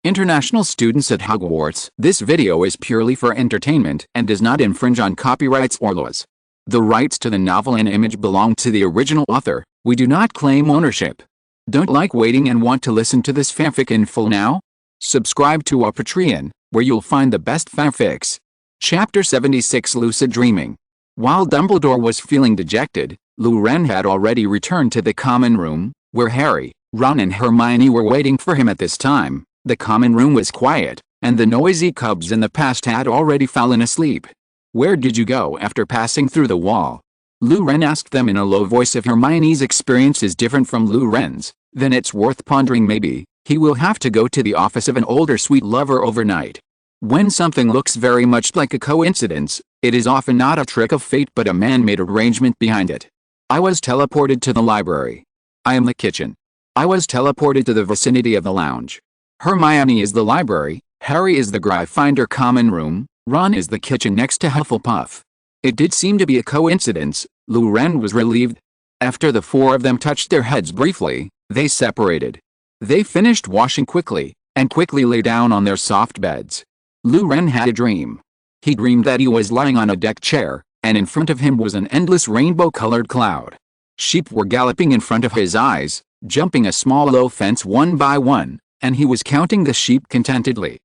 International students at Hogwarts. This video is purely for entertainment and does not infringe on copyrights or laws. The rights to the novel and image belong to the original author. We do not claim ownership. Don't like waiting and want to listen to this fanfic in full now? Subscribe to our Patreon, where you'll find the best fanfics. Chapter 76 Lucid Dreaming. While Dumbledore was feeling dejected, Lou-Ren had already returned to the common room, where Harry, Ron and Hermione were waiting for him at this time. The common room was quiet, and the noisy cubs in the past had already fallen asleep. "Where did you go after passing through the wall?" Lou-Ren asked them in a low voice. If Hermione's experience is different from Lou-Ren's, then it's worth pondering. Maybe he will have to go to the office of an older sweet lover overnight. When something looks very much like a coincidence, it is often not a trick of fate but a man-made arrangement behind it. "I was teleported to the library. I am the kitchen. I was teleported to the vicinity of the lounge. Hermione is the library, Harry is the Gryffindor common room, Ron is the kitchen next to Hufflepuff." It did seem to be a coincidence. Lou-Ren was relieved. After the four of them touched their heads briefly, they separated. They finished washing quickly, and quickly lay down on their soft beds. Lou-Ren had a dream. He dreamed that he was lying on a deck chair, and in front of him was an endless rainbow-colored cloud. Sheep were galloping in front of his eyes, jumping a small low fence one by one, and he was counting the sheep contentedly.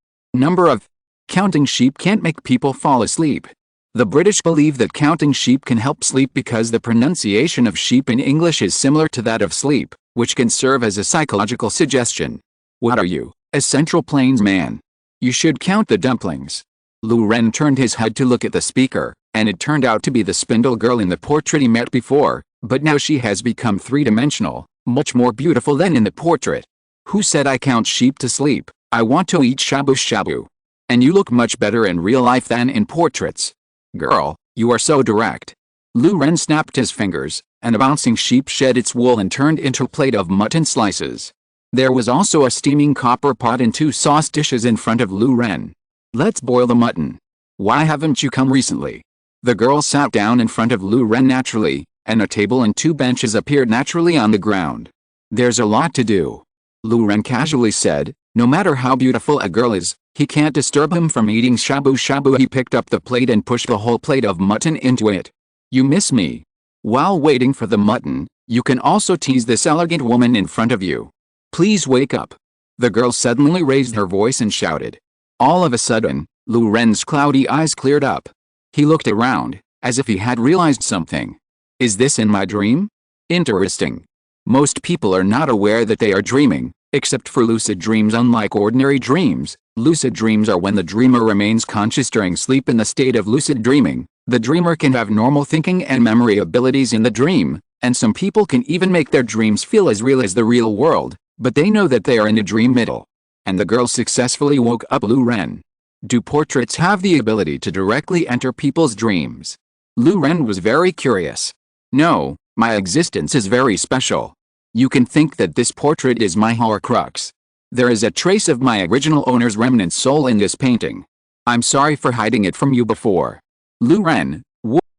Counting sheep can't make people fall asleep. The British believe that counting sheep can help sleep because the pronunciation of sheep in English is similar to that of sleep, which can serve as a psychological suggestion. "What are you, a Central Plains man? You should count the dumplings." Lou-Ren turned his head to look at the speaker, and it turned out to be the spindle girl in the portrait he met before, but now she has become three-dimensional, much more beautiful than in the portrait. "Who said I count sheep to sleep? I want to eat shabu-shabu. And you look much better in real life than in portraits. Girl, you are so direct." Lou-Ren snapped his fingers, and a bouncing sheep shed its wool and turned into a plate of mutton slices. There was also a steaming copper pot and two sauce dishes in front of Lou-Ren. "Let's boil the mutton. Why haven't you come recently?" The girl sat down in front of Lou-Ren naturally, and a table and two benches appeared naturally on the ground. "There's a lot to do," Lou-Ren casually said. No matter how beautiful a girl is, he can't disturb him from eating shabu-shabu. He picked up the plate and pushed the whole plate of mutton into it. "You miss me. While waiting for the mutton, you can also tease this elegant woman in front of you. Please wake up." The girl suddenly raised her voice and shouted. All of a sudden, Lou-Ren's cloudy eyes cleared up. He looked around, as if he had realized something. "Is this in my dream? Interesting. Most people are not aware that they are dreaming, except for lucid dreams. Unlike ordinary dreams, lucid dreams are when the dreamer remains conscious during sleep. In the state of lucid dreaming, the dreamer can have normal thinking and memory abilities in the dream, and some people can even make their dreams feel as real as the real world, but they know that they are in a dream middle. And the girl successfully woke up Lou-Ren. Do portraits have the ability to directly enter people's dreams? Lou-Ren was very curious. "No, my existence is very special. You can think that this portrait is my Horcrux. There is a trace of my original owner's remnant soul in this painting. I'm sorry for hiding it from you before." Lou-Ren,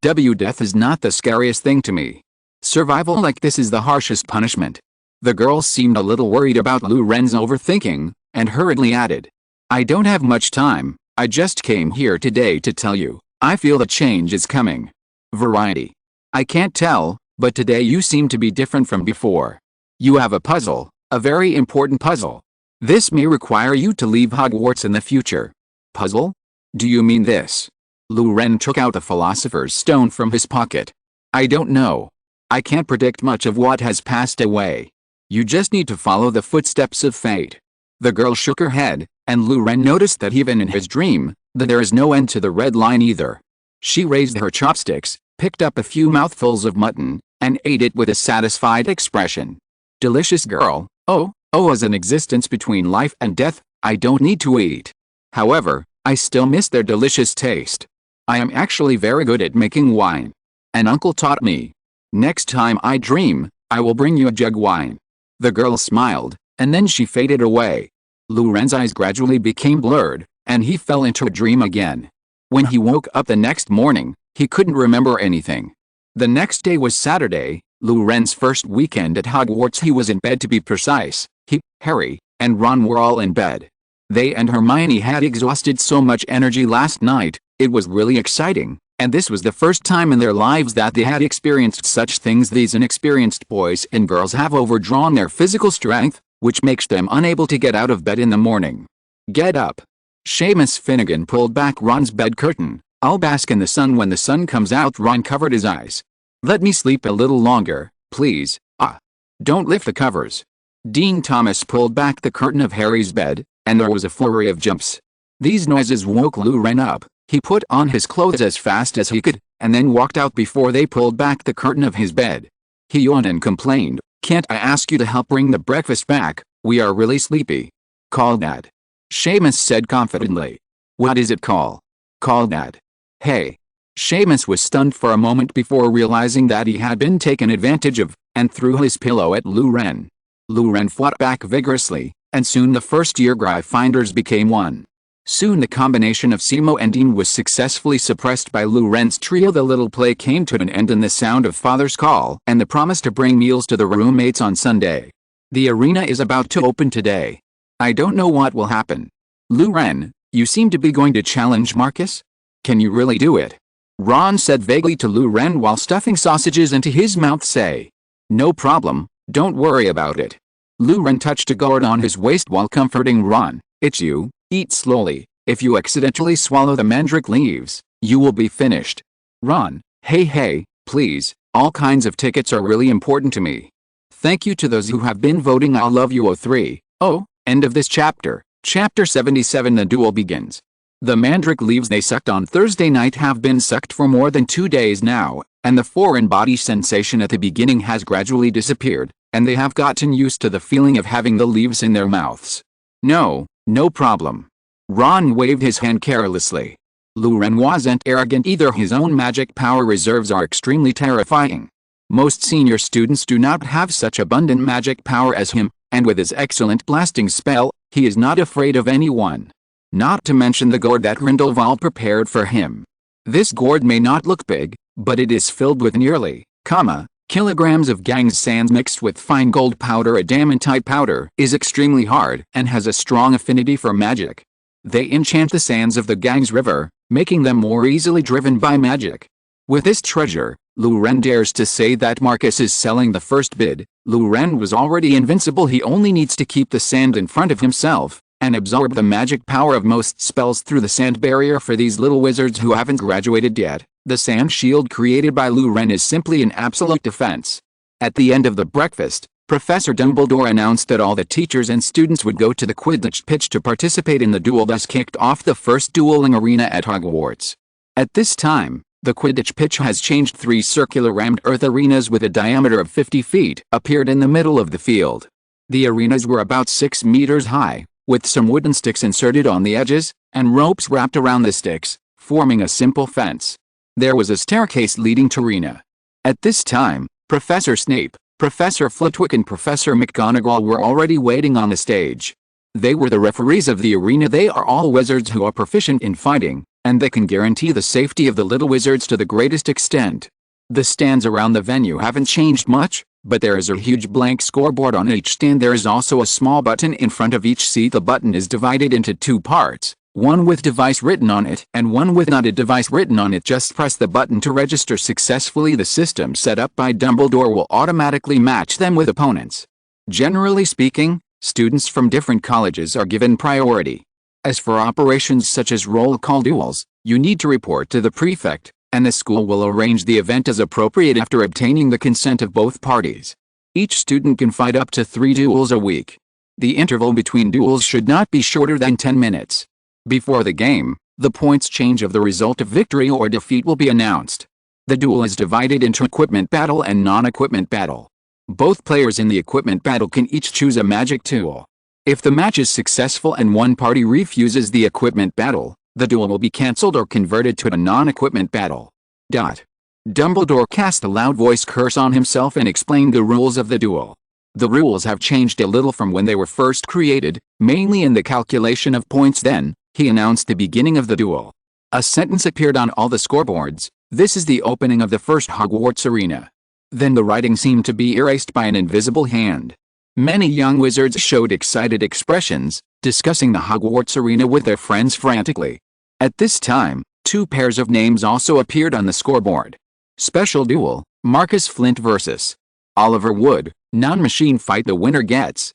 death is not the scariest thing to me. Survival like this is the harshest punishment. The girl seemed a little worried about Lou-Ren's overthinking, and hurriedly added, "I don't have much time. I just came here today to tell you, I feel the change is coming." Variety. "I can't tell, but today you seem to be different from before. You have a puzzle, a very important puzzle. This may require you to leave Hogwarts in the future." "Puzzle? Do you mean this?" Lou-Ren took out the Philosopher's Stone from his pocket. "I don't know. I can't predict much of what has passed away. You just need to follow the footsteps of fate." The girl shook her head, and Lou-Ren noticed that even in his dream, that there is no end to the red line either. She raised her chopsticks, picked up a few mouthfuls of mutton, and ate it with a satisfied expression. "Delicious girl. Oh, as an existence between life and death, I don't need to eat. However, I still miss their delicious taste. I am actually very good at making wine. An uncle taught me. Next time I dream, I will bring you a jug wine." The girl smiled, and then she faded away. Lou-Ren's eyes gradually became blurred, and he fell into a dream again. When he woke up the next morning, he couldn't remember anything. The next day was Saturday, Lou-Ren's first weekend at Hogwarts. He was in bed, to be precise. He, Harry, and Ron were all in bed. They and Hermione had exhausted so much energy last night, it was really exciting, and this was the first time in their lives that they had experienced such things. These inexperienced boys and girls have overdrawn their physical strength, which makes them unable to get out of bed in the morning. Get up. Seamus Finnegan pulled back Ron's bed curtain. I'll bask in the sun when the sun comes out. Ron covered his eyes. Let me sleep a little longer, please. Don't lift the covers. Dean Thomas pulled back the curtain of Harry's bed, and there was a flurry of jumps. These noises woke Lou Ren up. He put on his clothes as fast as he could, and then walked out before they pulled back the curtain of his bed. He yawned and complained, "Can't I ask you to help bring the breakfast back? We are really sleepy." "Call Dad," Seamus said confidently. "What is it, call?" "Call Dad." "Hey." Seamus was stunned for a moment before realizing that he had been taken advantage of, and threw his pillow at Lou Ren. Lou Ren fought back vigorously, and soon the first-year Gryffindors became one. Soon the combination of Simo and Dean was successfully suppressed by Lou Ren's trio. The little play came to an end in the sound of Father's call and the promise to bring meals to the roommates on Sunday. The arena is about to open today. I don't know what will happen. Lou Ren, you seem to be going to challenge Marcus? Can you really do it? Ron said vaguely to Lou Ren while stuffing sausages into his mouth. Say. No problem, don't worry about it. Lou Ren touched a gourd on his waist while comforting Ron. It's you, eat slowly. If you accidentally swallow the mandrake leaves, you will be finished. Ron, hey, please, all kinds of tickets are really important to me. Thank you to those who have been voting. I'll love you. 03. Oh, end of this chapter. Chapter 77. The duel begins. The mandrake leaves they sucked on Thursday night have been sucked for more than 2 days now, and the foreign body sensation at the beginning has gradually disappeared, and they have gotten used to the feeling of having the leaves in their mouths. No problem. Ron waved his hand carelessly. Lou Ren wasn't arrogant either. His own magic power reserves are extremely terrifying. Most senior students do not have such abundant magic power as him, and with his excellent blasting spell, he is not afraid of anyone. Not to mention the gourd that Grindelwald prepared for him. This gourd may not look big, but it is filled with nearly, kilograms of gang's sands mixed with fine gold powder. Adamantite powder is extremely hard and has a strong affinity for magic. They enchant the sands of the gang's river, making them more easily driven by magic. With this treasure, Lou Ren dares to say that Marcus is selling the first bid. Lou Ren was already invincible. He only needs to keep the sand in front of himself and absorb the magic power of most spells through the sand barrier. For these little wizards who haven't graduated yet, the sand shield created by Lou Ren is simply an absolute defense. At the end of the breakfast, Professor Dumbledore announced that all the teachers and students would go to the Quidditch pitch to participate in the duel, thus kicked off the first dueling arena at Hogwarts. At this time, the Quidditch pitch has changed. 3 circular rammed earth arenas with a diameter of 50 feet appeared in the middle of the field. The arenas were about 6 meters high, with some wooden sticks inserted on the edges, and ropes wrapped around the sticks, forming a simple fence. There was a staircase leading to arena. At this time, Professor Snape, Professor Flitwick and Professor McGonagall were already waiting on the stage. They were the referees of the arena. They are all wizards who are proficient in fighting, and they can guarantee the safety of the little wizards to the greatest extent. The stands around the venue haven't changed much, but there is a huge blank scoreboard on each stand. There is also a small button in front of each seat. The button is divided into 2 parts, one with device written on it and one with not a device written on it. Just press the button to register successfully. The system set up by Dumbledore will automatically match them with opponents. Generally speaking, students from different colleges are given priority. As for operations such as roll call duels, you need to report to the prefect, and the school will arrange the event as appropriate after obtaining the consent of both parties. Each student can fight up to 3 duels a week. The interval between duels should not be shorter than 10 minutes. Before the game, the points change of the result of victory or defeat will be announced. The duel is divided into equipment battle and non-equipment battle. Both players in the equipment battle can each choose a magic tool. If the match is successful and one party refuses the equipment battle, the duel will be cancelled or converted to a non-equipment battle. Dumbledore cast a loud voice curse on himself and explained the rules of the duel. The rules have changed a little from when they were first created, mainly in the calculation of points. Then, he announced the beginning of the duel. A sentence appeared on all the scoreboards: "This is the opening of the first Hogwarts arena." Then the writing seemed to be erased by an invisible hand. Many young wizards showed excited expressions, discussing the Hogwarts arena with their friends frantically. At this time, two pairs of names also appeared on the scoreboard. Special duel, Marcus Flint vs. Oliver Wood. Non-machine fight. The winner gets,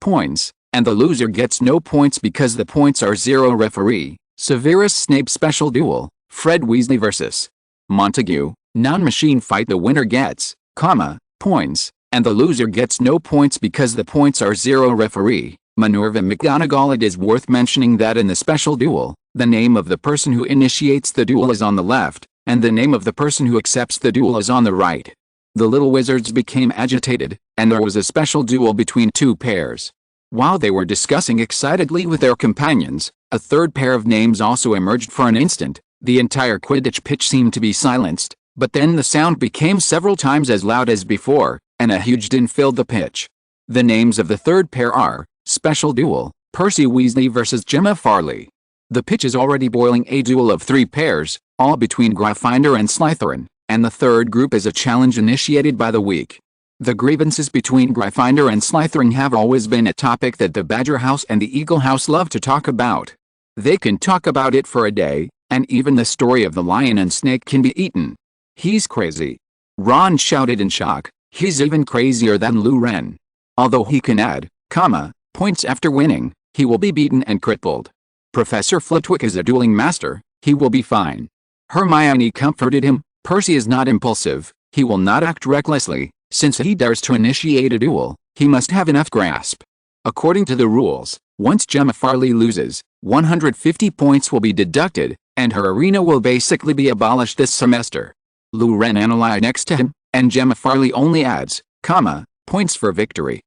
points, and the loser gets no points because the points are zero. Referee, Severus Snape. Special duel, Fred Weasley vs. Montague. Non-machine fight. The winner gets, points, and the loser gets no points because the points are zero. Referee, Minerva McGonagall. It is worth mentioning that in the special duel, the name of the person who initiates the duel is on the left, and the name of the person who accepts the duel is on the right. The little wizards became agitated, and there was a special duel between two pairs. While they were discussing excitedly with their companions, a third pair of names also emerged. For an instant, the entire Quidditch pitch seemed to be silenced, but then the sound became several times as loud as before, and a huge din filled the pitch. The names of the third pair are, Special Duel, Percy Weasley vs. Gemma Farley. The pitch is already boiling. A duel of three pairs, all between Gryffindor and Slytherin, and the third group is a challenge initiated by the weak. The grievances between Gryffindor and Slytherin have always been a topic that the Badger House and the Eagle House love to talk about. They can talk about it for a day, and even the story of the lion and snake can be eaten. "He's crazy," Ron shouted in shock. "He's even crazier than Lou Ren. Although he can add, points after winning, he will be beaten and crippled. Professor Flitwick is a dueling master, he will be fine." Hermione comforted him. "Percy is not impulsive, he will not act recklessly. Since he dares to initiate a duel, he must have enough grasp. According to the rules, once Gemma Farley loses, 150 points will be deducted, and her arena will basically be abolished this semester." Lou Ren analyzed next to him, and Gemma Farley only adds, points for victory.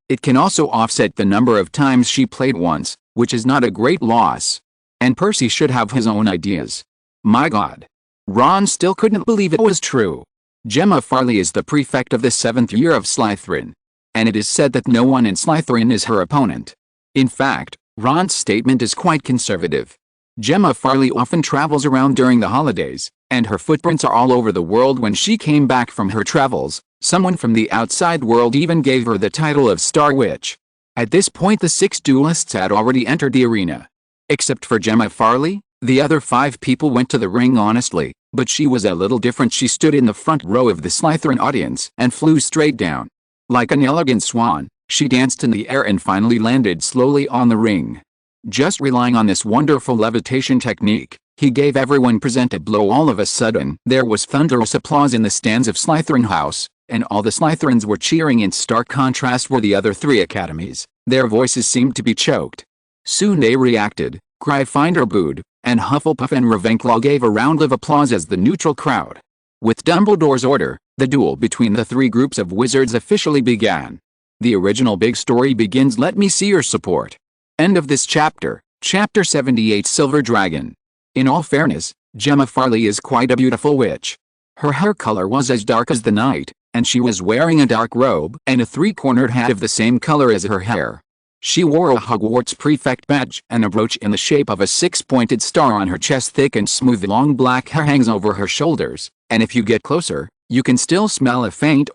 It can also offset the number of times she played once, which is not a great loss. And Percy should have his own ideas. My God. Ron still couldn't believe it was true. Gemma Farley is the prefect of the 7th year of Slytherin. And it is said that no one in Slytherin is her opponent. In fact, Ron's statement is quite conservative. Gemma Farley often travels around during the holidays, and her footprints are all over the world. When she came back from her travels, someone from the outside world even gave her the title of Star Witch. At this point the 6 duelists had already entered the arena. Except for Gemma Farley, the other 5 people went to the ring honestly, but she was a little different. She stood in the front row of the Slytherin audience and flew straight down. Like an elegant swan, she danced in the air and finally landed slowly on the ring. Just relying on this wonderful levitation technique, he gave everyone present a blow. All of a sudden, there was thunderous applause in the stands of Slytherin House, and all the Slytherins were cheering. In stark contrast were the other 3 academies. Their voices seemed to be choked. Soon they reacted. Gryffindor booed, and Hufflepuff and Ravenclaw gave a round of applause as the neutral crowd. With Dumbledore's order, the duel between the 3 groups of wizards officially began. The original big story begins. Let me see your support. End of this chapter. Chapter 78. Silver Dragon. In all fairness, Gemma Farley is quite a beautiful witch. Her hair color was as dark as the night, and she was wearing a dark robe and a 3-cornered hat of the same color as her hair. She wore a Hogwarts prefect badge and a brooch in the shape of a 6-pointed star on her chest. Thick and smooth long black hair hangs over her shoulders, and if you get closer, you can still smell a faint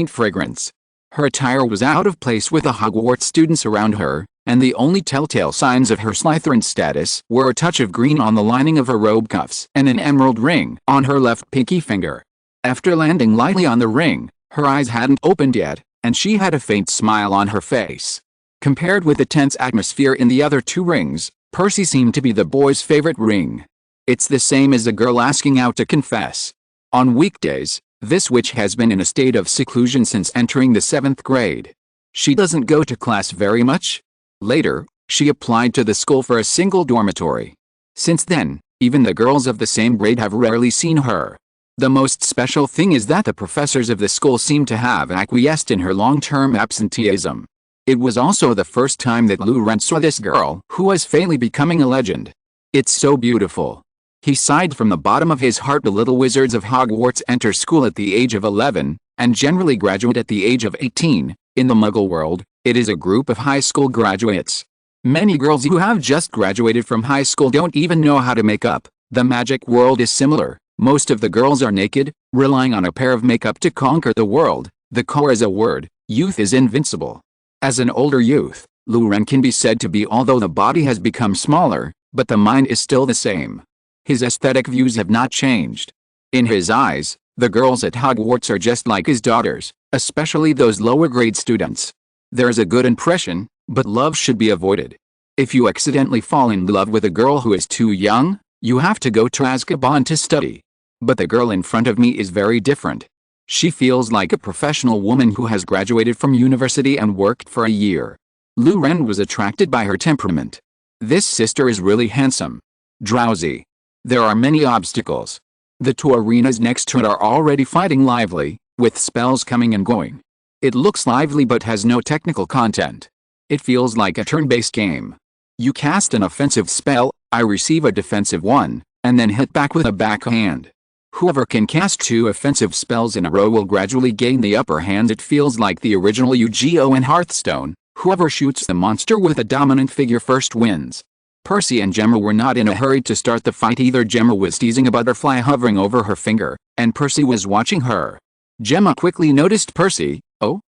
fragrance. Her attire was out of place with the Hogwarts students around her, and the only telltale signs of her Slytherin status were a touch of green on the lining of her robe cuffs and an emerald ring on her left pinky finger. After landing lightly on the ring, her eyes hadn't opened yet, and she had a faint smile on her face. Compared with the tense atmosphere in the other 2 rings, Percy seemed to be the boys' favorite ring. It's the same as a girl asking out to confess. On weekdays, this witch has been in a state of seclusion since entering the 7th grade. She doesn't go to class very much. Later, she applied to the school for a single dormitory. Since then, even the girls of the same grade have rarely seen her. The most special thing is that the professors of the school seem to have acquiesced in her long-term absenteeism. It was also the first time that Lou Ren saw this girl who was faintly becoming a legend. It's so beautiful. He sighed from the bottom of his heart. The little wizards of Hogwarts enter school at the age of 11, and generally graduate at the age of 18. In the Muggle world, it is a group of high school graduates. Many girls who have just graduated from high school don't even know how to make up. The magic world is similar. Most of the girls are naked, relying on a pair of makeup to conquer the world. The core is a word. Youth is invincible. As an older youth, Luren can be said to be, although the body has become smaller, but the mind is still the same. His aesthetic views have not changed. In his eyes, the girls at Hogwarts are just like his daughters, especially those lower grade students. There's a good impression, but love should be avoided. If you accidentally fall in love with a girl who is too young, you have to go to Azkaban to study. But the girl in front of me is very different. She feels like a professional woman who has graduated from university and worked for a year. Luren was attracted by her temperament. This sister is really handsome. Drowsy. There are many obstacles. The two arenas next to it are already fighting lively, with spells coming and going. It looks lively but has no technical content. It feels like a turn-based game. You cast an offensive spell, I receive a defensive one, and then hit back with a backhand. Whoever can cast 2 offensive spells in a row will gradually gain the upper hand. It feels like the original Yu-Gi-Oh! In Hearthstone. Whoever shoots the monster with a dominant figure first wins. Percy and Gemma were not in a hurry to start the fight either. Gemma was teasing a butterfly hovering over her finger, and Percy was watching her. Gemma quickly noticed Percy. Oh?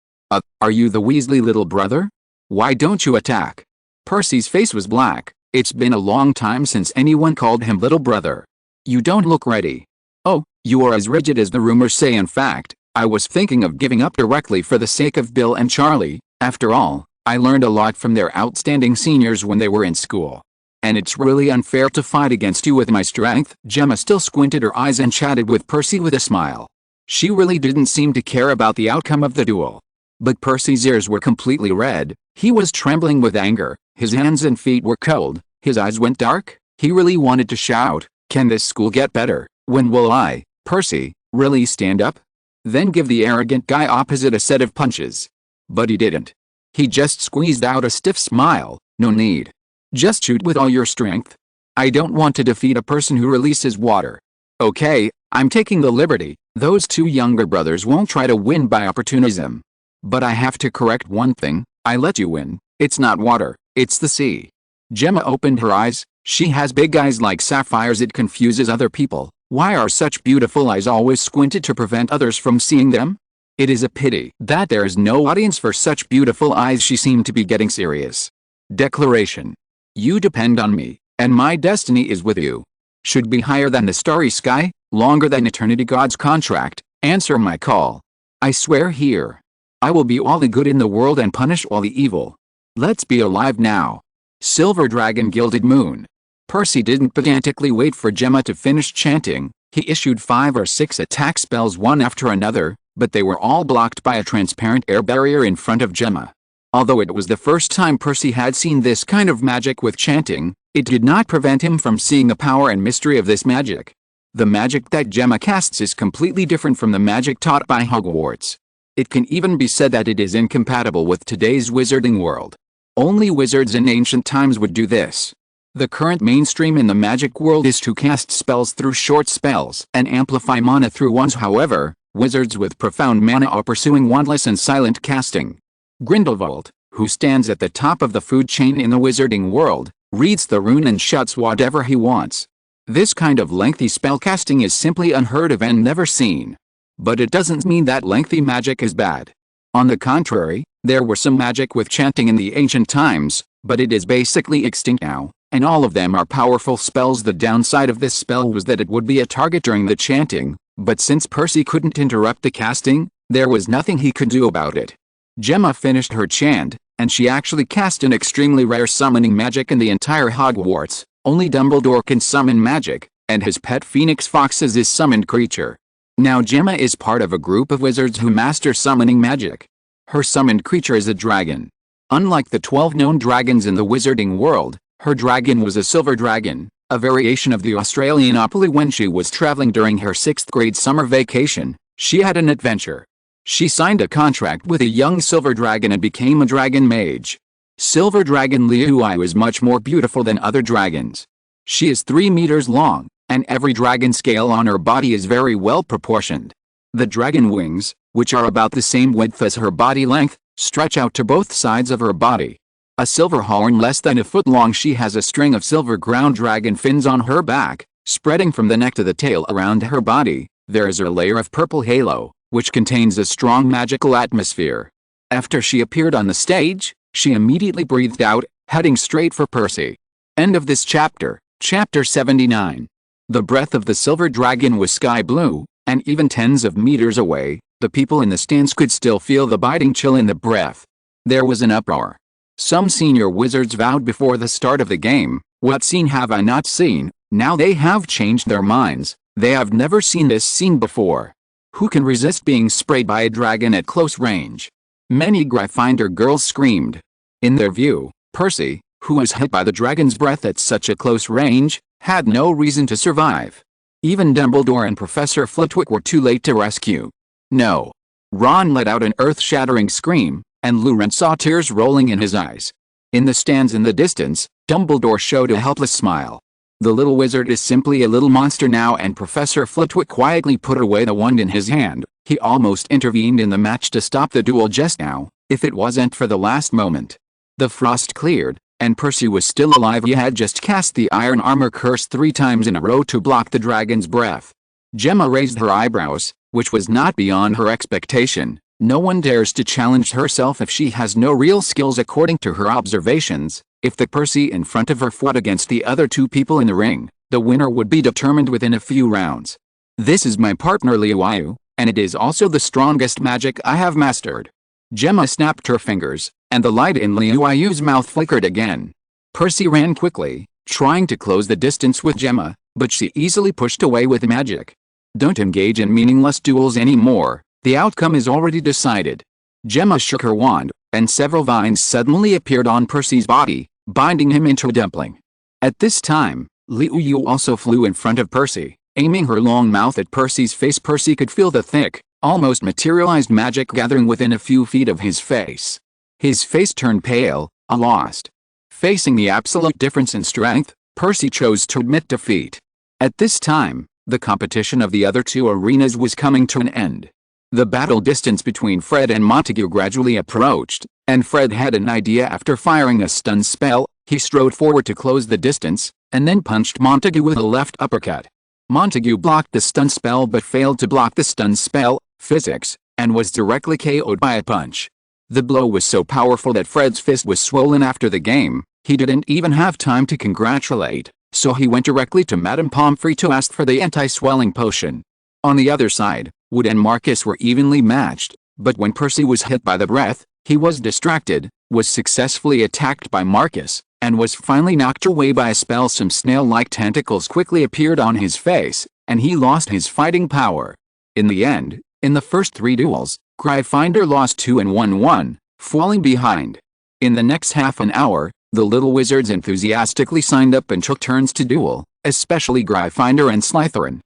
Are you the Weasley little brother? Why don't you attack? Percy's face was black. It's been a long time since anyone called him little brother. You don't look ready. Oh, you are as rigid as the rumors say. In fact, I was thinking of giving up directly for the sake of Bill and Charlie. After all, I learned a lot from their outstanding seniors when they were in school. And it's really unfair to fight against you with my strength. Gemma still squinted her eyes and chatted with Percy with a smile. She really didn't seem to care about the outcome of the duel. But Percy's ears were completely red. He was trembling with anger. His hands and feet were cold. His eyes went dark. He really wanted to shout, "Can this school get better? When will I, Percy, really stand up?" Then give the arrogant guy opposite a set of punches. But he didn't. He just squeezed out a stiff smile. No need. Just shoot with all your strength. I don't want to defeat a person who releases water. Okay, I'm taking the liberty. Those 2 younger brothers won't try to win by opportunism. But I have to correct one thing. I let you win. It's not water, it's the sea. Gemma opened her eyes. She has big eyes like sapphires. It confuses other people. Why are such beautiful eyes always squinted to prevent others from seeing them? It is a pity that there is no audience for such beautiful eyes. She seemed to be getting serious. Declaration. You depend on me, and my destiny is with you. Should be higher than the starry sky, longer than eternity. God's contract. Answer my call. I swear here. I will be all the good in the world and punish all the evil. Let's be alive now. Silver Dragon Gilded Moon. Percy didn't pedantically wait for Gemma to finish chanting. He issued 5 or 6 attack spells one after another, but they were all blocked by a transparent air barrier in front of Gemma. Although it was the first time Percy had seen this kind of magic with chanting, it did not prevent him from seeing the power and mystery of this magic. The magic that Gemma casts is completely different from the magic taught by Hogwarts. It can even be said that it is incompatible with today's wizarding world. Only wizards in ancient times would do this. The current mainstream in the magic world is to cast spells through short spells and amplify mana through ones. However, wizards with profound mana are pursuing wandless and silent casting. Grindelwald, who stands at the top of the food chain in the wizarding world, reads the rune and shuts whatever he wants. This kind of lengthy spellcasting is simply unheard of and never seen. But it doesn't mean that lengthy magic is bad. On the contrary, there were some magic with chanting in the ancient times, but it is basically extinct now, and all of them are powerful spells. The downside of this spell was that it would be a target during the chanting, but since Percy couldn't interrupt the casting, there was nothing he could do about it. Gemma finished her chant, and she actually cast an extremely rare summoning magic in the entire Hogwarts. Only Dumbledore can summon magic, and his pet Phoenix Fox is his summoned creature. Now Gemma is part of a group of wizards who master summoning magic. Her summoned creature is a dragon. Unlike the 12 known dragons in the wizarding world, her dragon was a silver dragon, a variation of the Australianopoly. When she was traveling during her 6th grade summer vacation, she had an adventure. She signed a contract with a young silver dragon and became a dragon mage. Silver Dragon Liuai was much more beautiful than other dragons. She is 3 meters long, and every dragon scale on her body is very well proportioned. The dragon wings, which are about the same width as her body length, stretch out to both sides of her body. A silver horn less than a foot long. She has a string of silver ground dragon fins on her back, spreading from the neck to the tail. Around her body, there is a layer of purple halo, which contains a strong magical atmosphere. After she appeared on the stage, She immediately breathed out, heading straight for Percy. End of this chapter. Chapter 79. The breath of the silver dragon was sky blue, and even tens of meters away, the people in the stands could still feel the biting chill in the breath. There was an uproar. Some senior wizards vowed before the start of the game, "What scene have I not seen?" Now they have changed their minds. They have never seen this scene before. Who can resist being sprayed by a dragon at close range? Many Gryffindor girls screamed. In their view, Percy, who was hit by the dragon's breath at such a close range, had no reason to survive. Even Dumbledore and Professor Flitwick were too late to rescue. No. Ron let out an earth-shattering scream, and Laurent saw tears rolling in his eyes. In the stands in the distance, Dumbledore showed a helpless smile. The little wizard is simply a little monster now, and Professor Flitwick quietly put away the wand in his hand. He almost intervened in the match to stop the duel just now, if it wasn't for the last moment. The frost cleared, and Percy was still alive. He had just cast the iron armor curse 3 times in a row to block the dragon's breath. Gemma raised her eyebrows, which was not beyond her expectation. No one dares to challenge herself if she has no real skills according to her observations. If the Percy in front of her fought against the other 2 people in the ring, the winner would be determined within a few rounds. This is my partner Liuayu, and it is also the strongest magic I have mastered. Gemma snapped her fingers, and the light in Liuayu's mouth flickered again. Percy ran quickly, trying to close the distance with Gemma, but she easily pushed away with magic. Don't engage in meaningless duels anymore, the outcome is already decided. Gemma shook her wand, and several vines suddenly appeared on Percy's body, binding him into a dumpling. At this time, Liuayu also flew in front of Percy, aiming her long mouth at Percy's face. Percy could feel the thick, almost materialized magic gathering within a few feet of his face. His face turned pale, lost. Facing the absolute difference in strength, Percy chose to admit defeat. At this time, the competition of the other 2 arenas was coming to an end. The battle distance between Fred and Montague gradually approached, and Fred had an idea. After firing a stun spell, he strode forward to close the distance, and then punched Montague with a left uppercut. Montague blocked the stun spell but failed to block the stun spell, physics, and was directly KO'd by a punch. The blow was so powerful that Fred's fist was swollen. After the game, he didn't even have time to congratulate, so he went directly to Madame Pomfrey to ask for the anti-swelling potion. On the other side, Wood and Marcus were evenly matched, but when Percy was hit by the breath, he was distracted, was successfully attacked by Marcus, and was finally knocked away by a spell. Some snail-like tentacles quickly appeared on his face, and he lost his fighting power. In the end, in the first 3 duels, Gryffindor lost 2 and won 1, falling behind. In the next half an hour, the little wizards enthusiastically signed up and took turns to duel, especially Gryffindor and Slytherin,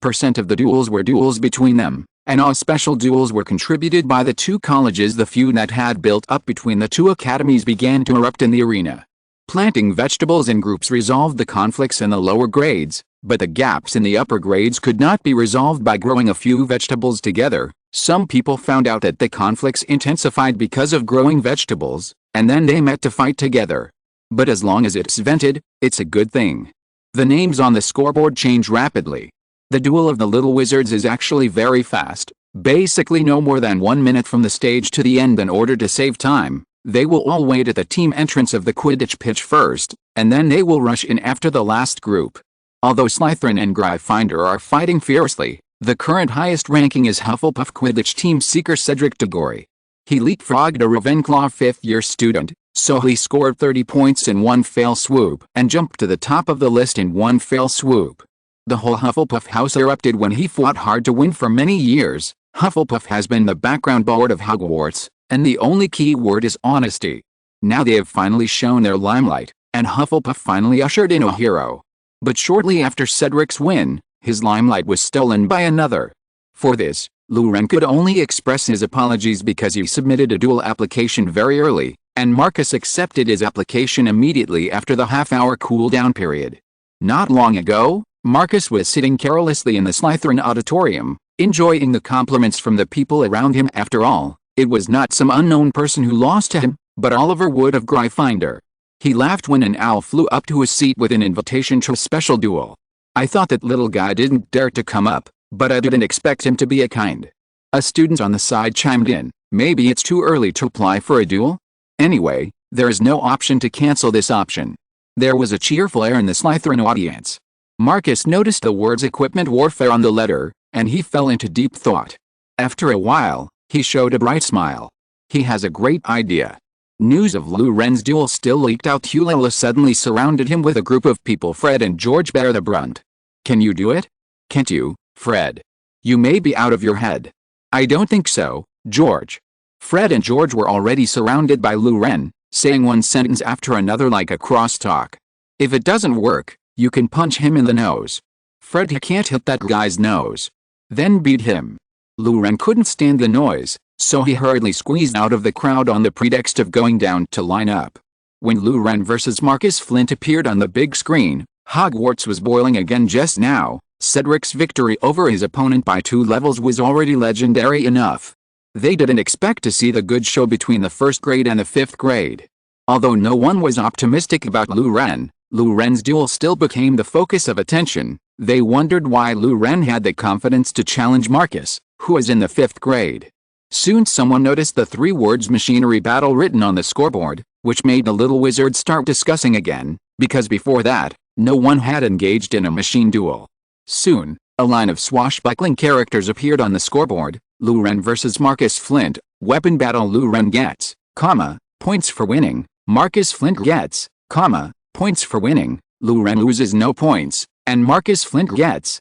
% of the duels were duels between them, and all special duels were contributed by the 2 colleges. The feud that had built up between the 2 academies began to erupt in the arena. Planting vegetables in groups resolved the conflicts in the lower grades, but the gaps in the upper grades could not be resolved by growing a few vegetables together. Some people found out that the conflicts intensified because of growing vegetables, and then they met to fight together. But as long as it's vented, it's a good thing. The names on the scoreboard change rapidly. The duel of the little wizards is actually very fast, basically no more than 1 minute from the stage to the end. In order to save time, they will all wait at the team entrance of the Quidditch pitch first, and then they will rush in after the last group. Although Slytherin and Gryffindor are fighting fiercely, the current highest ranking is Hufflepuff Quidditch team seeker Cedric Diggory. He leapfrogged a Ravenclaw 5th-year student, so he scored 30 points in one fell swoop and jumped to the top of the list in one fell swoop. The whole Hufflepuff house erupted when he fought hard to win. For many years, Hufflepuff has been the background board of Hogwarts, and the only key word is honesty. Now they have finally shown their limelight, and Hufflepuff finally ushered in a hero. But shortly after Cedric's win, his limelight was stolen by another. For this, Laurent could only express his apologies because he submitted a dual application very early, and Marcus accepted his application immediately after the half-hour cool-down period. Not long ago, Marcus was sitting carelessly in the Slytherin auditorium, enjoying the compliments from the people around him. After all, it was not some unknown person who lost to him, but Oliver Wood of Gryffindor. He laughed when an owl flew up to his seat with an invitation to a special duel. I thought that little guy didn't dare to come up, but I didn't expect him to be a kind. A student on the side chimed in, maybe it's too early to apply for a duel? Anyway, there is no option to cancel this option. There was a cheerful air in the Slytherin audience. Marcus noticed the words equipment warfare on the letter, and he fell into deep thought. After a while, he showed a bright smile. He has a great idea. News of Lou Ren's duel still leaked out. Hulala suddenly surrounded him with a group of people. Fred and George bear the brunt. Can you do it? Can't you, Fred? You may be out of your head. I don't think so, George. Fred and George were already surrounded by Lou Ren, saying one sentence after another like a crosstalk. If it doesn't work, you can punch him in the nose. Fred, he can't hit that guy's nose. Then beat him. Lou Ren couldn't stand the noise, so he hurriedly squeezed out of the crowd on the pretext of going down to line up. When Lou Ren vs. Marcus Flint appeared on the big screen, Hogwarts was boiling again just now. Cedric's victory over his opponent by 2 levels was already legendary enough. They didn't expect to see the good show between the 1st grade and the 5th grade. Although no one was optimistic about Lou Ren's duel still became the focus of attention. They wondered why Lou Ren had the confidence to challenge Marcus, who was in the 5th grade. Soon someone noticed the 3 words machinery battle written on the scoreboard, which made the little wizard start discussing again, because before that, no one had engaged in a machine duel. Soon, a line of swashbuckling characters appeared on the scoreboard. Lou Ren vs. Marcus Flint, weapon battle. Lou Ren gets, points for winning. Marcus Flint gets, points for winning. Lou Ren loses no points, and Marcus Flint gets,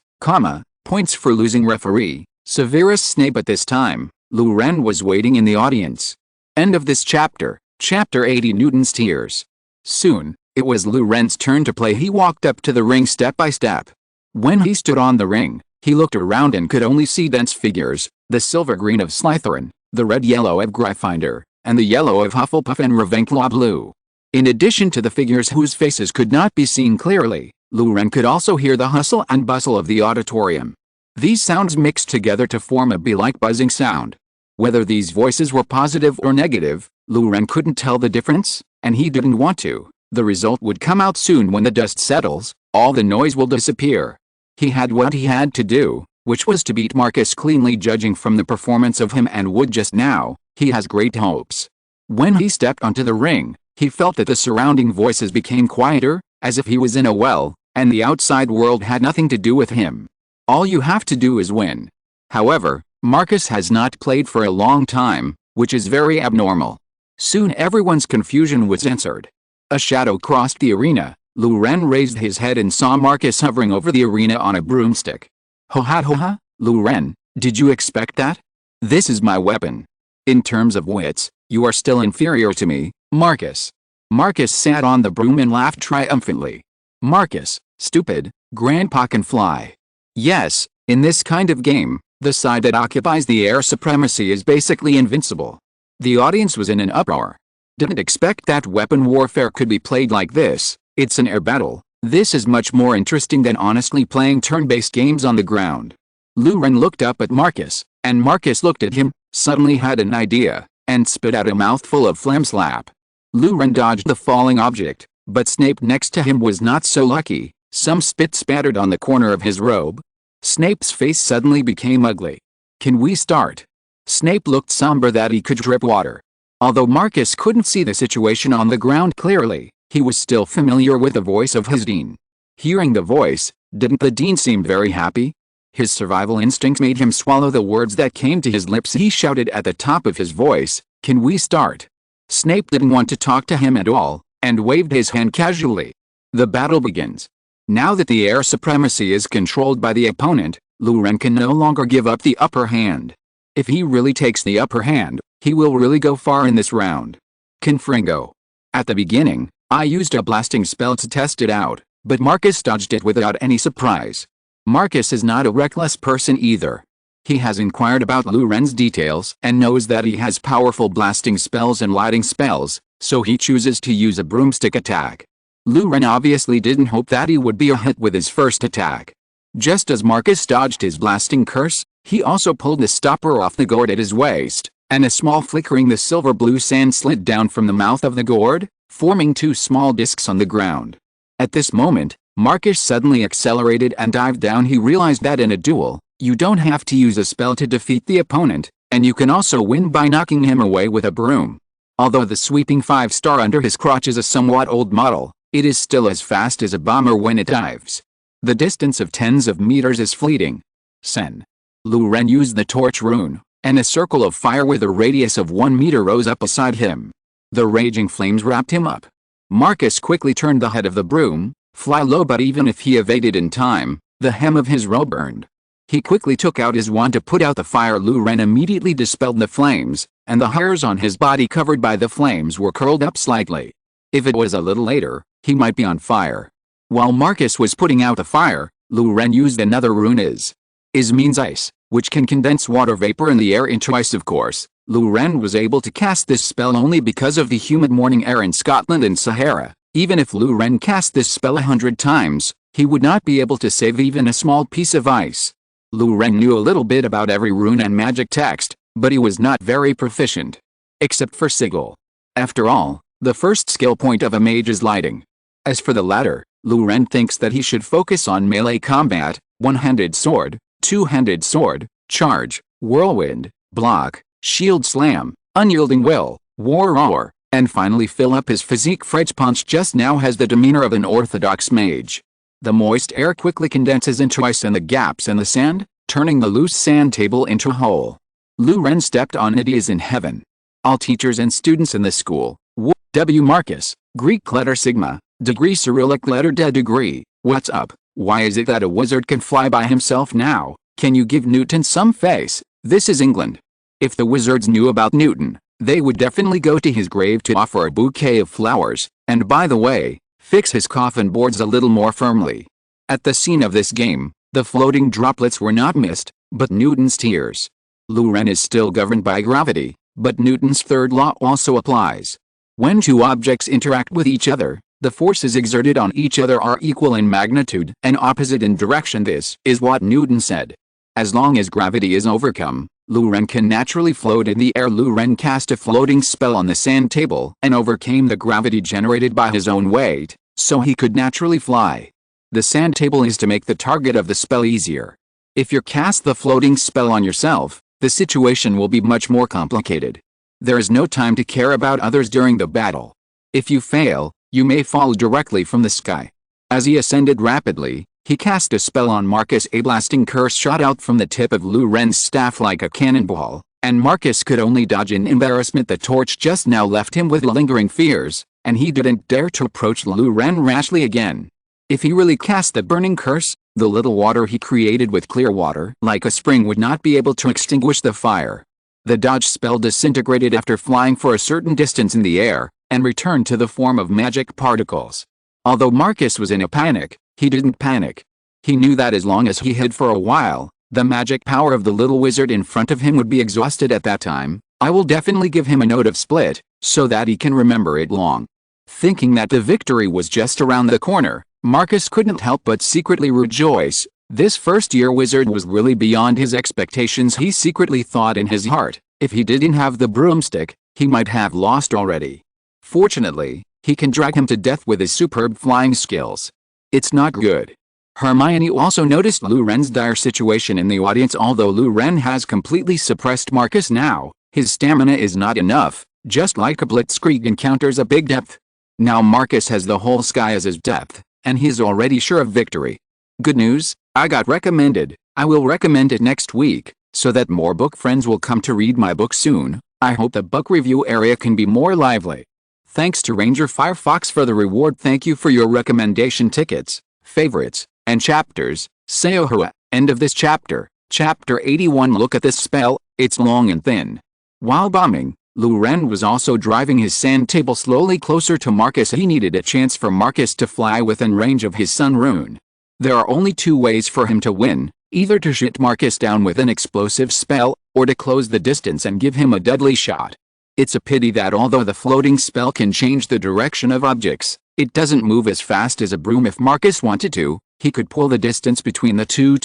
points for losing. Referee, Severus Snape. At this time, Lou Ren was waiting in the audience. End of this chapter. Chapter 80. Newton's Tears. Soon, it was Lou Ren's turn to play. He walked up to the ring step by step. When he stood on the ring, he looked around and could only see dense figures, the silver-green of Slytherin, the red-yellow of Gryffindor, and the yellow of Hufflepuff and Ravenclaw blue. In addition to the figures whose faces could not be seen clearly, Lou Ren could also hear the hustle and bustle of the auditorium. These sounds mixed together to form a bee-like buzzing sound. Whether these voices were positive or negative, Lou Ren couldn't tell the difference, and he didn't want to. The result would come out soon. When the dust settles, all the noise will disappear. He had what he had to do, which was to beat Marcus cleanly. Judging from the performance of him and Wood just now, he has great hopes. When he stepped onto the ring, he felt that the surrounding voices became quieter, as if he was in a well, and the outside world had nothing to do with him. All you have to do is win. However, Marcus has not played for a long time, which is very abnormal. Soon everyone's confusion was answered. A shadow crossed the arena. Lou Ren raised his head and saw Marcus hovering over the arena on a broomstick. Ho-ha, Lou Ren, did you expect that? This is my weapon. In terms of wits, you are still inferior to me, Marcus. Marcus sat on the broom and laughed triumphantly. Marcus, stupid, Grandpa can fly. Yes, in this kind of game, the side that occupies the air supremacy is basically invincible. The audience was in an uproar. Didn't expect that weapon warfare could be played like this. It's an air battle. This is much more interesting than honestly playing turn-based games on the ground. Lou Ren looked up at Marcus, and Marcus looked at him, suddenly had an idea, and spit out a mouthful of phlegm. Slap. Lou Ren dodged the falling object, but Snape next to him was not so lucky. Some spit spattered on the corner of his robe. Snape's face suddenly became ugly. Can we start? Snape looked somber that he could drip water. Although Marcus couldn't see the situation on the ground clearly, he was still familiar with the voice of his dean. Hearing the voice, didn't the dean seem very happy? His survival instinct made him swallow the words that came to his lips. He shouted at the top of his voice, "Can we start?" Snape didn't want to talk to him at all, and waved his hand casually. The battle begins. Now that the air supremacy is controlled by the opponent, Lou Ren can no longer give up the upper hand. If he really takes the upper hand, he will really go far in this round. Confringo. At the beginning, I used a blasting spell to test it out, but Marcus dodged it without any surprise. Marcus is not a reckless person either. He has inquired about Lou Ren's details and knows that he has powerful blasting spells and lighting spells, so he chooses to use a broomstick attack. Lou Ren obviously didn't hope that he would be a hit with his first attack. Just as Marcus dodged his blasting curse, he also pulled the stopper off the gourd at his waist, and a small flickering the silver-blue sand slid down from the mouth of the gourd, forming 2 small discs on the ground. At this moment, Marcus suddenly accelerated and dived down. He realized that in a duel, you don't have to use a spell to defeat the opponent, and you can also win by knocking him away with a broom. Although the sweeping 5-star under his crotch is a somewhat old model, it is still as fast as a bomber when it dives. The distance of tens of meters is fleeting. Sen. Lu Ren used the torch rune, and a circle of fire with a radius of 1 meter rose up beside him. The raging flames wrapped him up. Marcus quickly turned the head of the broom, fly low, but even if he evaded in time, the hem of his robe burned. He quickly took out his wand to put out the fire. Lu Ren immediately dispelled the flames, and the hairs on his body covered by the flames were curled up slightly. If it was a little later, he might be on fire. While Marcus was putting out the fire, Lu Ren used another rune. Is means ice, which can condense water vapor in the air into ice. Of course, Lu Ren was able to cast this spell only because of the humid morning air in Scotland and Sahara. Even if Lu Ren cast this spell 100 times, he would not be able to save even a small piece of ice. Lu Ren knew a little bit about every rune and magic text, but he was not very proficient. Except for sigil. After all, the first skill point of a mage is lighting. As for the latter, Lu Ren thinks that he should focus on melee combat, one-handed sword, two-handed sword, charge, whirlwind, block, shield slam, unyielding will, war roar, and finally fill up his physique. Fred's punch just now has the demeanor of an orthodox mage. The moist air quickly condenses into ice in the gaps in the sand, turning the loose sand table into a hole. Lu Ren stepped on it. He is in heaven. All teachers and students in the school, W Marcus, Greek letter sigma, degree Cyrillic letter de degree, what's up? Why is it that a wizard can fly by himself now? Can you give Newton some face? This is England. If the wizards knew about Newton, they would definitely go to his grave to offer a bouquet of flowers, and by the way, fix his coffin boards a little more firmly. At the scene of this game, the floating droplets were not mist, but Newton's tears. Lu Ren is still governed by gravity, but Newton's third law also applies. When two objects interact with each other, the forces exerted on each other are equal in magnitude and opposite in direction. This is what Newton said. As long as gravity is overcome, Lu Ren can naturally float in the air. Lu Ren cast a floating spell on the sand table and overcame the gravity generated by his own weight, so he could naturally fly. The sand table is to make the target of the spell easier. If you cast the floating spell on yourself, the situation will be much more complicated. There is no time to care about others during the battle. If you fail, you may fall directly from the sky. As he ascended rapidly, he cast a spell on Marcus. A blasting curse shot out from the tip of Lu Ren's staff like a cannonball, and Marcus could only dodge in embarrassment. The torch just now left him with lingering fears, and he didn't dare to approach Lu Ren rashly again. If he really cast the burning curse, the little water he created with clear water like a spring would not be able to extinguish the fire. The dodge spell disintegrated after flying for a certain distance in the air, and returned to the form of magic particles. Although Marcus was in a panic, he didn't panic. He knew that as long as he hid for a while, the magic power of the little wizard in front of him would be exhausted at that time. I will definitely give him a note of split, so that he can remember it long. Thinking that the victory was just around the corner, Marcus couldn't help but secretly rejoice. This first-year wizard was really beyond his expectations. He secretly thought in his heart, if he didn't have the broomstick, he might have lost already. Fortunately, he can drag him to death with his superb flying skills. It's not good. Hermione also noticed Lu Ren's dire situation in the audience. Although Lu Ren has completely suppressed Marcus now, his stamina is not enough, just like a blitzkrieg encounters a big depth. Now Marcus has the whole sky as his depth, and he's already sure of victory. Good news, I got recommended. I will recommend it next week, so that more book friends will come to read my book soon. I hope the book review area can be more lively. Thanks to Ranger Firefox for the reward. Thank you for your recommendation tickets, favorites, and chapters. Seohua, end of this chapter. Chapter 81. Look at this spell, it's long and thin. While bombing, Lu Ren was also driving his sand table slowly closer to Marcus. He needed a chance for Marcus to fly within range of his sun rune. There are only two ways for him to win, either to shoot Marcus down with an explosive spell, or to close the distance and give him a deadly shot. It's a pity that although the floating spell can change the direction of objects, it doesn't move as fast as a broom. If Marcus wanted to, he could pull the distance between the two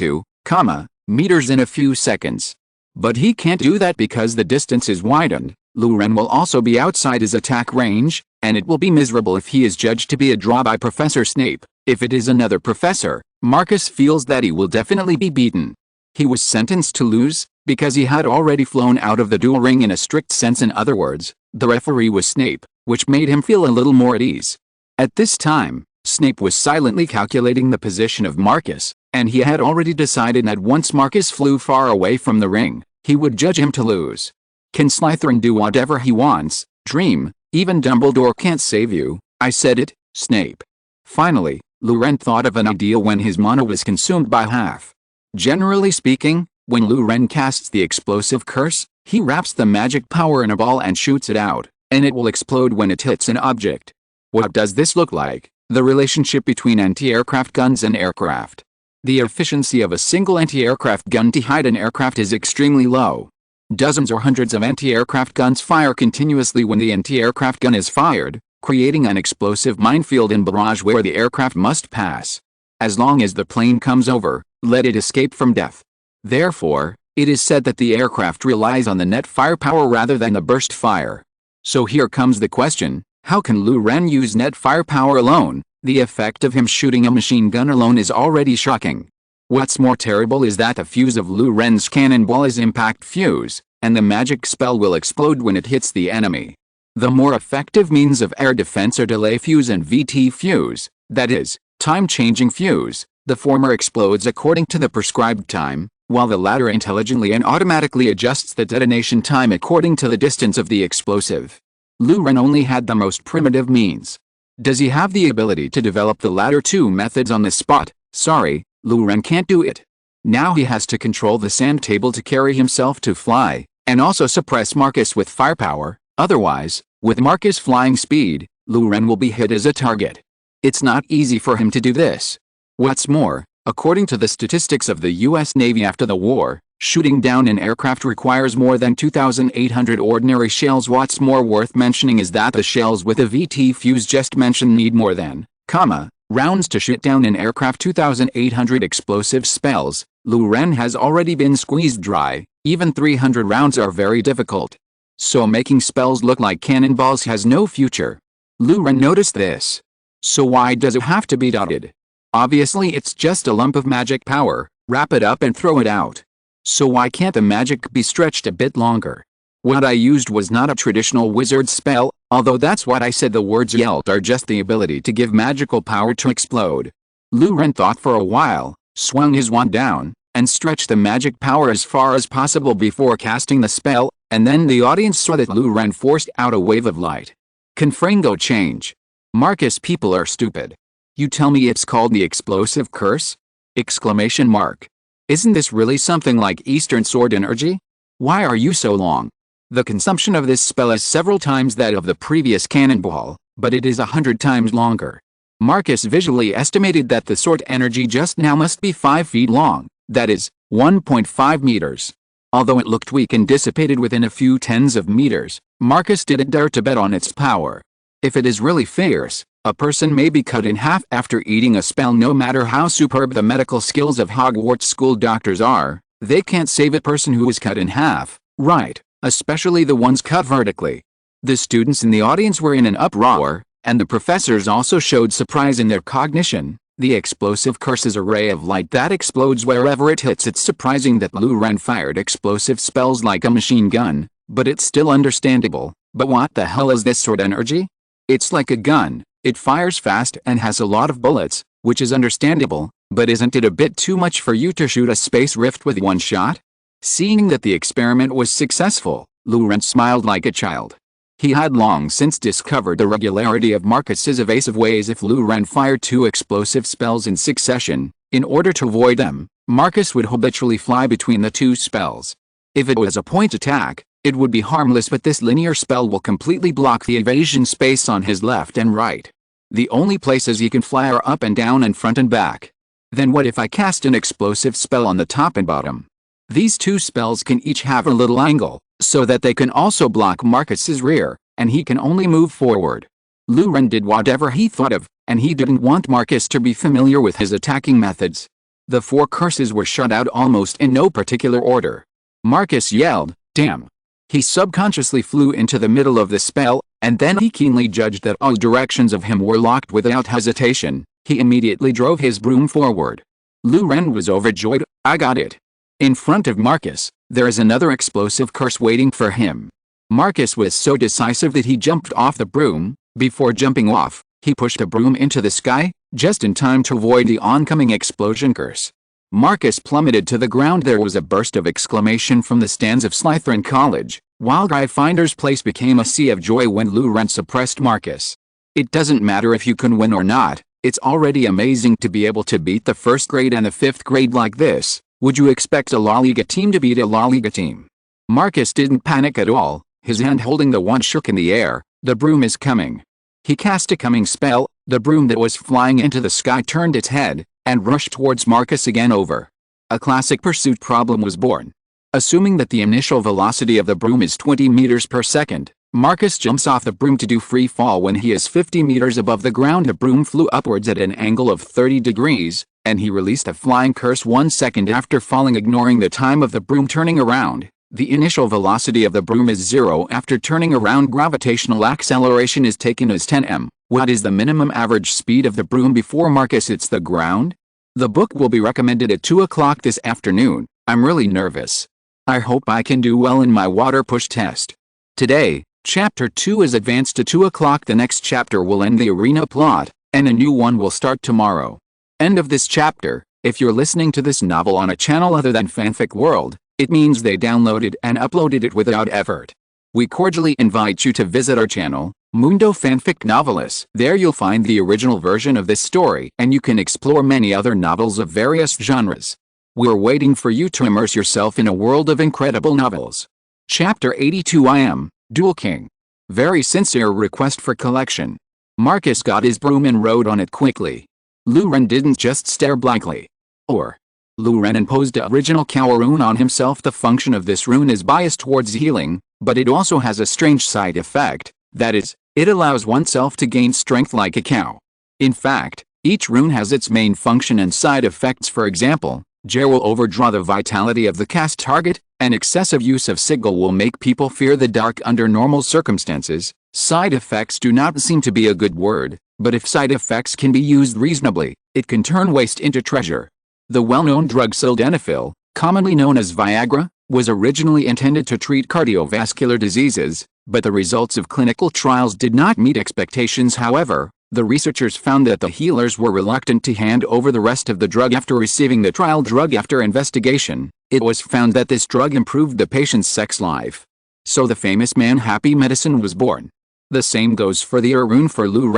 meters in a few seconds. But he can't do that because the distance is widened. Lu Ren will also be outside his attack range, and it will be miserable if he is judged to be a draw by Professor Snape. If it is another professor, Marcus feels that he will definitely be beaten. He was sentenced to lose, because he had already flown out of the duel ring in a strict sense. In other words, the referee was Snape, which made him feel a little more at ease. At this time, Snape was silently calculating the position of Marcus, and he had already decided that once Marcus flew far away from the ring, he would judge him to lose. Can Slytherin do whatever he wants? Dream, even Dumbledore can't save you. I said it, Snape. Finally, Luren thought of an idea when his mana was consumed by half. Generally speaking, when Luren casts the explosive curse, he wraps the magic power in a ball and shoots it out, and it will explode when it hits an object. What does this look like? The relationship between anti-aircraft guns and aircraft. The efficiency of a single anti-aircraft gun to hide an aircraft is extremely low. Dozens or hundreds of anti-aircraft guns fire continuously when the anti-aircraft gun is fired, creating an explosive minefield and barrage where the aircraft must pass. As long as the plane comes over, let it escape from death. Therefore, it is said that the aircraft relies on the net firepower rather than the burst fire. So here comes the question, how can Luren use net firepower alone? The effect of him shooting a machine gun alone is already shocking. What's more terrible is that the fuse of Luren's cannonball is impact fuse, and the magic spell will explode when it hits the enemy. The more effective means of air defense are delay fuse and VT fuse, that is, time-changing fuse. The former explodes according to the prescribed time, while the latter intelligently and automatically adjusts the detonation time according to the distance of the explosive. Luren only had the most primitive means. Does he have the ability to develop the latter two methods on the spot? Sorry, Luren can't do it. Now he has to control the sand table to carry himself to fly, and also suppress Marcus with firepower. Otherwise, with Marcus' flying speed, Luren will be hit as a target. It's not easy for him to do this. What's more, according to the statistics of the US Navy after the war, shooting down an aircraft requires more than 2,800 ordinary shells. What's more worth mentioning is that the shells with a VT fuse just mentioned need more than, rounds to shoot down an aircraft. 2,800 explosive spells. Luren has already been squeezed dry. Even 300 rounds are very difficult. So making spells look like cannonballs has no future. Luren noticed this. So why does it have to be dotted? Obviously it's just a lump of magic power, wrap it up and throw it out. So why can't the magic be stretched a bit longer? What I used was not a traditional wizard spell, although that's what I said. The words yelled are just the ability to give magical power to explode. Luren thought for a while, swung his wand down, and stretched the magic power as far as possible before casting the spell, and then the audience saw that Luren forced out a wave of light. Confringo change. Marcus, people are stupid. You tell me it's called the explosive curse? Exclamation mark. Isn't this really something like Eastern Sword energy? Why are you so long? The consumption of this spell is several times that of the previous cannonball, but it is 100 times longer. Marcus visually estimated that the sword energy just now must be 5 feet long, that is, 1.5 meters. Although it looked weak and dissipated within a few tens of meters, Marcus didn't dare to bet on its power. If it is really fierce, a person may be cut in half after eating a spell. No matter how superb the medical skills of Hogwarts school doctors are, they can't save a person who is cut in half, right, especially the ones cut vertically. The students in the audience were in an uproar, and the professors also showed surprise in their cognition. The explosive curse is a ray of light that explodes wherever it hits. It's surprising that Luren fired explosive spells like a machine gun, but it's still understandable. But what the hell is this sword energy? It's like a gun. It fires fast and has a lot of bullets, which is understandable, but isn't it a bit too much for you to shoot a space rift with one shot? Seeing that the experiment was successful, Luren smiled like a child. He had long since discovered the regularity of Marcus's evasive ways. If Luren fired 2 explosive spells in succession, in order to avoid them, Marcus would habitually fly between the 2 spells. If it was a point attack, it would be harmless, but this linear spell will completely block the evasion space on his left and right. The only places he can fly are up and down and front and back. Then what if I cast an explosive spell on the top and bottom? These 2 spells can each have a little angle, so that they can also block Marcus's rear, and he can only move forward. Luren did whatever he thought of, and he didn't want Marcus to be familiar with his attacking methods. The 4 curses were shot out almost in no particular order. Marcus yelled, "Damn!" He subconsciously flew into the middle of the spell, and then he keenly judged that all directions of him were locked. Without hesitation, he immediately drove his broom forward. Luren was overjoyed. I got it. In front of Marcus, There is another explosive curse waiting for him. Marcus was so decisive that he jumped off the broom. Before jumping off, he pushed the broom into the sky, just in time to avoid the oncoming explosion curse. Marcus plummeted to the ground. There was a burst of exclamation from the stands of Slytherin College, while Gryffindor's place became a sea of joy when Lou suppressed Marcus. It doesn't matter if you can win or not, it's already amazing to be able to beat the 1st grade and the 5th grade like this. Would you expect a La Liga team to beat a La Liga team? Marcus didn't panic at all, his hand holding the wand shook in the air. The broom is coming. He cast a coming spell. The broom that was flying into the sky turned its head and rushed towards Marcus again. Over. A classic pursuit problem was born. Assuming that the initial velocity of the broom is 20 meters per second, Marcus jumps off the broom to do free fall. When he is 50 meters above the ground, the broom flew upwards at an angle of 30 degrees, and he released a flying curse 1 second after falling, ignoring the time of the broom turning around. The initial velocity of the broom is 0. After turning around, gravitational acceleration is taken as 10 m. What is the minimum average speed of the broom before Marcus hits the ground? The book will be recommended at 2 o'clock this afternoon. I'm really nervous. I hope I can do well in my water push test. Today, Chapter 2 is advanced to 2 o'clock. The next chapter will end the arena plot, and a new one will start tomorrow. End of this chapter. If you're listening to this novel on a channel other than Fanfic World, it means they downloaded and uploaded it without effort. We cordially invite you to visit our channel, Mundo Fanfic Novelis. There you'll find the original version of this story, and you can explore many other novels of various genres. We're waiting for you to immerse yourself in a world of incredible novels. Chapter 82. I am Duel King. Very sincere request for collection. Marcus got his broom and rode on it quickly. Lou didn't just stare blankly. Lou imposed the original cow rune on himself. The function of this rune is biased towards healing, but it also has a strange side effect. That is, it allows oneself to gain strength like a cow. In fact, each rune has its main function and side effects. For example, Jer will overdraw the vitality of the cast target, and excessive use of Sigil will make people fear the dark under normal circumstances. Side effects do not seem to be a good word, but if side effects can be used reasonably, it can turn waste into treasure. The well-known drug sildenafil, commonly known as Viagra, was originally intended to treat cardiovascular diseases, but the results of clinical trials did not meet expectations. However, the researchers found that the healers were reluctant to hand over the rest of the drug after receiving the trial drug. After investigation, it was found that this drug improved the patient's sex life. So the famous man-happy medicine was born. The same goes for the rune for Lou.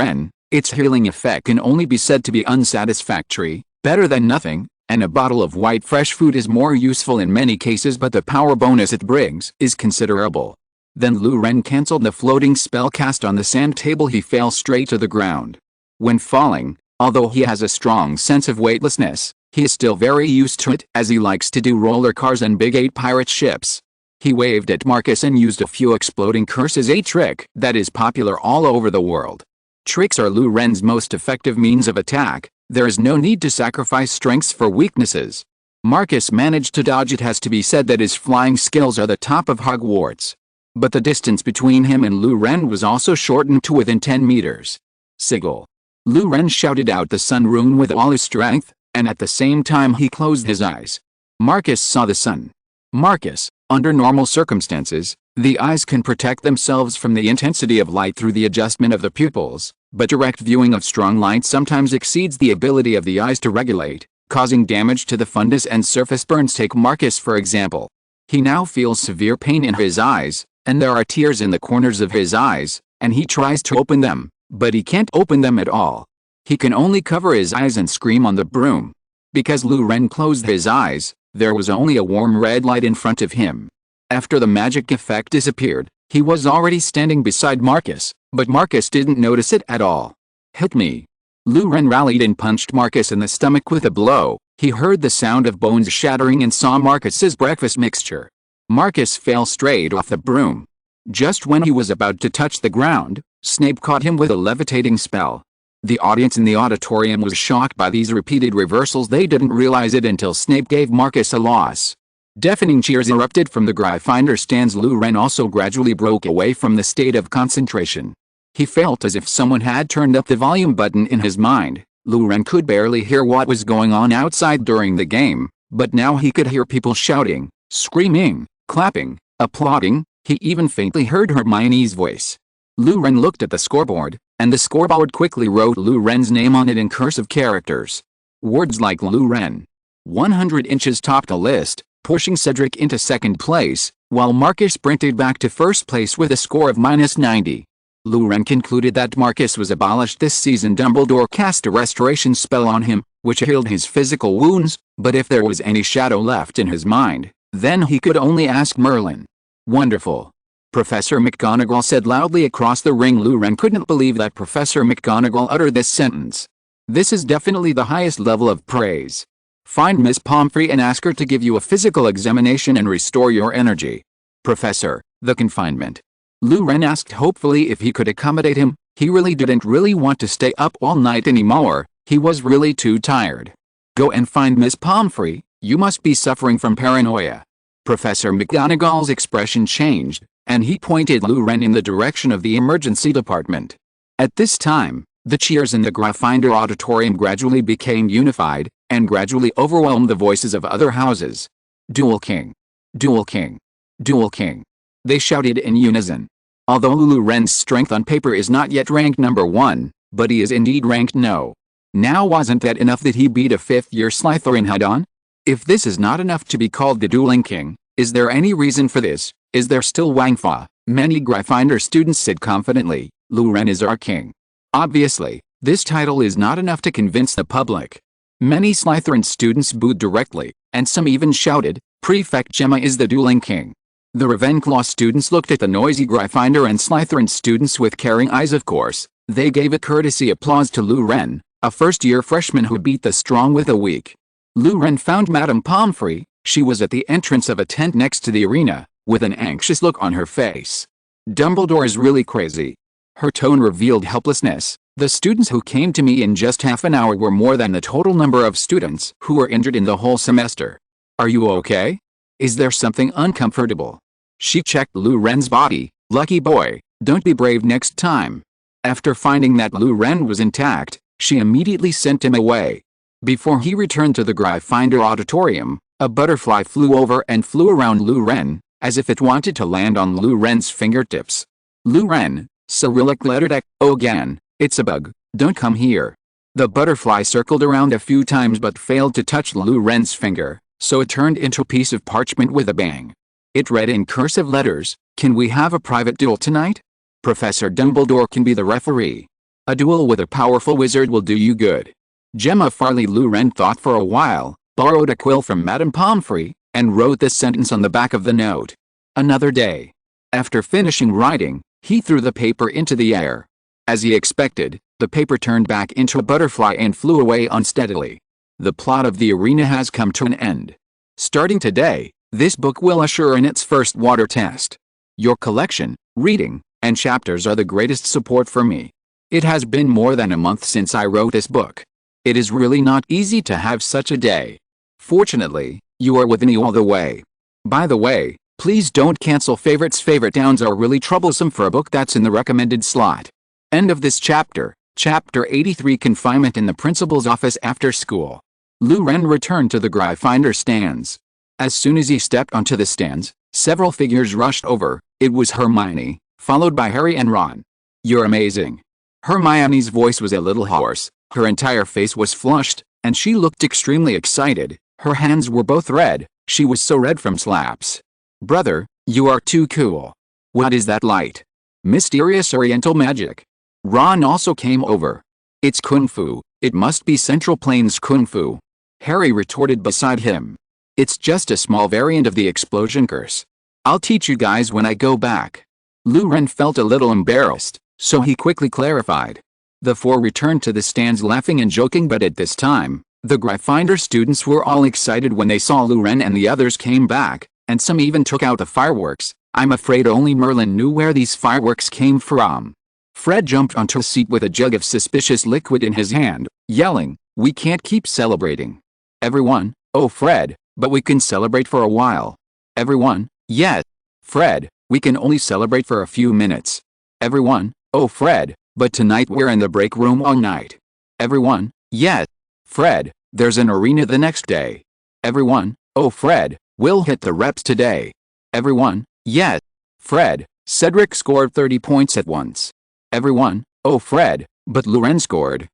Its healing effect can only be said to be unsatisfactory, better than nothing, and a bottle of white fresh food is more useful in many cases, but the power bonus it brings is considerable. Then Lou cancelled the floating spell cast on the sand table. He fell straight to the ground. When falling, although he has a strong sense of weightlessness, he is still very used to it, as he likes to do roller cars and Big 8 pirate ships. He waved at Marcus and used a few exploding curses, a trick that is popular all over the world. Tricks are Lou most effective means of attack. There is no need to sacrifice strengths for weaknesses. Marcus managed to dodge. It has to be said that his flying skills are the top of Hogwarts. But the distance between him and Lou was also shortened to within 10 meters. Sigil. Lou shouted out the sun rune with all his strength, and at the same time he closed his eyes. Marcus saw the sun. Marcus, under normal circumstances, the eyes can protect themselves from the intensity of light through the adjustment of the pupils, but direct viewing of strong light sometimes exceeds the ability of the eyes to regulate, causing damage to the fundus and surface burns. Take Marcus for example. He now feels severe pain in his eyes, and there are tears in the corners of his eyes, and he tries to open them, but he can't open them at all. He can only cover his eyes and scream on the broom. Because Lou closed his eyes, there was only a warm red light in front of him. After the magic effect disappeared, he was already standing beside Marcus, but Marcus didn't notice it at all. Hit me. Lou rallied and punched Marcus in the stomach with a blow. He heard the sound of bones shattering and saw Marcus's breakfast mixture. Marcus fell straight off the broom. Just when he was about to touch the ground, Snape caught him with a levitating spell. The audience in the auditorium was shocked by these repeated reversals. They didn't realize it until Snape gave Marcus a loss. Deafening cheers erupted from the Gryffindor stands. Lou also gradually broke away from the state of concentration. He felt as if someone had turned up the volume button in his mind. Lou could barely hear what was going on outside during the game, but now he could hear people shouting, Screaming, clapping, applauding, he even faintly heard Hermione's voice. Lu Ren looked at the scoreboard, and the scoreboard quickly wrote Lu Ren's name on it in cursive characters. Words like Lu Ren. 100 inches topped a list, pushing Cedric into second place, while Marcus sprinted back to first place with a score of -90. Lu Ren concluded that Marcus was abolished this season. Dumbledore cast a restoration spell on him, which healed his physical wounds, but if there was any shadow left in his mind, then he could only ask Merlin. Wonderful. Professor McGonagall said loudly across the ring. Lu Ren couldn't believe that Professor McGonagall uttered this sentence. This is definitely the highest level of praise. Find Miss Pomfrey and ask her to give you a physical examination and restore your energy. Professor, the confinement. Lu Ren asked hopefully if he could accommodate him. He didn't really want to stay up all night anymore. He was really too tired. Go and find Miss Pomfrey. You must be suffering from paranoia. Professor McGonagall's expression changed, and he pointed Lu Ren in the direction of the emergency department. At this time, the cheers in the Gryffindor auditorium gradually became unified, and gradually overwhelmed the voices of other houses. Dual King! Dual King! Dual King! They shouted in unison. Although Lu Ren's strength on paper is not yet ranked number 1, but he is indeed ranked no. Now wasn't that enough that he beat a 5th-year Slytherin head-on? If this is not enough to be called the Dueling King, is there any reason for this? Is there still Wangfa? Many Gryffindor students said confidently, Lu Ren is our king. Obviously, this title is not enough to convince the public. Many Slytherin students booed directly, and some even shouted, Prefect Gemma is the Dueling King. The Ravenclaw students looked at the noisy Gryffindor and Slytherin students with caring eyes. Of course, they gave a courtesy applause to Lu Ren, a first-year freshman who beat the strong with the weak. Lu Ren found Madame Pomfrey. She was at the entrance of a tent next to the arena, with an anxious look on her face. Dumbledore is really crazy. Her tone revealed helplessness. The students who came to me in just half an hour were more than the total number of students who were injured in the whole semester. Are you okay? Is there something uncomfortable? She checked Lu Ren's body. Lucky boy, don't be brave next time. After finding that Lu Ren was intact, she immediately sent him away. Before he returned to the Gryffindor auditorium, a butterfly flew over and flew around Lu Ren, as if it wanted to land on Lu Ren's fingertips. Lu Ren, Cyrillic lettered X, oh gan, it's a bug, don't come here. The butterfly circled around a few times but failed to touch Lu Ren's finger, so it turned into a piece of parchment with a bang. It read in cursive letters, can we have a private duel tonight? Professor Dumbledore can be the referee. A duel with a powerful wizard will do you good. Gemma Farley. Lu Ren thought for a while, borrowed a quill from Madame Pomfrey, and wrote this sentence on the back of the note. Another day. After finishing writing, he threw the paper into the air. As he expected, the paper turned back into a butterfly and flew away unsteadily. The plot of the arena has come to an end. Starting today, this book will usher in its first water test. Your collection, reading, and chapters are the greatest support for me. It has been more than a month since I wrote this book. It is really not easy to have such a day. Fortunately, you are with me all the way. By the way, please don't cancel favorites. Favorite downs are really troublesome for a book that's in the recommended slot. End of this chapter. Chapter 83, Confinement in the Principal's Office after school. Lu Ren returned to the Gryffindor stands. As soon as he stepped onto the stands, several figures rushed over. It was Hermione, followed by Harry and Ron. You're amazing. Hermione's voice was a little hoarse, her entire face was flushed, and she looked extremely excited. Her hands were both red, she was so red from slaps. Brother, you are too cool. What is that light? Mysterious Oriental magic. Ron also came over. It's Kung Fu, it must be Central Plains Kung Fu. Harry retorted beside him. It's just a small variant of the explosion curse. I'll teach you guys when I go back. Lu Ren felt a little embarrassed, so he quickly clarified. The four returned to the stands laughing and joking, but at this time, the Gryffindor students were all excited when they saw Lu Ren and the others came back, and some even took out the fireworks. I'm afraid only Merlin knew where these fireworks came from. Fred jumped onto a seat with a jug of suspicious liquid in his hand, yelling, we can't keep celebrating. Everyone, oh Fred, but we can celebrate for a while. Everyone, yes. Fred, we can only celebrate for a few minutes. Everyone, oh Fred, but tonight we're in the break room all night. Everyone, yes. Fred, there's an arena the next day. Everyone, oh Fred, We'll hit the reps today. Everyone, yes. Fred, Cedric scored 30 points at once. Everyone, oh Fred, but Loren scored,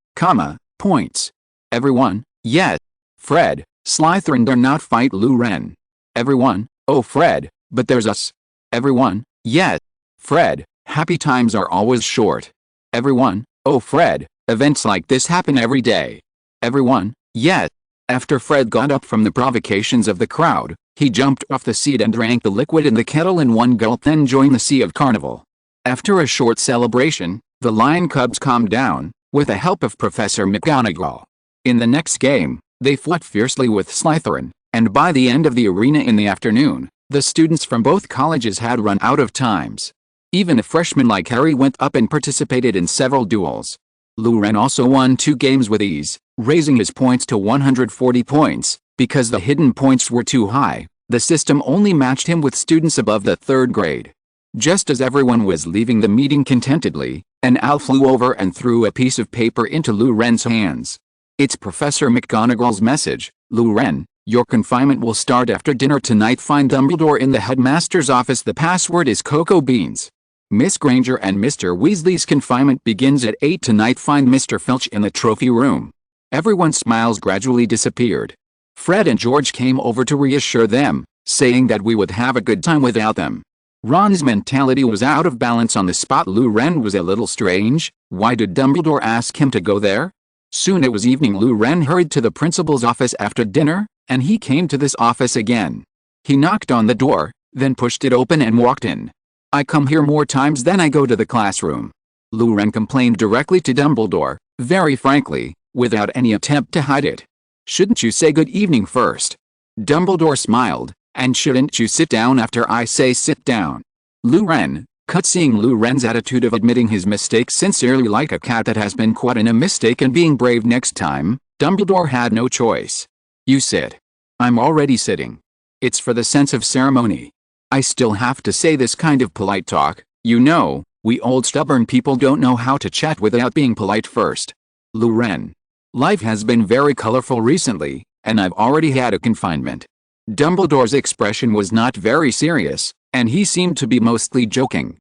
points. Everyone, yes. Fred, Slytherin dare not fight Loren. Everyone, oh Fred, but there's us. Everyone, yes. Fred, happy times are always short. Everyone, oh Fred, events like this happen every day. Everyone, yes. After Fred got up from the provocations of the crowd, he jumped off the seat and drank the liquid in the kettle in one gulp, then joined the sea of carnival. After a short celebration, the lion cubs calmed down, with the help of Professor McGonagall. In the next game, they fought fiercely with Slytherin, and by the end of the arena in the afternoon, the students from both colleges had run out of times. Even a freshman like Harry went up and participated in several duels. Loren also won 2 games with ease, raising his points to 140 points. Because the hidden points were too high, the system only matched him with students above the 3rd grade. Just as everyone was leaving the meeting contentedly, an owl flew over and threw a piece of paper into Loren's hands. It's Professor McGonagall's message. Loren, your confinement will start after dinner tonight. Find Dumbledore in the headmaster's office. The password is Cocoa Beans. Miss Granger and Mr. Weasley's confinement begins at 8 tonight. Find Mr. Filch in the trophy room. Everyone's smiles gradually disappeared. Fred and George came over to reassure them, saying that we would have a good time without them. Ron's mentality was out of balance on the spot. Loren was a little strange. Why did Dumbledore ask him to go there? Soon it was evening. Loren hurried to the principal's office after dinner, and he came to this office again. He knocked on the door, then pushed it open and walked in. I come here more times than I go to the classroom. Loren complained directly to Dumbledore, very frankly, without any attempt to hide it. Shouldn't you say good evening first? Dumbledore smiled. And shouldn't you sit down after I say sit down? Loren, cut. Seeing Loren's attitude of admitting his mistake sincerely like a cat that has been caught in a mistake and being brave next time, Dumbledore had no choice. You sit. I'm already sitting. It's for the sense of ceremony. I still have to say this kind of polite talk, you know, we old stubborn people don't know how to chat without being polite first. Loren. Life has been very colorful recently, and I've already had a confinement. Dumbledore's expression was not very serious, and he seemed to be mostly joking.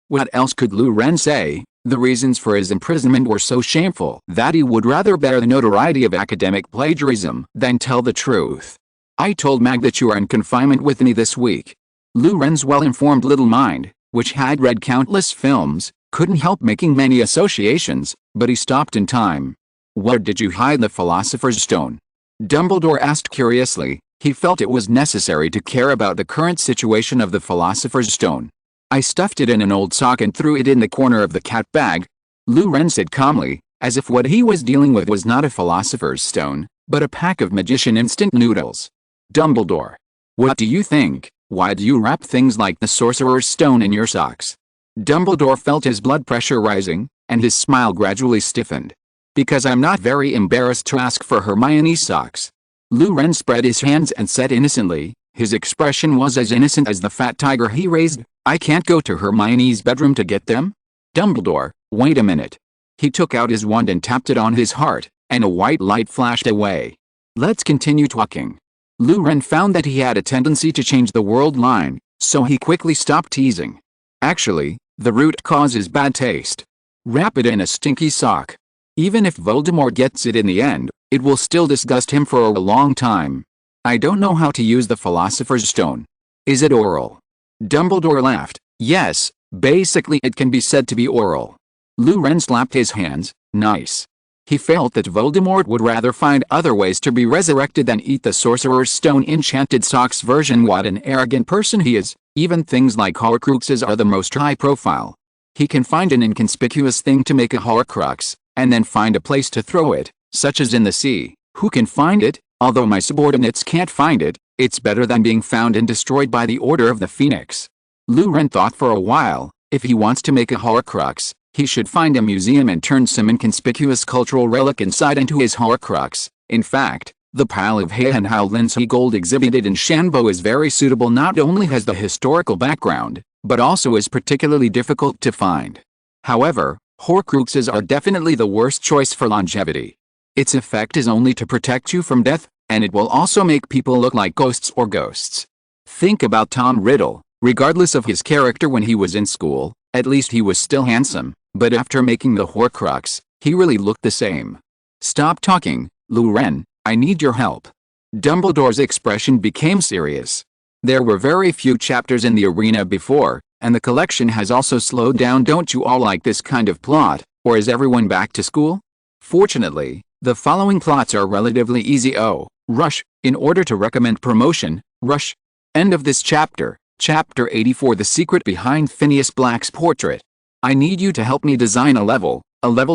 What else could Loren say? The reasons for his imprisonment were so shameful that he would rather bear the notoriety of academic plagiarism than tell the truth. I told Mag that you are in confinement with me this week. Loren's well-informed little mind, which had read countless films, couldn't help making many associations, but he stopped in time. Where did you hide the Philosopher's Stone? Dumbledore asked curiously. He felt it was necessary to care about the current situation of the Philosopher's Stone. I stuffed it in an old sock and threw it in the corner of the cat bag. Loren said calmly, as if what he was dealing with was not a Philosopher's Stone, but a pack of magician instant noodles. Dumbledore. What do you think? Why do you wrap things like the Sorcerer's Stone in your socks? Dumbledore felt his blood pressure rising, and his smile gradually stiffened. Because I'm not very embarrassed to ask for Hermione's socks. Loren spread his hands and said innocently, his expression was as innocent as the fat tiger he raised, I can't go to Hermione's bedroom to get them? Dumbledore, wait a minute. He took out his wand and tapped it on his heart, and a white light flashed away. Let's continue talking. Loren found that he had a tendency to change the world line, so he quickly stopped teasing. Actually, the root cause is bad taste. Wrap it in a stinky sock. Even if Voldemort gets it in the end, it will still disgust him for a long time. I don't know how to use the Philosopher's Stone. Is it oral? Dumbledore laughed. Yes, basically it can be said to be oral. Loren slapped his hands. Nice. He felt that Voldemort would rather find other ways to be resurrected than eat the Sorcerer's Stone enchanted socks version. What an arrogant person he is. Even things like Horcruxes are the most high profile. He can find an inconspicuous thing to make a Horcrux, and then find a place to throw it, such as in the sea. Who can find it? Although my subordinates can't find it, it's better than being found and destroyed by the Order of the Phoenix. Loren thought for a while. If he wants to make a Horcrux, he should find a museum and turn some inconspicuous cultural relic inside into his Horcrux. In fact, the pile of hay and how Lindsay Gold exhibited in Shambo is very suitable. Not only has the historical background, but also is particularly difficult to find. However, Horcruxes are definitely the worst choice for longevity. Its effect is only to protect you from death, and it will also make people look like ghosts or ghosts. Think about Tom Riddle. Regardless of his character when he was in school, at least he was still handsome, but after making the Horcrux, he really looked the same. Stop talking, Luren, I need your help. Dumbledore's expression became serious. There were very few chapters in the arena before, and the collection has also slowed down. Don't you all like this kind of plot, or is everyone back to school? Fortunately, the following plots are relatively easy. Oh, rush, in order to recommend promotion, rush. End of this chapter. Chapter 84 The Secret Behind Phineas Black's Portrait. I need you to help me design a level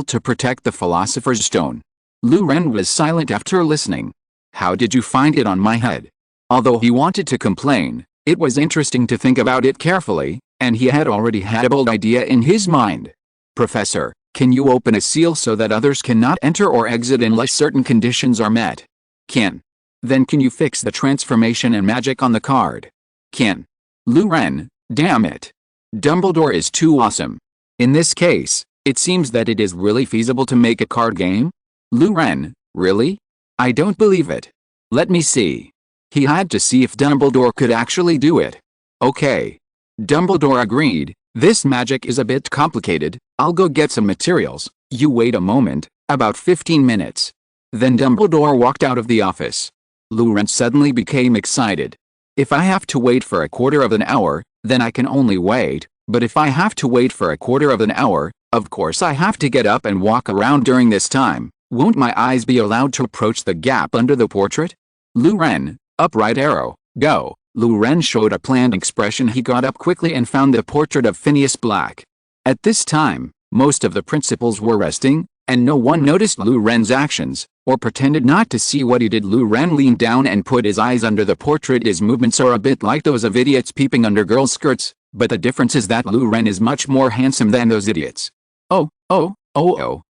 to protect the Philosopher's Stone. Luren was silent after listening. How did you find it on my head? Although he wanted to complain, it was interesting to think about it carefully, and he had already had a bold idea in his mind. Professor, can you open a seal so that others cannot enter or exit unless certain conditions are met? Can. Then can you fix the transformation and magic on the card? Can. Luren, damn it. Dumbledore is too awesome. In this case, it seems that it is really feasible to make a card game? Luren, really? I don't believe it. Let me see. He had to see if Dumbledore could actually do it. Okay. Dumbledore agreed. This magic is a bit complicated. I'll go get some materials. You wait a moment, about 15 minutes. Then Dumbledore walked out of the office. Luren suddenly became excited. If I have to wait for a quarter of an hour, then I can only wait, but if I have to wait for a quarter of an hour, of course I have to get up and walk around during this time. Won't my eyes be allowed to approach the gap under the portrait? Luren, upright arrow, go. Luren showed a planned expression. He got up quickly and found the portrait of Phineas Black. At this time, most of the principals were resting, and no one noticed Luren's actions, or pretended not to see what he did. Luren leaned down and put his eyes under the portrait. His movements are a bit like those of idiots peeping under girls' skirts, but the difference is that Luren is much more handsome than those idiots.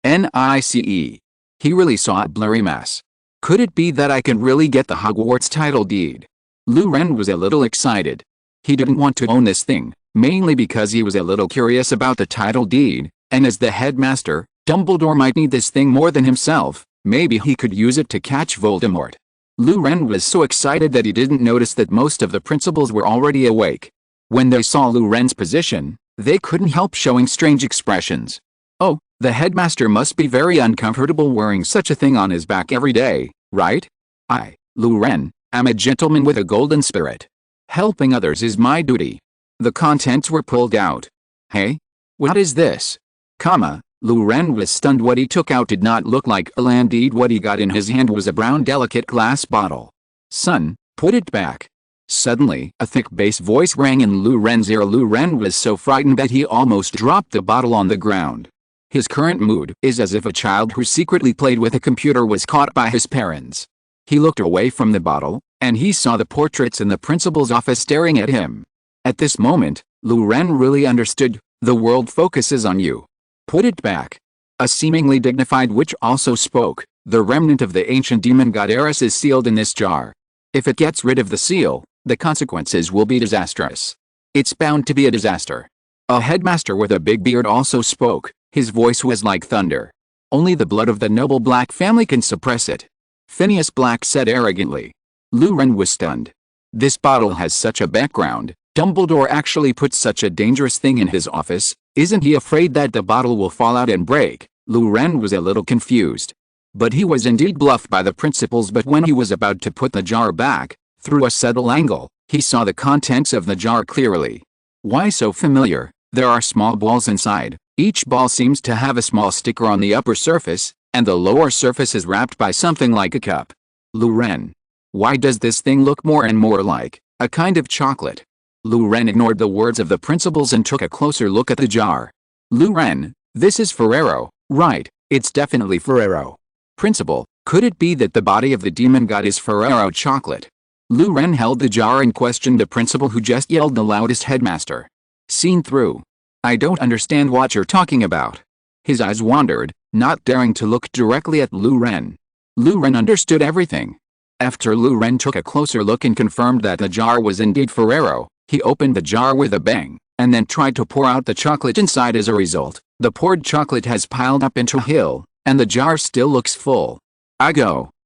Nice. He really saw a blurry mass. Could it be that I can really get the Hogwarts title deed? Luren was a little excited. He didn't want to own this thing, mainly because he was a little curious about the title deed, and as the headmaster, Dumbledore might need this thing more than himself. Maybe he could use it to catch Voldemort. Luren was so excited that he didn't notice that most of the principals were already awake. When they saw Luren's position, they couldn't help showing strange expressions. Oh, the headmaster must be very uncomfortable wearing such a thing on his back every day, right? I, Luren, am a gentleman with a golden spirit. Helping others is my duty. The contents were pulled out. Hey? What is this? Luren was stunned. What he took out did not look like a land deed. What he got in his hand was a brown delicate glass bottle. Son, put it back. Suddenly, a thick bass voice rang in Luren's ear. Luren was so frightened that he almost dropped the bottle on the ground. His current mood is as if a child who secretly played with a computer was caught by his parents. He looked away from the bottle, and he saw the portraits in the principal's office staring at him. At this moment, Luren really understood. The world focuses on you. Put it back. A seemingly dignified witch also spoke. The remnant of the ancient demon god Eris is sealed in this jar. If it gets rid of the seal, the consequences will be disastrous. It's bound to be a disaster. A headmaster with a big beard also spoke. His voice was like thunder. Only the blood of the noble Black family can suppress it. Phineas Black said arrogantly. Luren was stunned. This bottle has such a background. Dumbledore actually put such a dangerous thing in his office. Isn't he afraid that the bottle will fall out and break? Luren was a little confused. But he was indeed bluffed by the principals. But when he was about to put the jar back, through a subtle angle, he saw the contents of the jar clearly. Why so familiar? There are small balls inside. Each ball seems to have a small sticker on the upper surface, and the lower surface is wrapped by something like a cup. Luren. Why does this thing look more and more like a kind of chocolate? Luren ignored the words of the principals and took a closer look at the jar. Luren, this is Ferrero, right? It's definitely Ferrero. Principal, could it be that the body of the demon god is Ferrero chocolate? Luren held the jar and questioned the principal who just yelled the loudest. Headmaster. Seen through. I don't understand what you're talking about. His eyes wandered, not daring to look directly at Luren. Luren understood everything. After Luren took a closer look and confirmed that the jar was indeed Ferrero, he opened the jar with a bang, and then tried to pour out the chocolate inside. As a result, the poured chocolate has piled up into a hill, and the jar still looks full.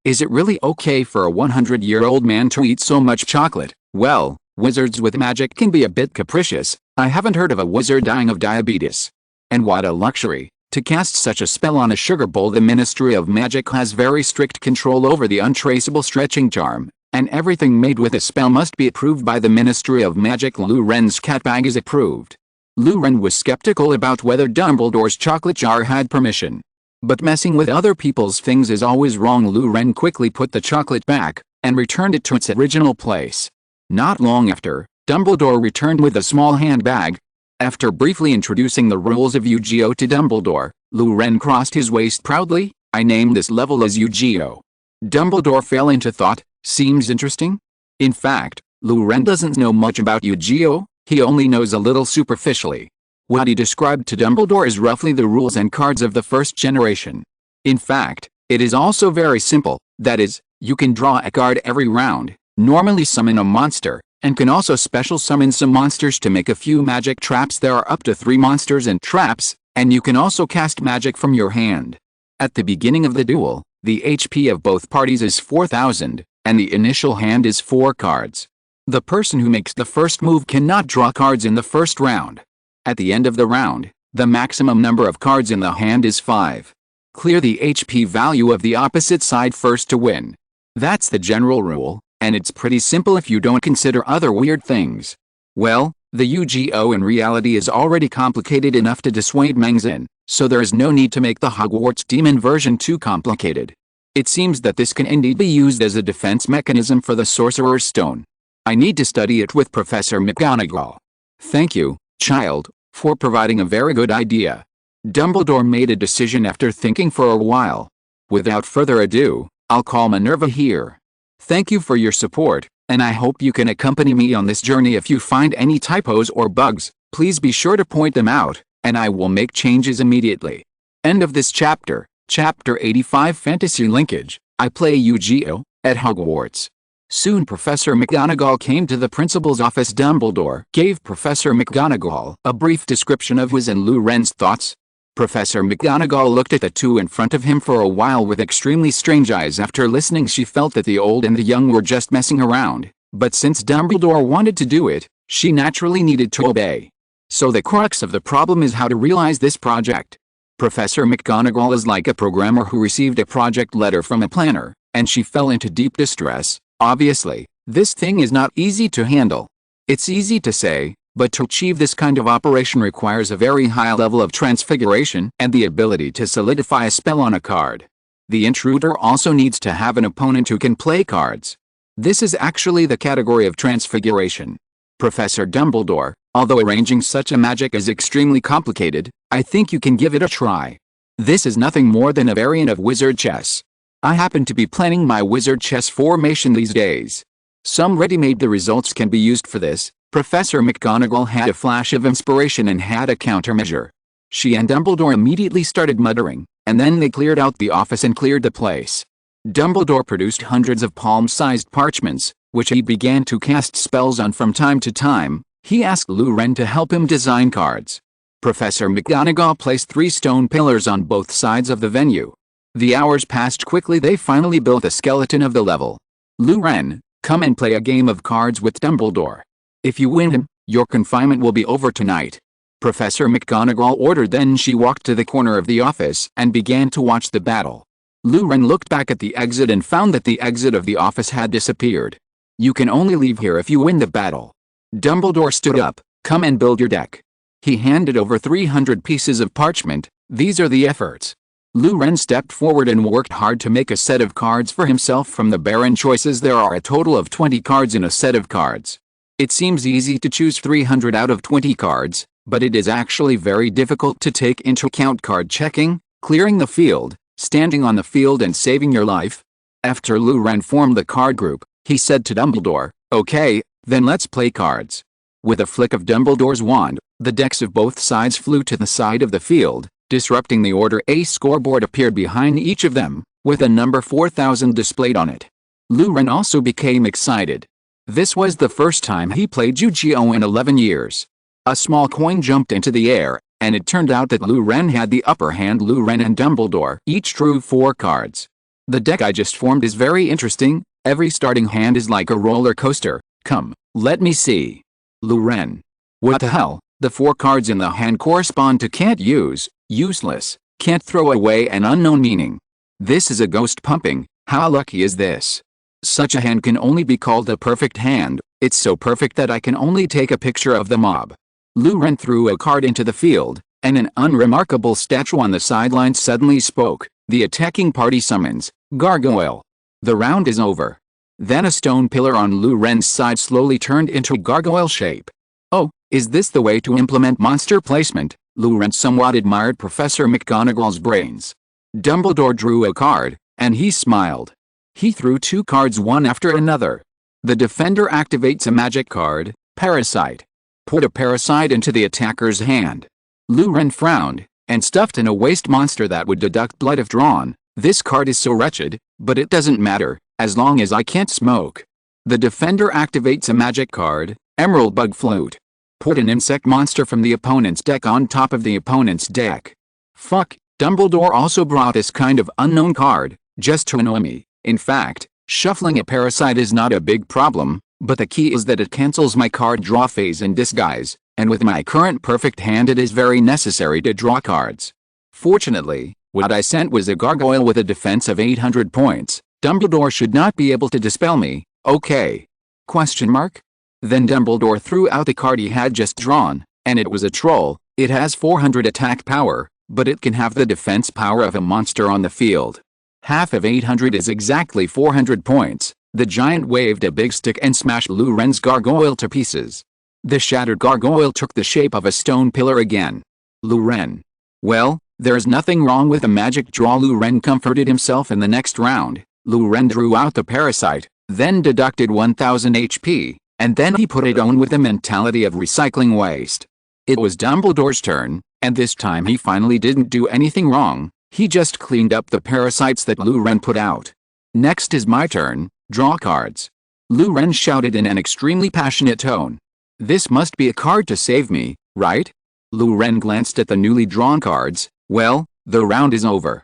Is it really okay for a 100-year-old man to eat so much chocolate? Well, wizards with magic can be a bit capricious. I haven't heard of a wizard dying of diabetes. And what a luxury! To cast such a spell on a sugar bowl. The Ministry of Magic has very strict control over the untraceable stretching charm, and everything made with a spell must be approved by the Ministry of Magic. Lu Ren's cat bag is approved. Lu Ren was skeptical about whether Dumbledore's chocolate jar had permission. But messing with other people's things is always wrong. Lu Ren quickly put the chocolate back, and returned it to its original place. Not long after, Dumbledore returned with a small handbag. After briefly introducing the rules of Yu-Gi-Oh to Dumbledore, Lu Ren crossed his waist proudly. I named this level as Yu-Gi-Oh. Dumbledore fell into thought. Seems interesting? In fact, Lu Ren doesn't know much about Yu-Gi-Oh, he only knows a little superficially. What he described to Dumbledore is roughly the rules and cards of the first generation. In fact, it is also very simple, that is, you can draw a card every round, normally summon a monster, and can also special summon some monsters to make a few magic traps. There are up to 3 monsters and traps, and you can also cast magic from your hand. At the beginning of the duel, the HP of both parties is 4,000, and the initial hand is 4 cards. The person who makes the first move cannot draw cards in the first round. At the end of the round, the maximum number of cards in the hand is 5. Clear the HP value of the opposite side first to win. That's the general rule, and it's pretty simple if you don't consider other weird things. Well, the Yu-Gi-Oh in reality is already complicated enough to dissuade Mengzin, so there is no need to make the Hogwarts demon version too complicated. It seems that this can indeed be used as a defense mechanism for the Sorcerer's Stone. I need to study it with Professor McGonagall. Thank you, child, for providing a very good idea. Dumbledore made a decision after thinking for a while. Without further ado, I'll call Minerva here. Thank you for your support, and I hope you can accompany me on this journey. If you find any typos or bugs, please be sure to point them out, and I will make changes immediately. End of this chapter. Chapter 85 Fantasy Linkage. I play Yu-Gi-Oh! At Hogwarts. Soon Professor McGonagall came to the principal's office. Dumbledore gave Professor McGonagall a brief description of his and Lu Ren's thoughts. Professor McGonagall looked at the two in front of him for a while with extremely strange eyes. After listening, she felt that the old and the young were just messing around, but since Dumbledore wanted to do it, she naturally needed to obey. So the crux of the problem is how to realize this project. Professor McGonagall is like a programmer who received a project letter from a planner, and she fell into deep distress. Obviously, this thing is not easy to handle. It's easy to say, but to achieve this kind of operation requires a very high level of transfiguration and the ability to solidify a spell on a card. The intruder also needs to have an opponent who can play cards. This is actually the category of transfiguration. Professor Dumbledore, although arranging such a magic is extremely complicated, I think you can give it a try. This is nothing more than a variant of wizard chess. I happen to be planning my wizard chess formation these days. Some ready-made the results can be used for this. Professor McGonagall had a flash of inspiration and had a countermeasure. She and Dumbledore immediately started muttering, and then they cleared out the office and cleared the place. Dumbledore produced hundreds of palm-sized parchments, which he began to cast spells on from time to time. He asked Lu Ren to help him design cards. Professor McGonagall placed 3 stone pillars on both sides of the venue. The hours passed quickly. They finally built a skeleton of the level. Lu Ren, come and play a game of cards with Dumbledore. If you win him, your confinement will be over tonight. Professor McGonagall ordered. Then she walked to the corner of the office and began to watch the battle. Lu Ren looked back at the exit and found that the exit of the office had disappeared. You can only leave here if you win the battle. Dumbledore stood up. Come and build your deck. He handed over 300 pieces of parchment. These are the efforts. Lu Ren stepped forward and worked hard to make a set of cards for himself from the barren choices. There are a total of 20 cards in a set of cards. It seems easy to choose 300 out of 20 cards, but it is actually very difficult to take into account card checking, clearing the field, standing on the field and saving your life. After Lu Ren formed the card group, he said to Dumbledore, "Okay, then let's play cards." With a flick of Dumbledore's wand, the decks of both sides flew to the side of the field, disrupting the order. A scoreboard appeared behind each of them, with a number 4000 displayed on it. Lu Ren also became excited. This was the first time he played Yu-Gi-Oh! In 11 years. A small coin jumped into the air, and it turned out that Lu Ren had the upper hand. Lu Ren and Dumbledore each drew 4 cards. The deck I just formed is very interesting. Every starting hand is like a roller coaster. Come, let me see. Luren. What the hell? The 4 cards in the hand correspond to can't use, useless, can't throw away, and unknown meaning. This is a ghost pumping. How lucky is this? Such a hand can only be called a perfect hand. It's so perfect that I can only take a picture of the mob. Luren threw a card into the field, and an unremarkable statue on the sidelines suddenly spoke. The attacking party summons Gargoyle. The round is over. Then a stone pillar on Luren's side slowly turned into gargoyle shape. Oh, is this the way to implement monster placement? Luren somewhat admired Professor McGonagall's brains. Dumbledore drew a card, and he smiled. He threw 2 cards one after another. The defender activates a magic card, Parasite. Put a parasite into the attacker's hand. Luren frowned, and stuffed in a waste monster that would deduct blood if drawn. This card is so wretched, but it doesn't matter, as long as I can't smoke. The defender activates a magic card, Emerald Bug Float. Put an insect monster from the opponent's deck on top of the opponent's deck. Fuck, Dumbledore also brought this kind of unknown card, just to annoy me. In fact, shuffling a parasite is not a big problem, but the key is that it cancels my card draw phase in disguise, and with my current perfect hand it is very necessary to draw cards. Fortunately, what I sent was a gargoyle with a defense of 800 points. Dumbledore should not be able to dispel me, okay? Question mark? Then Dumbledore threw out the card he had just drawn, and it was a troll. It has 400 attack power, but it can have the defense power of a monster on the field. Half of 800 is exactly 400 points. The giant waved a big stick and smashed Luren's gargoyle to pieces. The shattered gargoyle took the shape of a stone pillar again. Luren. Well, there's nothing wrong with a magic draw. Luren comforted himself in the next round. Luren drew out the parasite, then deducted 1000 HP, and then he put it on with the mentality of recycling waste. It was Dumbledore's turn, and this time he finally didn't do anything wrong. He just cleaned up the parasites that Luren put out. Next is my turn. Draw cards. Luren shouted in an extremely passionate tone. This must be a card to save me, right? Luren glanced at the newly drawn cards. Well, the round is over.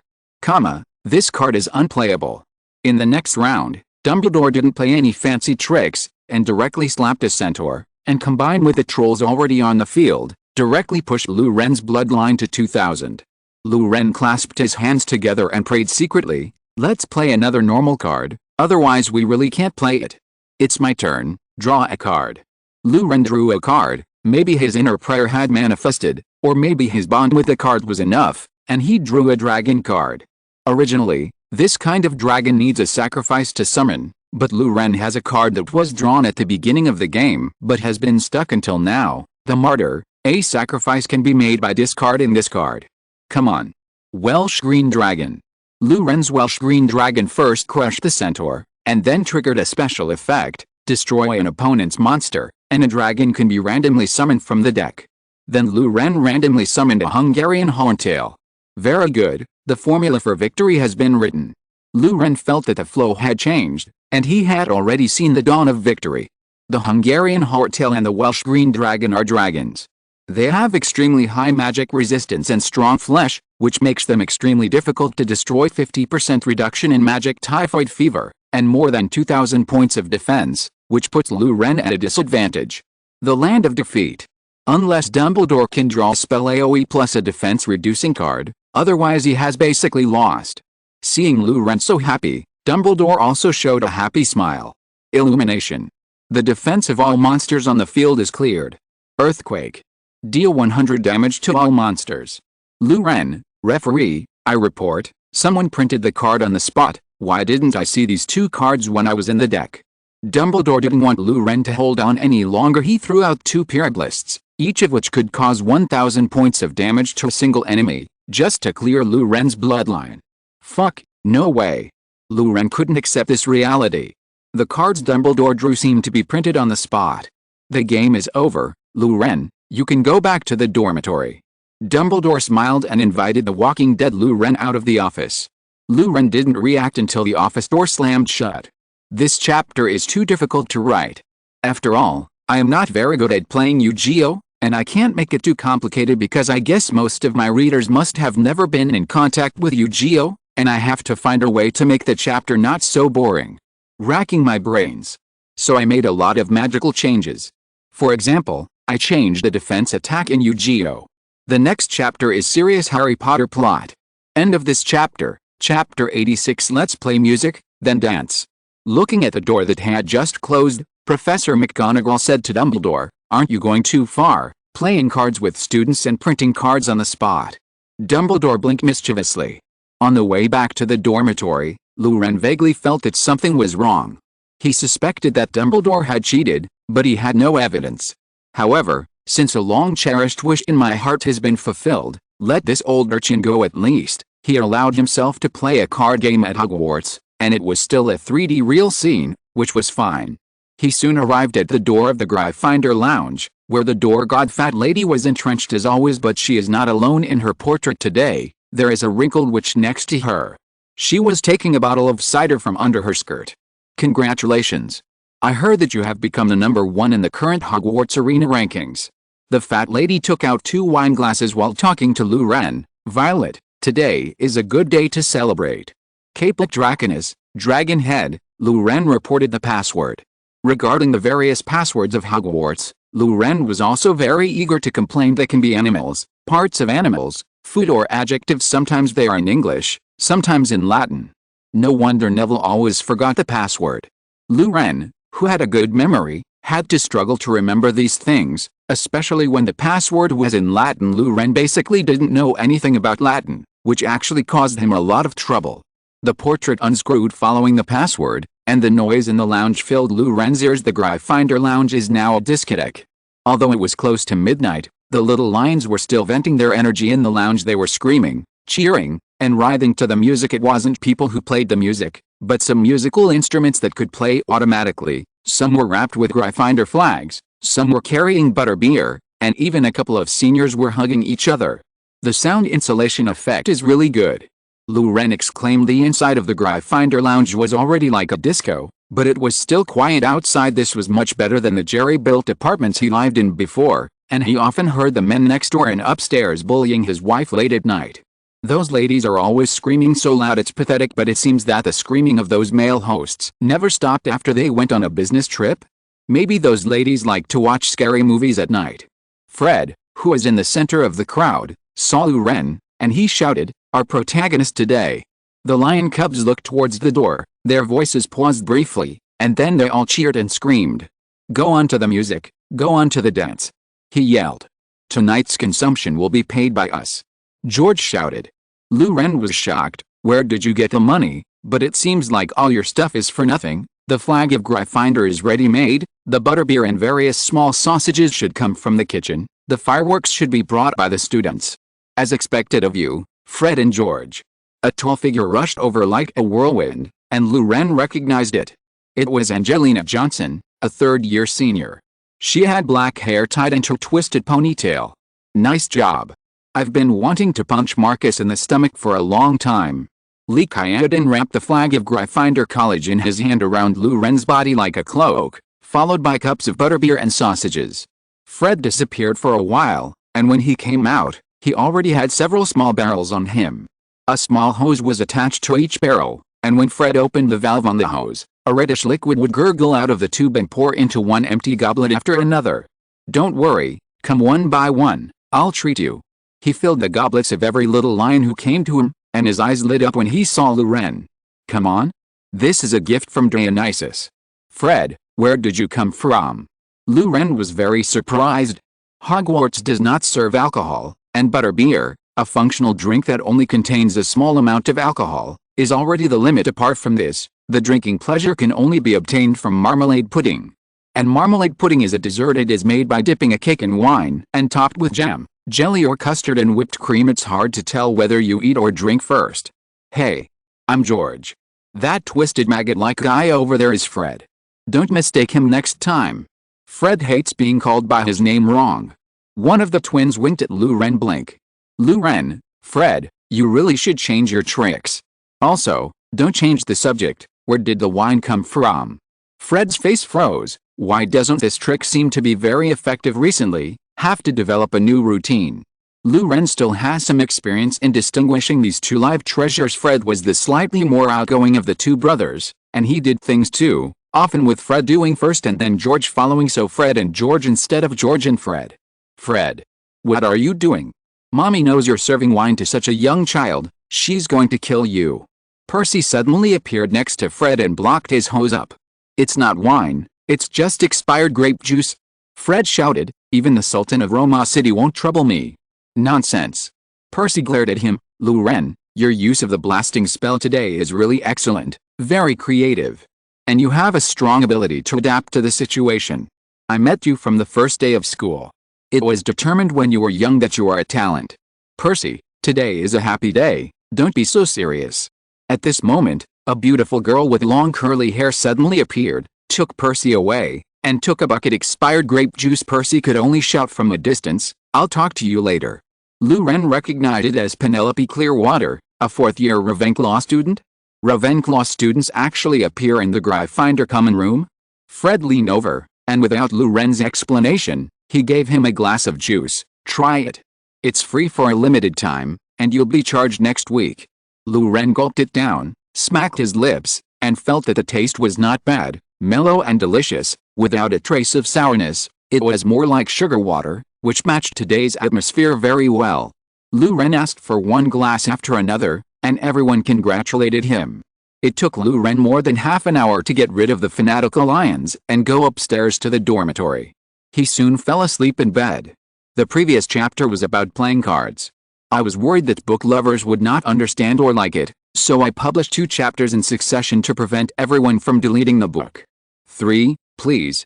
This card is unplayable. In the next round, Dumbledore didn't play any fancy tricks, and directly slapped a centaur, and combined with the trolls already on the field, directly pushed Luren's bloodline to 2000. Luren clasped his hands together and prayed secretly, let's play another normal card, otherwise we really can't play it. It's my turn, draw a card. Luren drew a card. Maybe his inner prayer had manifested, or maybe his bond with the card was enough, and he drew a dragon card. Originally, this kind of dragon needs a sacrifice to summon, but Luren has a card that was drawn at the beginning of the game but has been stuck until now, the Martyr. A sacrifice can be made by discarding this card. Come on. Welsh Green Dragon. Luren's Welsh Green Dragon first crushed the centaur, and then triggered a special effect, destroy an opponent's monster, and a dragon can be randomly summoned from the deck. Then Luren randomly summoned a Hungarian Horntail. Very good, the formula for victory has been written. Luren felt that the flow had changed, and he had already seen the dawn of victory. The Hungarian Horntail and the Welsh Green Dragon are dragons. They have extremely high magic resistance and strong flesh, which makes them extremely difficult to destroy. 50% reduction in magic typhoid fever, and more than 2000 points of defense, which puts Luren at a disadvantage. The Land of Defeat. Unless Dumbledore can draw spell AoE plus a defense reducing card, otherwise he has basically lost. Seeing Luren so happy, Dumbledore also showed a happy smile. Illumination. The defense of all monsters on the field is cleared. Earthquake. Deal 100 damage to all monsters. Luren, referee, I report, someone printed the card on the spot. Why didn't I see these 2 cards when I was in the deck? Dumbledore didn't want Luren to hold on any longer. He threw out 2 Pyroglists, each of which could cause 1000 points of damage to a single enemy, just to clear Luren's bloodline. Fuck, no way. Luren couldn't accept this reality. The cards Dumbledore drew seemed to be printed on the spot. The game is over, Luren, you can go back to the dormitory. Dumbledore smiled and invited the Walking Dead Luren out of the office. Luren didn't react until the office door slammed shut. This chapter is too difficult to write. After all, I am not very good at playing Yu-Gi-Oh, and I can't make it too complicated because I guess most of my readers must have never been in contact with Yu-Gi-Oh, and I have to find a way to make the chapter not so boring. Racking my brains. So I made a lot of magical changes. For example, I changed the defense attack in Yu-Gi-Oh! The next chapter is serious Harry Potter plot. End of this chapter, Chapter 86. Let's play music, then dance. Looking at the door that had just closed, Professor McGonagall said to Dumbledore, "Aren't you going too far, playing cards with students and printing cards on the spot?" Dumbledore blinked mischievously. On the way back to the dormitory, Luren vaguely felt that something was wrong. He suspected that Dumbledore had cheated, but he had no evidence. However, since a long-cherished wish in my heart has been fulfilled, let this old urchin go at least. He allowed himself to play a card game at Hogwarts, and it was still a 3D real scene, which was fine. He soon arrived at the door of the Gryffindor Lounge, where the door god Fat Lady was entrenched as always, but she is not alone in her portrait today. There is a wrinkled witch next to her. She was taking a bottle of cider from under her skirt. "Congratulations. I heard that you have become the #1 in the current Hogwarts arena rankings." The Fat Lady took out 2 wine glasses while talking to Luren. "Violet, today is a good day to celebrate. Caplet Draconis, Dragon Head," Luren reported the password. Regarding the various passwords of Hogwarts, Luren was also very eager to complain. They can be animals, parts of animals, food or adjectives. Sometimes they are in English, sometimes in Latin. No wonder Neville always forgot the password. Luren, who had a good memory, had to struggle to remember these things, especially when the password was in Latin. Luren basically didn't know anything about Latin, which actually caused him a lot of trouble. The portrait unscrewed following the password, and the noise in the lounge filled Luren's ears. The Gryffindor Lounge is now a discotheque. Although it was close to midnight, the little lions were still venting their energy in the lounge. They were screaming, cheering, and writhing to the music. It wasn't people who played the music, but some musical instruments that could play automatically. Some were wrapped with Gryffindor flags, some were carrying butterbeer, and even a couple of seniors were hugging each other. The sound insulation effect is really good. Luren exclaimed. The inside of the Gryffindor Lounge was already like a disco, but it was still quiet outside. This was much better than the jerry-built apartments he lived in before, and he often heard the men next door and upstairs bullying his wife late at night. Those ladies are always screaming so loud it's pathetic, but it seems that the screaming of those male hosts never stopped after they went on a business trip. Maybe those ladies like to watch scary movies at night. Fred, who was in the center of the crowd, saw Luren, and he shouted, "Our protagonist today." The lion cubs looked towards the door, their voices paused briefly, and then they all cheered and screamed. "Go on to the music, go on to the dance," he yelled. "Tonight's consumption will be paid by us," George shouted. Luren was shocked. "Where did you get the money? But it seems like all your stuff is for nothing. The flag of Gryffindor is ready-made, the butterbeer and various small sausages should come from the kitchen, the fireworks should be brought by the students. As expected of you, Fred and George." A tall figure rushed over like a whirlwind, and Luren recognized it. It was Angelina Johnson, a third-year senior. She had black hair tied into a twisted ponytail. "Nice job. I've been wanting to punch Marcus in the stomach for a long time." Lee Kyadin wrapped the flag of Gryffindor College in his hand around Luren's body like a cloak, followed by cups of butterbeer and sausages. Fred disappeared for a while, and when he came out, he already had several small barrels on him. A small hose was attached to each barrel, and when Fred opened the valve on the hose, a reddish liquid would gurgle out of the tube and pour into one empty goblet after another. "Don't worry, come one by one, I'll treat you." He filled the goblets of every little lion who came to him, and his eyes lit up when he saw Luren. "Come on. This is a gift from Dionysus." "Fred, where did you come from?" Luren was very surprised. Hogwarts does not serve alcohol, and butterbeer, a functional drink that only contains a small amount of alcohol, is already the limit. Apart from this, the drinking pleasure can only be obtained from marmalade pudding. And marmalade pudding is a dessert. It is made by dipping a cake in wine and topped with jam, jelly or custard and whipped cream. It's hard to tell whether you eat or drink first. "Hey. I'm George. That twisted maggot-like guy over there is Fred. Don't mistake him next time." Fred hates being called by his name wrong. One of the twins winked at Luren. Blink. "Luren, Fred, you really should change your tricks. Also, don't change the subject. Where did the wine come from?" Fred's face froze. Why doesn't this trick seem to be very effective recently? Have to develop a new routine. Ren still has some experience in distinguishing these two live treasures. Fred was the slightly more outgoing of the two brothers, and he did things too, often with Fred doing first and then George following, so Fred and George instead of George and Fred. Fred. What are you doing? Mommy knows you're serving wine to such a young child, she's going to kill you. Percy suddenly appeared next to Fred and blocked his hose up. It's not wine, it's just expired grape juice. Fred shouted, even the Sultan of Roma City won't trouble me. Nonsense. Percy glared at him. Ren, your use of the blasting spell today is really excellent, very creative. And you have a strong ability to adapt to the situation. I met you from the first day of school. It was determined when you were young that you are a talent. Percy, today is a happy day, don't be so serious. At this moment, a beautiful girl with long curly hair suddenly appeared, took Percy away, and took a bucket expired grape juice. Percy could only shout from a distance, I'll talk to you later. Ren recognized it as Penelope Clearwater, a fourth-year Ravenclaw student. Ravenclaw students actually appear in the Gryffindor common room? Fred leaned over, and without Ren's explanation, he gave him a glass of juice. Try it. It's free for a limited time, and you'll be charged next week. Ren gulped it down, smacked his lips, and felt that the taste was not bad, mellow and delicious, without a trace of sourness. It was more like sugar water, which matched today's atmosphere very well. Ren asked for one glass after another, and everyone congratulated him. It took Ren more than half an hour to get rid of the fanatical lions and go upstairs to the dormitory. He soon fell asleep in bed. The previous chapter was about playing cards. I was worried that book lovers would not understand or like it, so I published 2 chapters in succession to prevent everyone from deleting the book. 3. Please,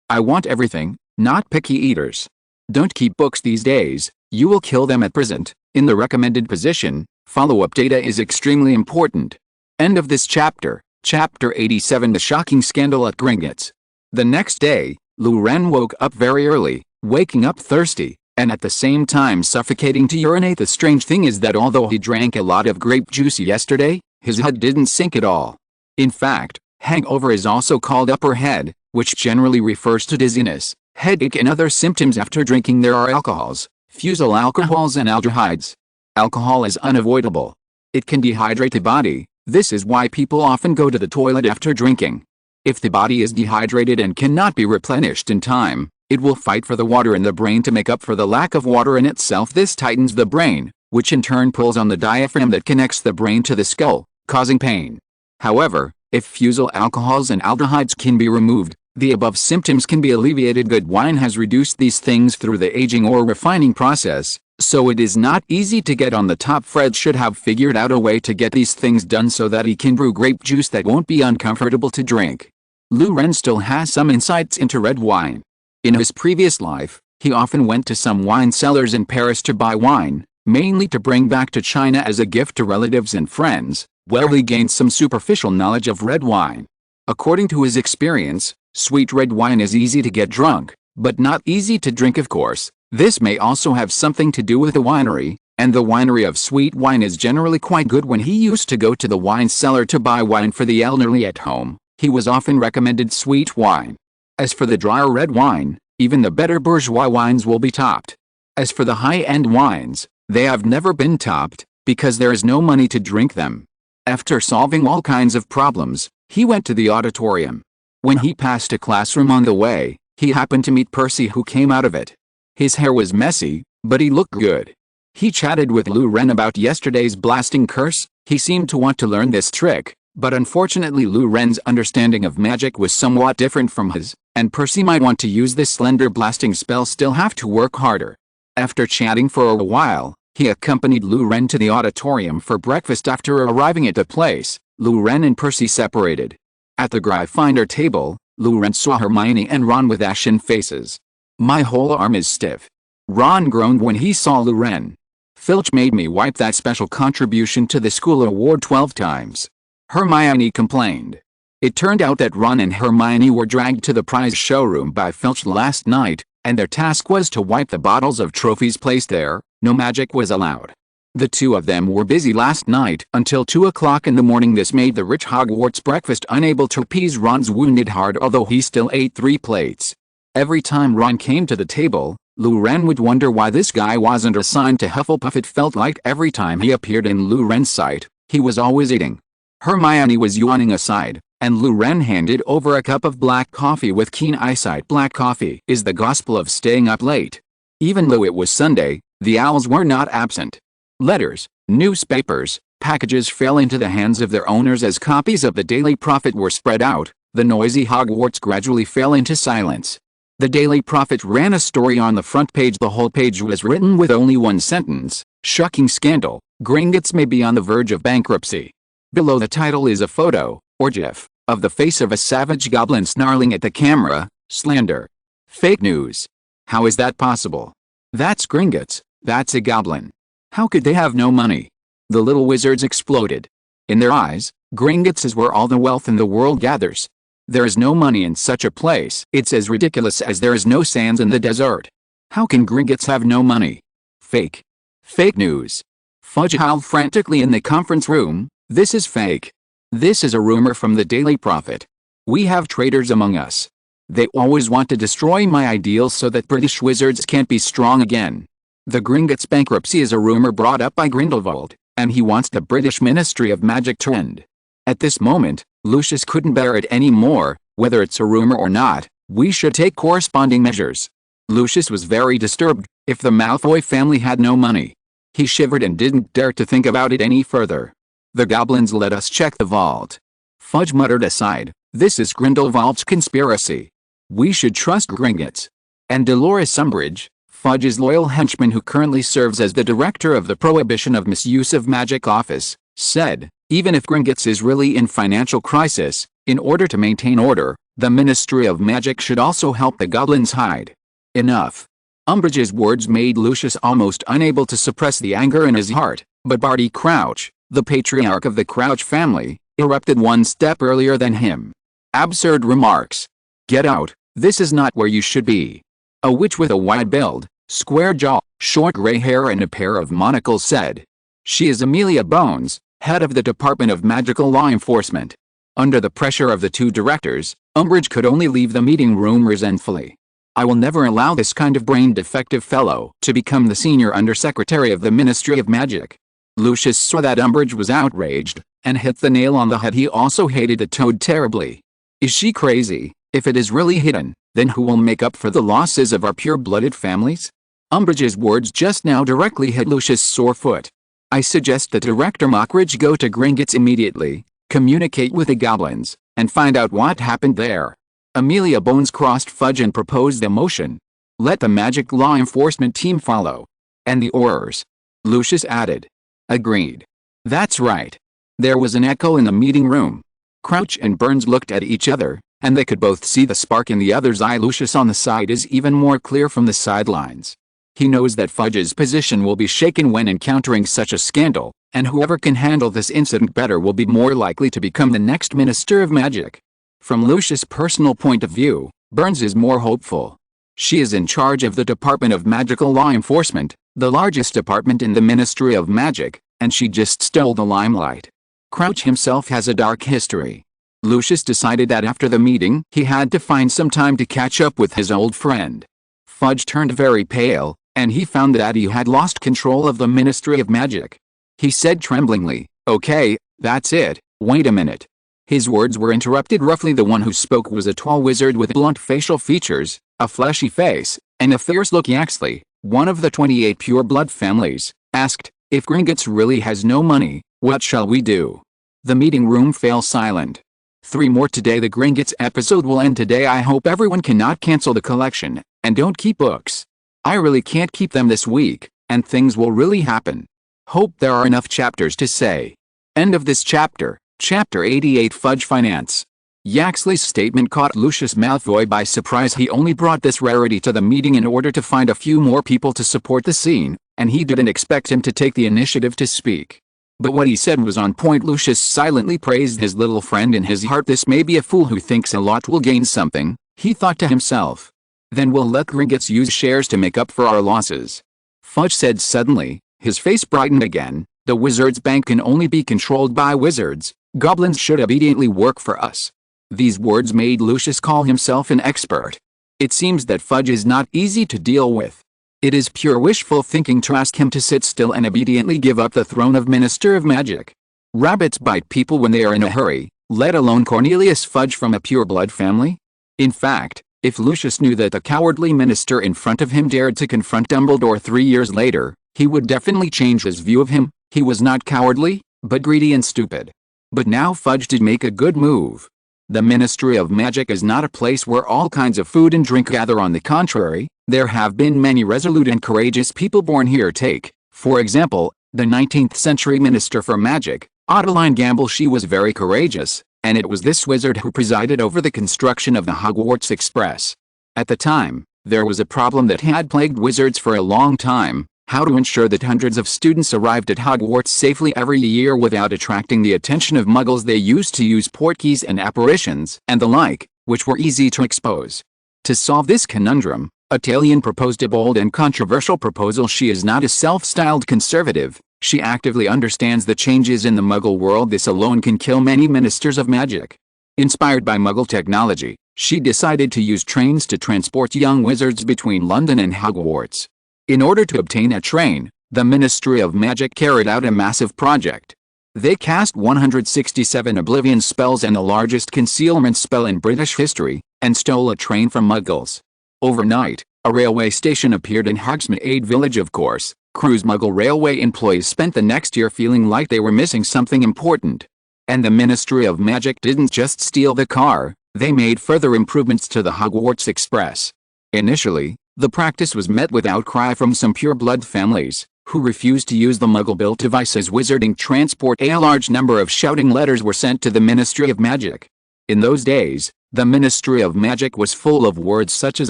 I want everything, not picky eaters. Don't keep books these days, you will kill them at present. In the recommended position, follow-up data is extremely important. End of this chapter. Chapter 87, The Shocking Scandal at Gringotts. The next day, Ren woke up very early, waking up thirsty, and at the same time suffocating to urinate. The strange thing is that although he drank a lot of grape juice yesterday, his head didn't sink at all. In fact, hangover is also called upper head, which generally refers to dizziness, headache and other symptoms after drinking. There are alcohols, fusel alcohols and aldehydes. Alcohol is unavoidable. It can dehydrate the body. This is why people often go to the toilet after drinking. If the body is dehydrated and cannot be replenished in time, it will fight for the water in the brain to make up for the lack of water in itself. This tightens the brain, which in turn pulls on the diaphragm that connects the brain to the skull, causing pain. However, if fusel alcohols and aldehydes can be removed, the above symptoms can be alleviated. Good wine has reduced these things through the aging or refining process, so it is not easy to get on the top. Fred should have figured out a way to get these things done so that he can brew grape juice that won't be uncomfortable to drink. Ren still has some insights into red wine. In his previous life, he often went to some wine cellars in Paris to buy wine, mainly to bring back to China as a gift to relatives and friends, where he gained some superficial knowledge of red wine. According to his experience, sweet red wine is easy to get drunk, but not easy to drink. Of course, this may also have something to do with the winery, and the winery of sweet wine is generally quite good. When he used to go to the wine cellar to buy wine for the elderly at home, he was often recommended sweet wine. As for the drier red wine, even the better bourgeois wines will be topped. As for the high-end wines, they have never been topped, because there is no money to drink them. After solving all kinds of problems, he went to the auditorium. When he passed a classroom on the way, he happened to meet Percy, who came out of it. His hair was messy, but he looked good. He chatted with Ren about yesterday's blasting curse. He seemed to want to learn this trick, but unfortunately Ren's understanding of magic was somewhat different from his, and Percy might want to use this slender blasting spell still have to work harder. After chatting for a while, he accompanied Ren to the auditorium for breakfast. After arriving at the place, Ren and Percy separated. At the Gryffindor table, Ren saw Hermione and Ron with ashen faces. "My whole arm is stiff." Ron groaned when he saw Ren. "Filch made me wipe that special contribution to the school award 12 times. Hermione complained. It turned out that Ron and Hermione were dragged to the prize showroom by Filch last night, and their task was to wipe the bottles of trophies placed there. No magic was allowed. The two of them were busy last night until 2 o'clock in the morning. This made the rich Hogwarts breakfast unable to appease Ron's wounded heart, although he still ate 3 plates. Every time Ron came to the table, Ren would wonder why this guy wasn't assigned to Hufflepuff. It felt like every time he appeared in Ren's sight, he was always eating. Hermione was yawning aside, and Ren handed over a cup of black coffee with keen eyesight. Black coffee is the gospel of staying up late. Even though it was Sunday, the owls were not absent. Letters, newspapers, packages fell into the hands of their owners as copies of the Daily Prophet were spread out. The noisy Hogwarts gradually fell into silence. The Daily Prophet ran a story on the front page. The whole page was written with only one sentence: "Shocking scandal, Gringotts may be on the verge of bankruptcy." Below the title is a photo, or GIF, of the face of a savage goblin snarling at the camera. Slander. Fake news. How is that possible? That's Gringotts, that's a goblin. How could they have no money? The little wizards exploded. In their eyes, Gringotts is where all the wealth in the world gathers. There is no money in such a place. It's as ridiculous as there is no sands in the desert. How can Gringotts have no money? Fake. Fake news. Fudge howled frantically in the conference room. This is fake. This is a rumor from the Daily Prophet. We have traitors among us. They always want to destroy my ideals so that British wizards can't be strong again. The Gringotts bankruptcy is a rumor brought up by Grindelwald, and he wants the British Ministry of Magic to end. At this moment, Lucius couldn't bear it any more. Whether it's a rumor or not, we should take corresponding measures. Lucius was very disturbed. If the Malfoy family had no money, he shivered and didn't dare to think about it any further. The goblins let us check the vault. Fudge muttered aside, this is Grindelwald's conspiracy. We should trust Gringotts. And Dolores Umbridge, Fudge's loyal henchman who currently serves as the director of the Prohibition of Misuse of Magic office, said, even if Gringotts is really in financial crisis, in order to maintain order, the Ministry of Magic should also help the goblins hide. Enough. Umbridge's words made Lucius almost unable to suppress the anger in his heart, but Barty Crouch, the patriarch of the Crouch family, erupted one step earlier than him. Absurd remarks. Get out, this is not where you should be. A witch with a wide build, square jaw, short gray hair and a pair of monocles said. She is Amelia Bones, head of the Department of Magical Law Enforcement. Under the pressure of the two directors, Umbridge could only leave the meeting room resentfully. I will never allow this kind of brain-defective fellow to become the senior undersecretary of the Ministry of Magic. Lucius saw that Umbridge was outraged, and hit the nail on the head. He also hated the Toad terribly. Is she crazy? If it is really hidden, then who will make up for the losses of our pure-blooded families? Umbridge's words just now directly hit Lucius' sore foot. I suggest that Director Mockridge go to Gringotts immediately, communicate with the goblins, and find out what happened there. Amelia Bones crossed Fudge and proposed a motion. Let the magic law enforcement team follow. And the Aurors. Lucius added. Agreed. That's right. There was an echo in the meeting room. Crouch and Burns looked at each other, and they could both see the spark in the other's eye. Lucius on the side is even more clear from the sidelines. He knows that Fudge's position will be shaken when encountering such a scandal, and whoever can handle this incident better will be more likely to become the next Minister of Magic. From Lucius' personal point of view, Burns is more hopeful. She is in charge of the Department of Magical Law Enforcement, the largest department in the Ministry of Magic, and she just stole the limelight. Crouch himself has a dark history. Lucius decided that after the meeting he had to find some time to catch up with his old friend. Fudge turned very pale, and he found that he had lost control of the Ministry of Magic. He said tremblingly, okay, that's it, wait a minute. His words were interrupted roughly. The one who spoke was a tall wizard with blunt facial features, a fleshy face, and a fierce look. Yaxley, one of the 28 pure-blood families, asked, if Gringotts really has no money, what shall we do? The meeting room fell silent. 3 more today. The Gringotts episode will end today. I hope everyone cannot cancel the collection, and don't keep books. I really can't keep them this week, and things will really happen. Hope there are enough chapters to say. End of this chapter. Chapter 88 Fudge Finance. Yaxley's statement caught Lucius Malfoy by surprise. He only brought this rarity to the meeting in order to find a few more people to support the scene, and he didn't expect him to take the initiative to speak. But what he said was on point. Lucius silently praised his little friend in his heart. This may be a fool who thinks a lot will gain something, he thought to himself. Then we'll let Gringotts use shares to make up for our losses. Fudge said suddenly, his face brightened again, the Wizards' Bank can only be controlled by wizards. Goblins should obediently work for us. These words made Lucius call himself an expert. It seems that Fudge is not easy to deal with. It is pure wishful thinking to ask him to sit still and obediently give up the throne of Minister of Magic. Rabbits bite people when they are in a hurry, let alone Cornelius Fudge from a pure-blood family? In fact, if Lucius knew that the cowardly minister in front of him dared to confront Dumbledore 3 years later, he would definitely change his view of him. He was not cowardly, but greedy and stupid. But now Fudge did make a good move. The Ministry of Magic is not a place where all kinds of food and drink gather. On the contrary, there have been many resolute and courageous people born here. Take, for example, the 19th century Minister for Magic, Adeline Gamble. She was very courageous, and it was this wizard who presided over the construction of the Hogwarts Express. At the time, there was a problem that had plagued wizards for a long time: how to ensure that hundreds of students arrived at Hogwarts safely every year without attracting the attention of muggles. They used to use portkeys and apparitions and the like, which were easy to expose. To solve this conundrum, Italian proposed a bold and controversial proposal. She is not a self-styled conservative. She actively understands the changes in the Muggle world. This alone can kill many ministers of magic. Inspired by Muggle technology, she decided to use trains to transport young wizards between London and Hogwarts. In order to obtain a train, the Ministry of Magic carried out a massive project. They cast 167 Oblivion spells and the largest concealment spell in British history, and stole a train from Muggles. Overnight, a railway station appeared in Hogsmeade Village. Of course, Crewe's Muggle railway employees spent the next year feeling like they were missing something important. And the Ministry of Magic didn't just steal the car, they made further improvements to the Hogwarts Express. Initially, the practice was met with outcry from some pure-blood families, who refused to use the Muggle-built device as wizarding transport. A large number of shouting letters were sent to the Ministry of Magic. In those days, the Ministry of Magic was full of words such as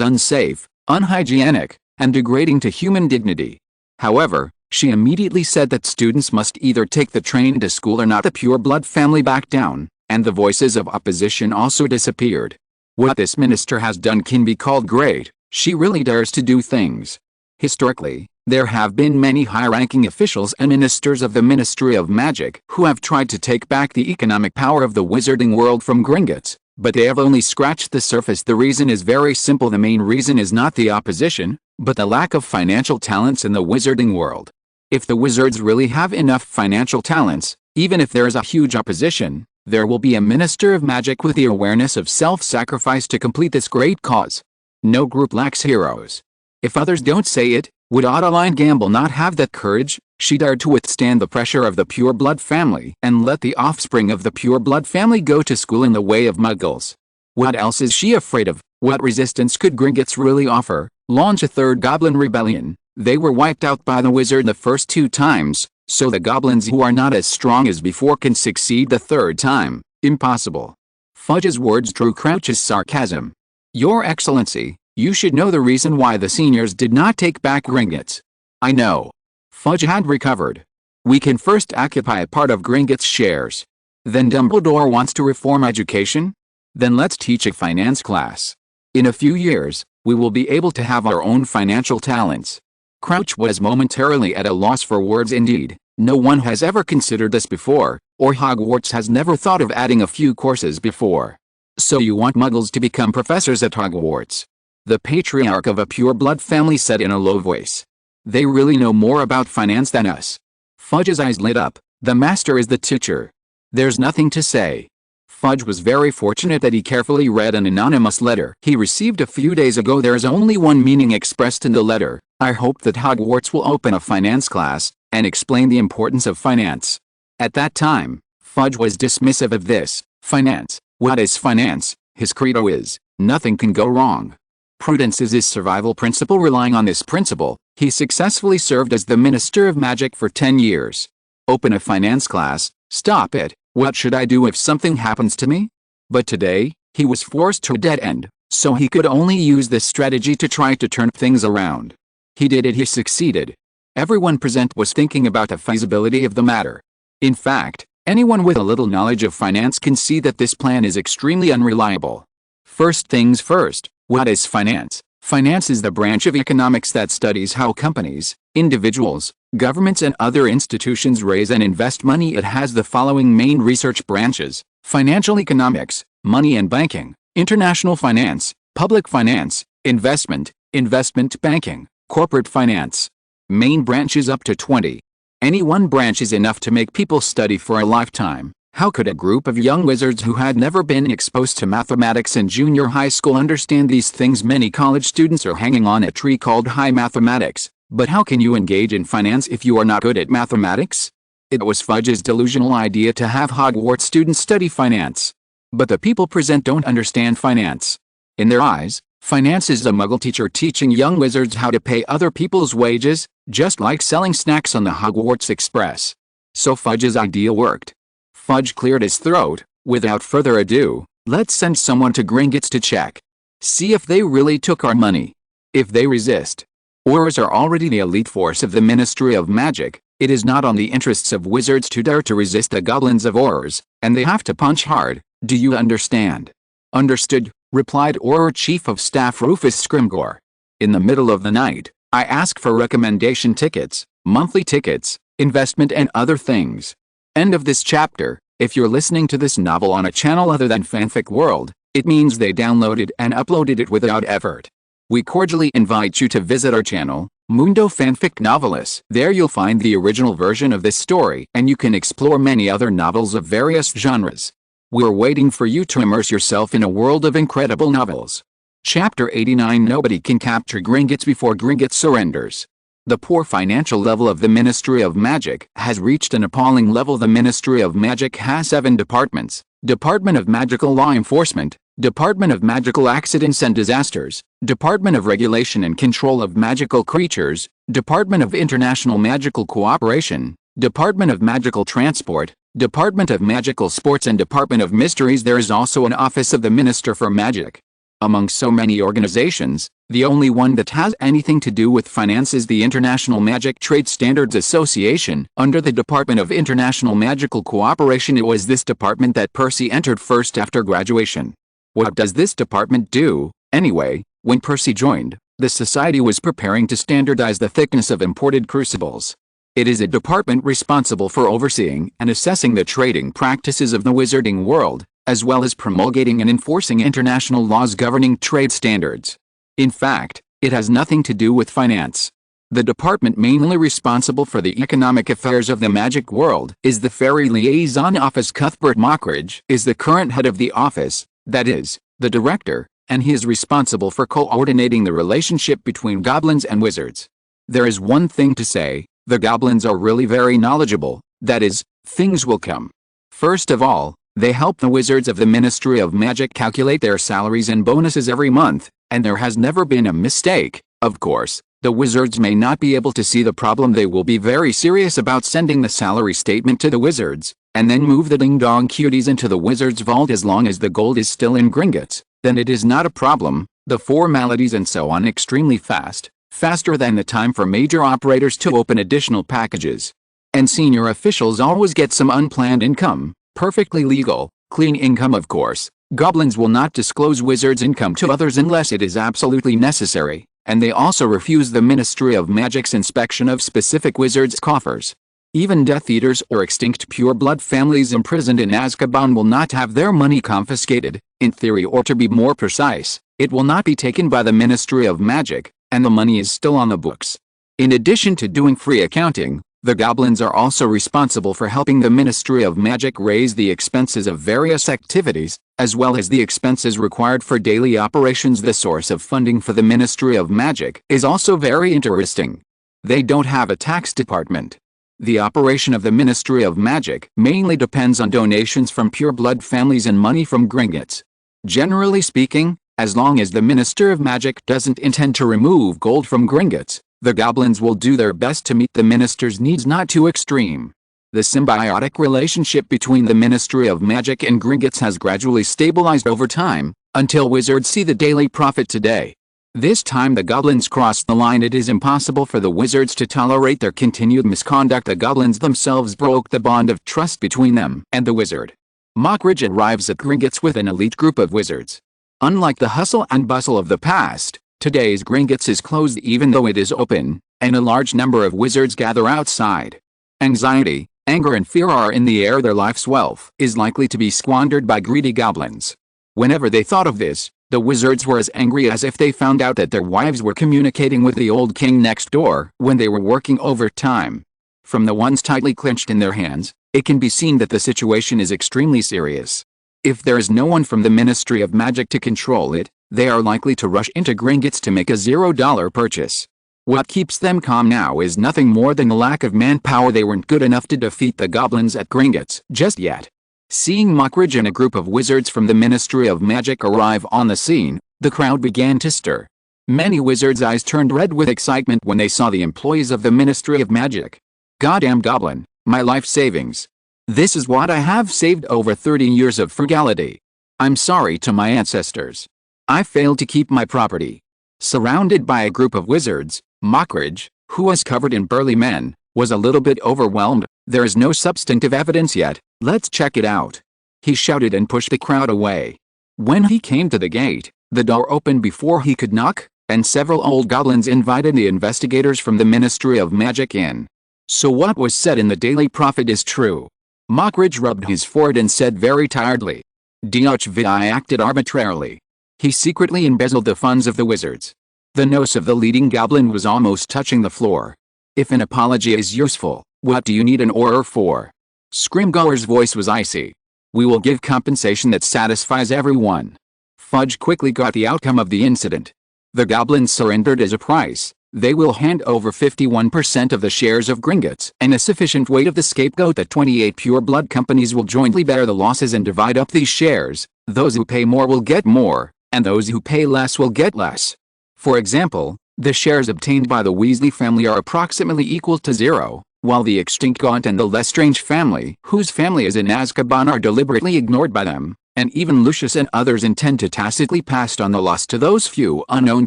unsafe, unhygienic, and degrading to human dignity. However, she immediately said that students must either take the train to school or not. The pure-blood family backed down, and the voices of opposition also disappeared. What this minister has done can be called great. She really dares to do things. Historically, there have been many high-ranking officials and ministers of the Ministry of Magic who have tried to take back the economic power of the wizarding world from Gringotts, but they have only scratched the surface. The reason is very simple. The main reason is not the opposition, but the lack of financial talents in the wizarding world. If the wizards really have enough financial talents, even if there is a huge opposition, there will be a Minister of Magic with the awareness of self-sacrifice to complete this great cause. No group lacks heroes. If others don't say it, would Adeline Gamble not have that courage? She dared to withstand the pressure of the pure-blood family and let the offspring of the pure-blood family go to school in the way of Muggles. What else is she afraid of? What resistance could Gringotts really offer? Launch a third Goblin Rebellion. They were wiped out by the wizard the first 2 times, so the goblins who are not as strong as before can succeed the third time. Impossible. Fudge's words drew Crouch's sarcasm. Your Excellency, you should know the reason why the seniors did not take back Gringotts. I know. Fudge had recovered. We can first occupy a part of Gringotts' shares. Then Dumbledore wants to reform education? Then let's teach a finance class. In a few years, we will be able to have our own financial talents. Crouch was momentarily at a loss for words. Indeed, no one has ever considered this before, or Hogwarts has never thought of adding a few courses before. So you want Muggles to become professors at Hogwarts? The patriarch of a pure-blood family said in a low voice. They really know more about finance than us. Fudge's eyes lit up. The master is the teacher. There's nothing to say. Fudge was very fortunate that he carefully read an anonymous letter he received a few days ago. There is only one meaning expressed in the letter. I hope that Hogwarts will open a finance class and explain the importance of finance. At that time, Fudge was dismissive of this. Finance. What is finance? His credo is, nothing can go wrong. Prudence is his survival principle. Relying on this principle, he successfully served as the Minister of Magic for 10 years. Open a finance class? Stop it. What should I do if something happens to me? But today, he was forced to a dead end, so he could only use this strategy to try to turn things around. He did it. He succeeded. Everyone present was thinking about the feasibility of the matter. In fact, anyone with a little knowledge of finance can see that this plan is extremely unreliable. First things first, what is finance? Finance is the branch of economics that studies how companies, individuals, governments and other institutions raise and invest money. It has the following main research branches: financial economics, money and banking, international finance, public finance, investment, investment banking, corporate finance. Main branches up to 20. Any one branch is enough to make people study for a lifetime. How could a group of young wizards who had never been exposed to mathematics in junior high school understand these things? Many college students are hanging on a tree called high mathematics. But how can you engage in finance if you are not good at mathematics? It was Fudge's delusional idea to have Hogwarts students study finance. But the people present don't understand finance. In their eyes, finance is a muggle teacher teaching young wizards how to pay other people's wages, just like selling snacks on the Hogwarts Express. So Fudge's idea worked. Fudge cleared his throat. Without further ado, let's send someone to Gringotts to check. See if they really took our money. If they resist. Aurors are already the elite force of the Ministry of Magic. It is not on the interests of wizards to dare to resist the goblins of Aurors, and they have to punch hard. Do you understand? Understood, replied Auror Chief of Staff Rufus Scrimgeour. In the middle of the night, I ask for recommendation tickets, monthly tickets, investment and other things. End of this chapter. If you're listening to this novel on a channel other than Fanfic World, it means they downloaded and uploaded it without effort. We cordially invite you to visit our channel, Mundo Fanfic Novelis. There you'll find the original version of this story and you can explore many other novels of various genres. We're waiting for you to immerse yourself in a world of incredible novels. Chapter 89. Nobody can capture Gringotts before Gringotts surrenders. The poor financial level of the Ministry of Magic has reached an appalling level. The Ministry of Magic has 7 departments: Department of Magical Law Enforcement, Department of Magical Accidents and Disasters, Department of Regulation and Control of Magical Creatures, Department of International Magical Cooperation, Department of Magical Transport, Department of Magical Sports and Department of Mysteries. There is also an Office of the Minister for Magic. Among so many organizations, the only one that has anything to do with finance is the International Magic Trade Standards Association. Under the Department of International Magical Cooperation, it was this department that Percy entered first after graduation. What does this department do, anyway? When Percy joined, the society was preparing to standardize the thickness of imported crucibles. It is a department responsible for overseeing and assessing the trading practices of the wizarding world, as well as promulgating and enforcing international laws governing trade standards. In fact, it has nothing to do with finance. The department mainly responsible for the economic affairs of the magic world is the Fairy Liaison Office. Cuthbert Mockridge is the current head of the office, that is, the director, and he is responsible for coordinating the relationship between goblins and wizards. There is one thing to say, the goblins are really very knowledgeable, that is, things will come. First of all, they help the wizards of the Ministry of Magic calculate their salaries and bonuses every month, and there has never been a mistake. Of course, the wizards may not be able to see the problem. They will be very serious about sending the salary statement to the wizards, and then move the ding-dong cuties into the wizard's vault. As long as the gold is still in Gringotts, then it is not a problem. The formalities and so on extremely fast, faster than the time for major operators to open additional packages. And senior officials always get some unplanned income. Perfectly legal, clean income. Of course, goblins will not disclose wizards' income to others unless it is absolutely necessary, and they also refuse the Ministry of Magic's inspection of specific wizards' coffers. Even Death Eaters or extinct pure-blood families imprisoned in Azkaban will not have their money confiscated. In theory, or to be more precise, it will not be taken by the Ministry of Magic, and the money is still on the books. In addition to doing free accounting, the goblins are also responsible for helping the Ministry of Magic raise the expenses of various activities, as well as the expenses required for daily operations. The source of funding for the Ministry of Magic is also very interesting. They don't have a tax department. The operation of the Ministry of Magic mainly depends on donations from pure-blood families and money from Gringotts. Generally speaking, as long as the Minister of Magic doesn't intend to remove gold from Gringotts, the goblins will do their best to meet the minister's needs not too extreme. The symbiotic relationship between the Ministry of Magic and Gringotts has gradually stabilized over time, until wizards see the daily profit today. This time the goblins crossed the line. It is impossible for the wizards to tolerate their continued misconduct. The goblins themselves broke the bond of trust between them and the wizard. Mockridge arrives at Gringotts with an elite group of wizards. Unlike the hustle and bustle of the past, today's Gringotts is closed even though it is open, and a large number of wizards gather outside. Anxiety, anger and fear are in the air. Their life's wealth is likely to be squandered by greedy goblins. Whenever they thought of this, The wizards were as angry as if they found out that their wives were communicating with the old king next door when they were working overtime. From the ones tightly clenched in their hands, it can be seen that the situation is extremely serious. If there is no one from the Ministry of Magic to control it, they are likely to rush into Gringotts to make a $0 purchase. What keeps them calm now is nothing more than the lack of manpower. They weren't good enough to defeat the goblins at Gringotts just yet. Seeing Mockridge and a group of wizards from the Ministry of Magic arrive on the scene, the crowd began to stir. Many wizards' eyes turned red with excitement when they saw the employees of the Ministry of Magic. Goddamn goblin, my life savings. This is what I have saved over 30 years of frugality. I'm sorry to my ancestors. I failed to keep my property. Surrounded by a group of wizards, Mockridge, who was covered in burly men, was a little bit overwhelmed. There is no substantive evidence yet, let's check it out. He shouted and pushed the crowd away. When he came to the gate, the door opened before he could knock, and several old goblins invited the investigators from the Ministry of Magic in. So what was said in the Daily Prophet is true. Mockridge rubbed his forehead and said very tiredly. I acted arbitrarily. He secretly embezzled the funds of the wizards. The nose of the leading goblin was almost touching the floor. If an apology is useful, what do you need an order for? Scrimgeour's voice was icy. We will give compensation that satisfies everyone. Fudge quickly got the outcome of the incident. The goblins surrendered as a price. They will hand over 51% of the shares of Gringotts and a sufficient weight of the scapegoat that 28 pure blood companies will jointly bear the losses and divide up these shares. Those who pay more will get more, and those who pay less will get less. For example, the shares obtained by the Weasley family are approximately equal to 0, while the extinct Gaunt and the Lestrange family, whose family is in Azkaban, are deliberately ignored by them, and even Lucius and others intend to tacitly pass on the loss to those few unknown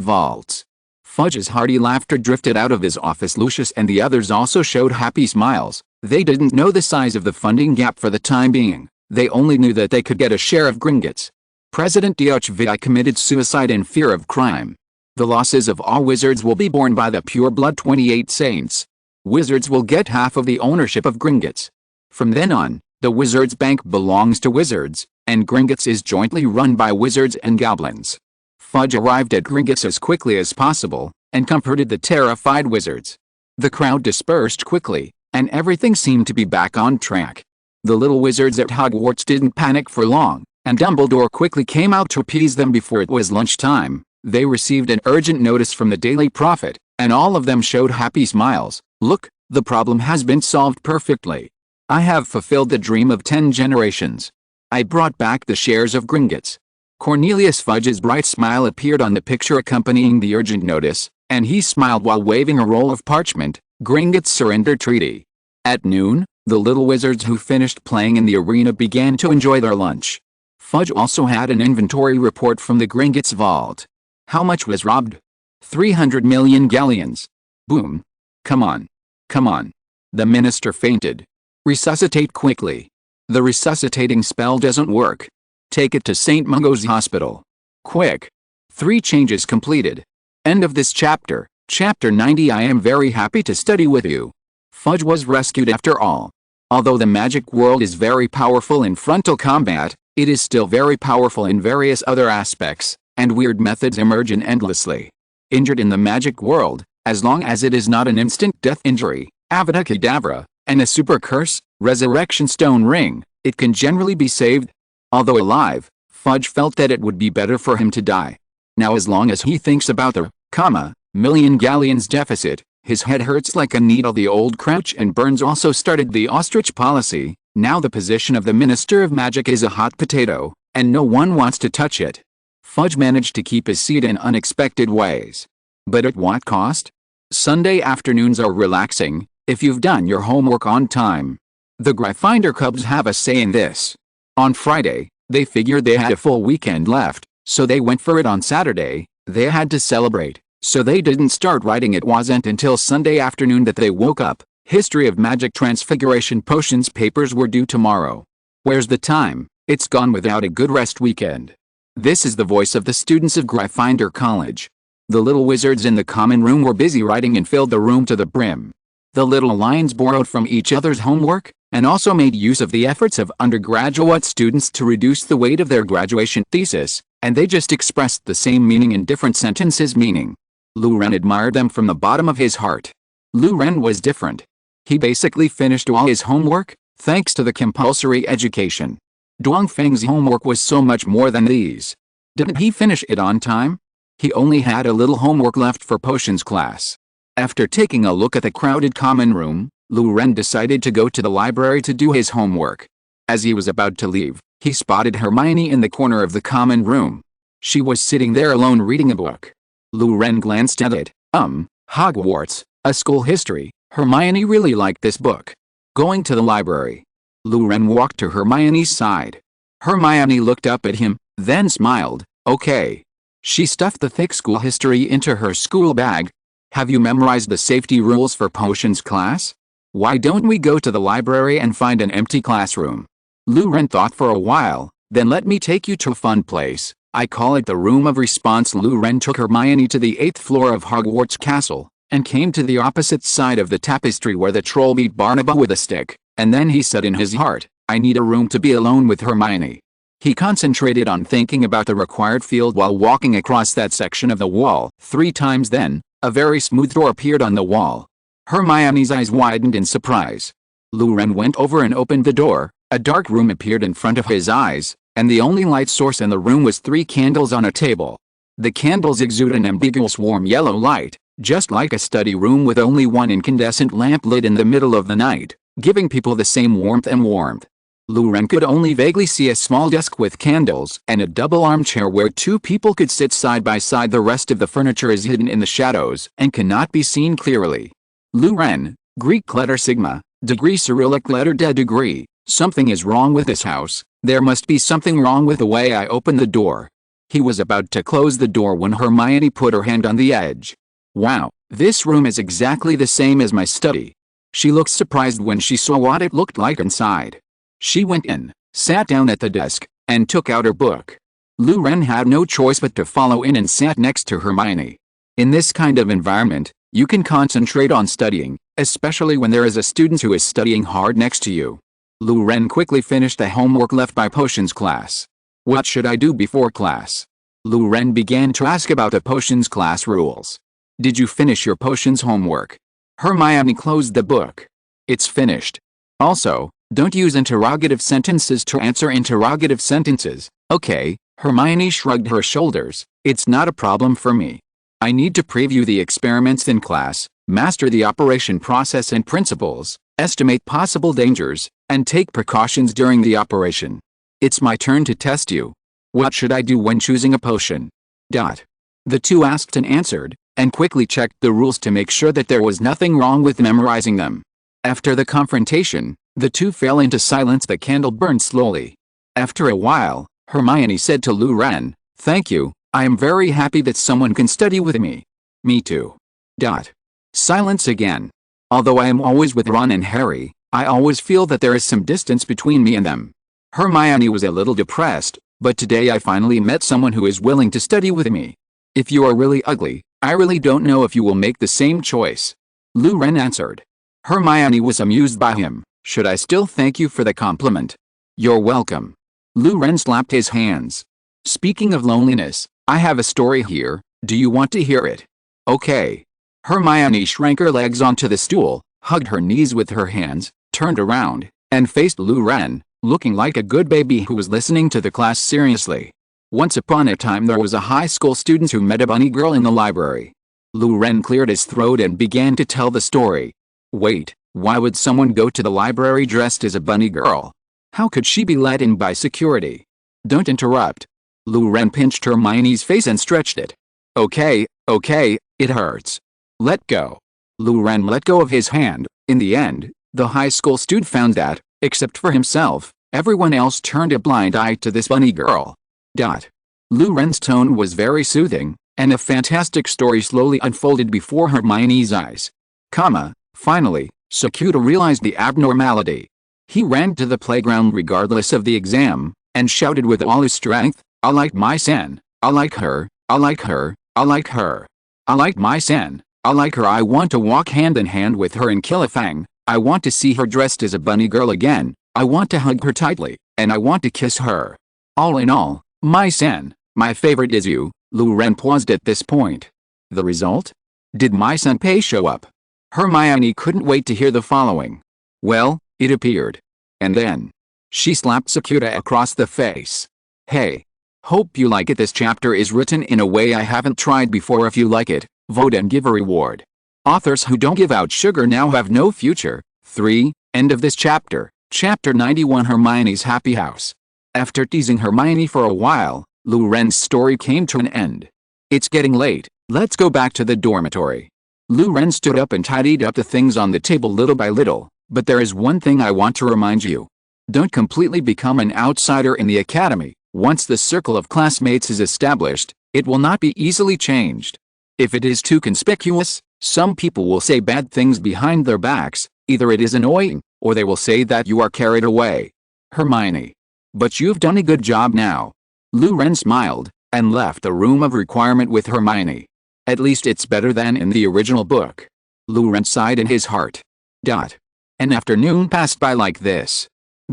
vaults. Fudge's hearty laughter drifted out of his office. Lucius and the others also showed happy smiles. They didn't know the size of the funding gap for the time being. They only knew that they could get a share of Gringotts. President Diochvii committed suicide in fear of crime. The losses of all wizards will be borne by the pure blood 28 saints. Wizards will get half of the ownership of Gringotts. From then on, the Wizards' Bank belongs to wizards, and Gringotts is jointly run by wizards and goblins. Fudge arrived at Gringotts as quickly as possible, and comforted the terrified wizards. The crowd dispersed quickly, and everything seemed to be back on track. The little wizards at Hogwarts didn't panic for long, and Dumbledore quickly came out to appease them before it was lunchtime. They received an urgent notice from the Daily Prophet, and all of them showed happy smiles. Look, the problem has been solved perfectly. I have fulfilled the dream of 10 generations. I brought back the shares of Gringotts. Cornelius Fudge's bright smile appeared on the picture accompanying the urgent notice, and he smiled while waving a roll of parchment. Gringotts Surrender Treaty. At noon, the little wizards who finished playing in the arena began to enjoy their lunch. Fudge also had an inventory report from the Gringotts vault. How much was robbed? 300 million galleons. Boom. Come on. Come on. The minister fainted. Resuscitate quickly. The resuscitating spell doesn't work. Take it to St. Mungo's Hospital. Quick. 3 changes completed. End of this chapter. Chapter 90. I am very happy to study with you. Fudge was rescued after all. Although the magic world is very powerful in frontal combat, it is still very powerful in various other aspects, and weird methods emerge endlessly. Injured in the magic world, as long as it is not an instant death injury, Avada Kedavra, and a super curse, Resurrection Stone Ring, it can generally be saved. Although alive, Fudge felt that it would be better for him to die. Now as long as he thinks about the, million galleons deficit, his head hurts like a needle. The old Crouch and Burns also started the ostrich policy. Now the position of the Minister of Magic is a hot potato, and no one wants to touch it. Fudge managed to keep his seat in unexpected ways. But at what cost? Sunday afternoons are relaxing, if you've done your homework on time. The Gryffindor Cubs have a say in this. On Friday, they figured they had a full weekend left, so they went for it. On Saturday, they had to celebrate, so they didn't start writing. It wasn't until Sunday afternoon that they woke up. History of Magic Transfiguration Potions papers were due tomorrow. Where's the time? It's gone without a good rest weekend. This is the voice of the students of Gryffindor College. The little wizards in the common room were busy writing and filled the room to the brim. The little lions borrowed from each other's homework, and also made use of the efforts of undergraduate students to reduce the weight of their graduation thesis. and they just expressed the same meaning in different sentences meaning. Lu Ren admired them from the bottom of his heart. Lu Ren was different. He basically finished all his homework, thanks to the compulsory education. Dongfeng's homework was so much more than these. Didn't he finish it on time? He only had a little homework left for potions class. After taking a look at the crowded common room, Lu Ren decided to go to the library to do his homework. As he was about to leave, he spotted Hermione in the corner of the common room. She was sitting there alone reading a book. Lu Ren glanced at it. Hogwarts, a school history. Hermione really liked this book. Going to the library. Lu Ren walked to Hermione's side. Hermione looked up at him, then smiled. Okay. She stuffed the thick school history into her school bag. Have you memorized the safety rules for potions class? Why don't we go to the library and find an empty classroom? Lu Ren thought for a while, then let me take you to a fun place. I call it the Room of Response. Lu Ren took Hermione to the 8th floor of Hogwarts Castle, and came to the opposite side of the tapestry where the troll beat Barnaba with a stick, and then he said in his heart, I need a room to be alone with Hermione. He concentrated on thinking about the required field while walking across that section of the wall. 3 times then, a very smooth door appeared on the wall. Hermione's eyes widened in surprise. Lu Ren went over and opened the door. A dark room appeared in front of his eyes, and the only light source in the room was 3 candles on a table. The candles exude an ambiguous warm yellow light, just like a study room with only one incandescent lamp lit in the middle of the night, giving people the same warmth. Lu Ren could only vaguely see a small desk with candles and a double armchair where 2 people could sit side by side. The rest of the furniture is hidden in the shadows and cannot be seen clearly. Lu Ren, Greek letter sigma, degree Cyrillic letter de degree. Something is wrong with this house. There must be something wrong with the way I opened the door. He was about to close the door when Hermione put her hand on the edge. Wow, this room is exactly the same as my study. She looked surprised when she saw what it looked like inside. She went in, sat down at the desk, and took out her book. Lu Ren had no choice but to follow in and sat next to Hermione. In this kind of environment, you can concentrate on studying, especially when there is a student who is studying hard next to you. Lu Ren quickly finished the homework left by potions class. What should I do before class? Lu Ren began to ask about the potions class rules. Did you finish your potions homework? Hermione closed the book. It's finished. Also, don't use interrogative sentences to answer interrogative sentences. Okay, Hermione shrugged her shoulders. It's not a problem for me. I need to preview the experiments in class, master the operation process and principles, estimate possible dangers, and take precautions during the operation. It's my turn to test you. What should I do when choosing a potion? The 2 asked and answered, and quickly checked the rules to make sure that there was nothing wrong with memorizing them. After the confrontation, the 2 fell into silence. The candle burned slowly. After a while, Hermione said to Lu Ren, Thank you, I am very happy that someone can study with me. Me too. Silence again. Although I am always with Ron and Harry, I always feel that there is some distance between me and them. Hermione was a little depressed, but today I finally met someone who is willing to study with me. If you are really ugly, I really don't know if you will make the same choice. Lu Ren answered. Hermione was amused by him. Should I still thank you for the compliment? You're welcome. Lu Ren slapped his hands. Speaking of loneliness, I have a story here. Do you want to hear it? Okay. Hermione shrank her legs onto the stool, hugged her knees with her hands, turned around, and faced Lu Ren, looking like a good baby who was listening to the class seriously. Once upon a time there was a high school student who met a bunny girl in the library. Lu Ren cleared his throat and began to tell the story. Wait, why would someone go to the library dressed as a bunny girl? How could she be let in by security? Don't interrupt. Lu Ren pinched Hermione's face and stretched it. Okay, it hurts. Let go. Lu Ren let go of his hand. In the end, the high school student found that, except for himself, everyone else turned a blind eye to this bunny girl. Lu Ren's tone was very soothing, and a fantastic story slowly unfolded before Hermione's eyes. Finally, Sakuta realized the abnormality. He ran to the playground regardless of the exam, and shouted with all his strength, I like my Sen. I like her. I like her. I like her. I like my Sen. I like her. I want to walk hand in hand with her and kill a Fang. I want to see her dressed as a bunny girl again. I want to hug her tightly, and I want to kiss her. All in all, my Sen. My favorite is you." Ren paused at this point. The result? Did my senpai show up? Hermione couldn't wait to hear the following. Well, it appeared. And then she slapped Sakura across the face. "Hey. Hope you like it. This chapter is written in a way I haven't tried before. If you like it, vote and give a reward. Authors who don't give out sugar now have no future." 3. End of this chapter. Chapter 91 Hermione's Happy House. After teasing Hermione for a while, Ren's story came to an end. "It's getting late, let's go back to the dormitory." Ren stood up and tidied up the things on the table little by little. "But there is one thing I want to remind you. Don't completely become an outsider in the academy. Once the circle of classmates is established, it will not be easily changed. If it is too conspicuous, some people will say bad things behind their backs. Either it is annoying, or they will say that you are carried away. Hermione. But you've done a good job now." Ren smiled, and left the room of requirement with Hermione. "At least it's better than in the original book." Ren sighed in his heart. An afternoon passed by like this.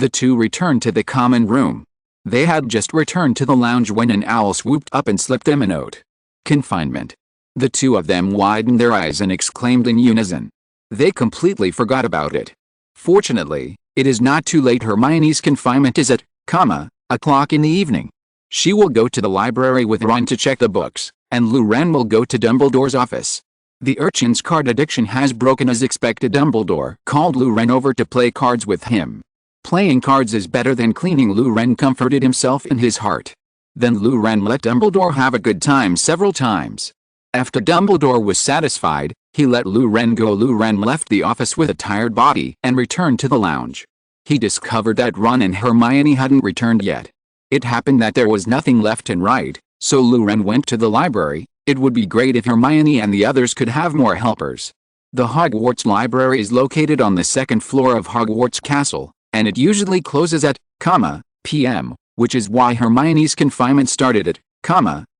The two returned to the common room. They had just returned to the lounge when an owl swooped up and slipped them a note. Confinement. The two of them widened their eyes and exclaimed in unison. They completely forgot about it. Fortunately, it is not too late. Hermione's confinement is at, o'clock in the evening. She will go to the library with Ron to check the books, and Ren will go to Dumbledore's office. The urchin's card addiction has broken as expected. Dumbledore called Ren over to play cards with him. Playing cards is better than cleaning. Ren comforted himself in his heart. Then Ren let Dumbledore have a good time several times. After Dumbledore was satisfied, he let Ren go. Ren left the office with a tired body and returned to the lounge. He discovered that Ron and Hermione hadn't returned yet. It happened that there was nothing left and right, so Ren went to the library. It would be great if Hermione and the others could have more helpers. The Hogwarts library is located on the second floor of Hogwarts Castle, and it usually closes at, p.m., which is why Hermione's confinement started at,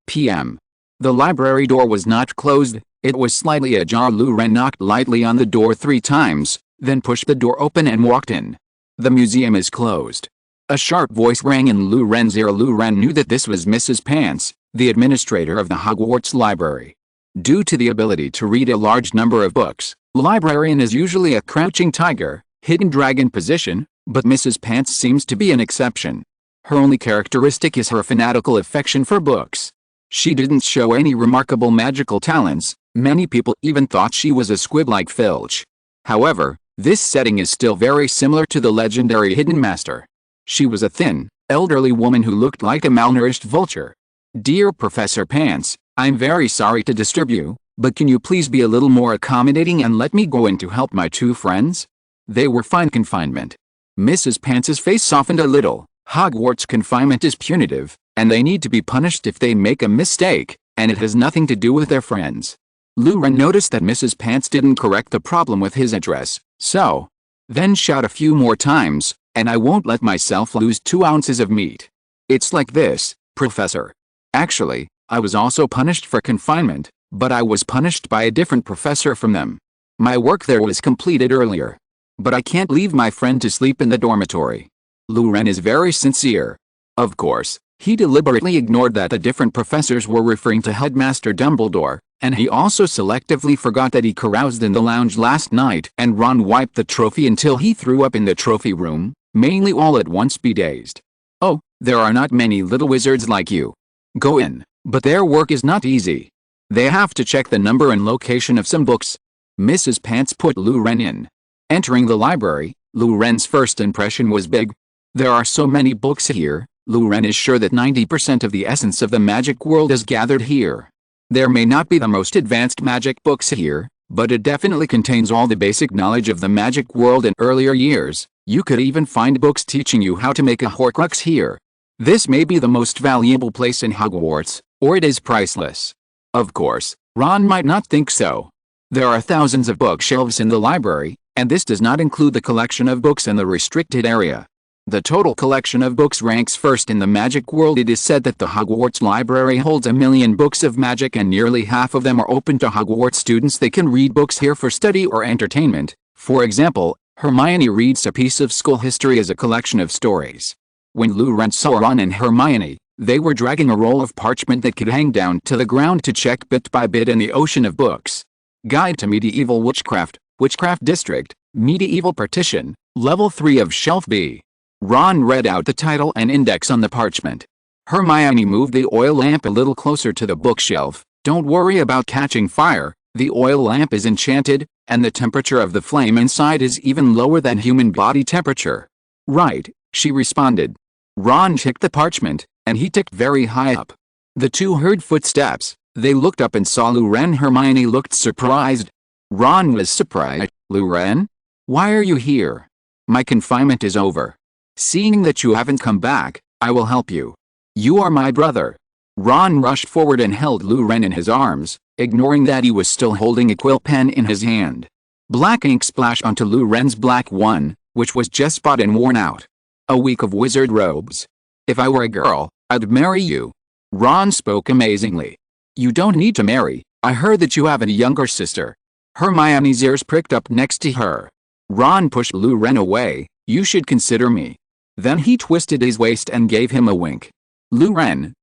p.m. The library door was not closed, it was slightly ajar. Ren knocked lightly on the door 3 times, then pushed the door open and walked in. "The museum is closed." A sharp voice rang in Ren's ear. Ren knew that this was Mrs. Pants, the administrator of the Hogwarts library. Due to the ability to read a large number of books, librarian is usually a crouching tiger, hidden dragon position, but Mrs. Pants seems to be an exception. Her only characteristic is her fanatical affection for books. She didn't show any remarkable magical talents. Many people even thought she was a squib like Filch. However, this setting is still very similar to the legendary Hidden Master. She was a thin, elderly woman who looked like a malnourished vulture. "Dear Professor Pants, I'm very sorry to disturb you, but can you please be a little more accommodating and let me go in to help my 2 friends? They were fine confinement." Mrs. Pants's face softened a little. Hogwarts confinement is punitive, and they need to be punished if they make a mistake, and it has nothing to do with their friends. Ren noticed that Mrs. Pants didn't correct the problem with his address, so then shout a few more times, and I won't let myself lose 2 ounces of meat. "It's like this, Professor. Actually, I was also punished for confinement, but I was punished by a different professor from them. My work there was completed earlier. But I can't leave my friend to sleep in the dormitory." Ren is very sincere. Of course, he deliberately ignored that the different professors were referring to Headmaster Dumbledore, and he also selectively forgot that he caroused in the lounge last night and Ron wiped the trophy until he threw up in the trophy room, mainly all at once. Be dazed. "Oh, there are not many little wizards like you. Go in." But their work is not easy. They have to check the number and location of some books. Mrs. Pants put Ren in. Entering the library, Ren's first impression was big. There are so many books here. Ren is sure that 90% of the essence of the magic world is gathered here. There may not be the most advanced magic books here, but it definitely contains all the basic knowledge of the magic world in earlier years. You could even find books teaching you how to make a Horcrux here. This may be the most valuable place in Hogwarts, or it is priceless. Of course, Ron might not think so. There are thousands of bookshelves in the library, and this does not include the collection of books in the restricted area. The total collection of books ranks first in the magic world. It is said that the Hogwarts library holds 1 million books of magic and nearly half of them are open to Hogwarts students. They can read books here for study or entertainment. For example, Hermione reads A Piece of School History as a collection of stories. When Ren saw Ron and Hermione, They were dragging a roll of parchment that could hang down to the ground to check bit by bit in the ocean of books. Guide to Medieval Witchcraft, Witchcraft District, Medieval Partition, Level 3 of Shelf B. Ron read out the title and index on the parchment. Hermione moved the oil lamp a little closer to the bookshelf. Don't worry about catching fire, the oil lamp is enchanted, and the temperature of the flame inside is even lower than human body temperature. Right, she responded. Ron checked the parchment, and he ticked very high up. The two heard footsteps. They looked up and saw Luren. Hermione looked surprised. Ron was surprised. Luren? Why are you here? My confinement is over. Seeing that you haven't come back, I will help you. You are my brother. Ron rushed forward and held Luren in his arms, ignoring that he was still holding a quill pen in his hand. Black ink splashed onto Luren's black one, which was just spotted and worn out. A week of wizard robes. If I were a girl, I'd marry you. Ron spoke amazingly. You don't need to marry, I heard that you have a younger sister. Hermione's ears pricked up next to her. Ron pushed Luren away. You should consider me. Then he twisted his waist and gave him a wink. Luren,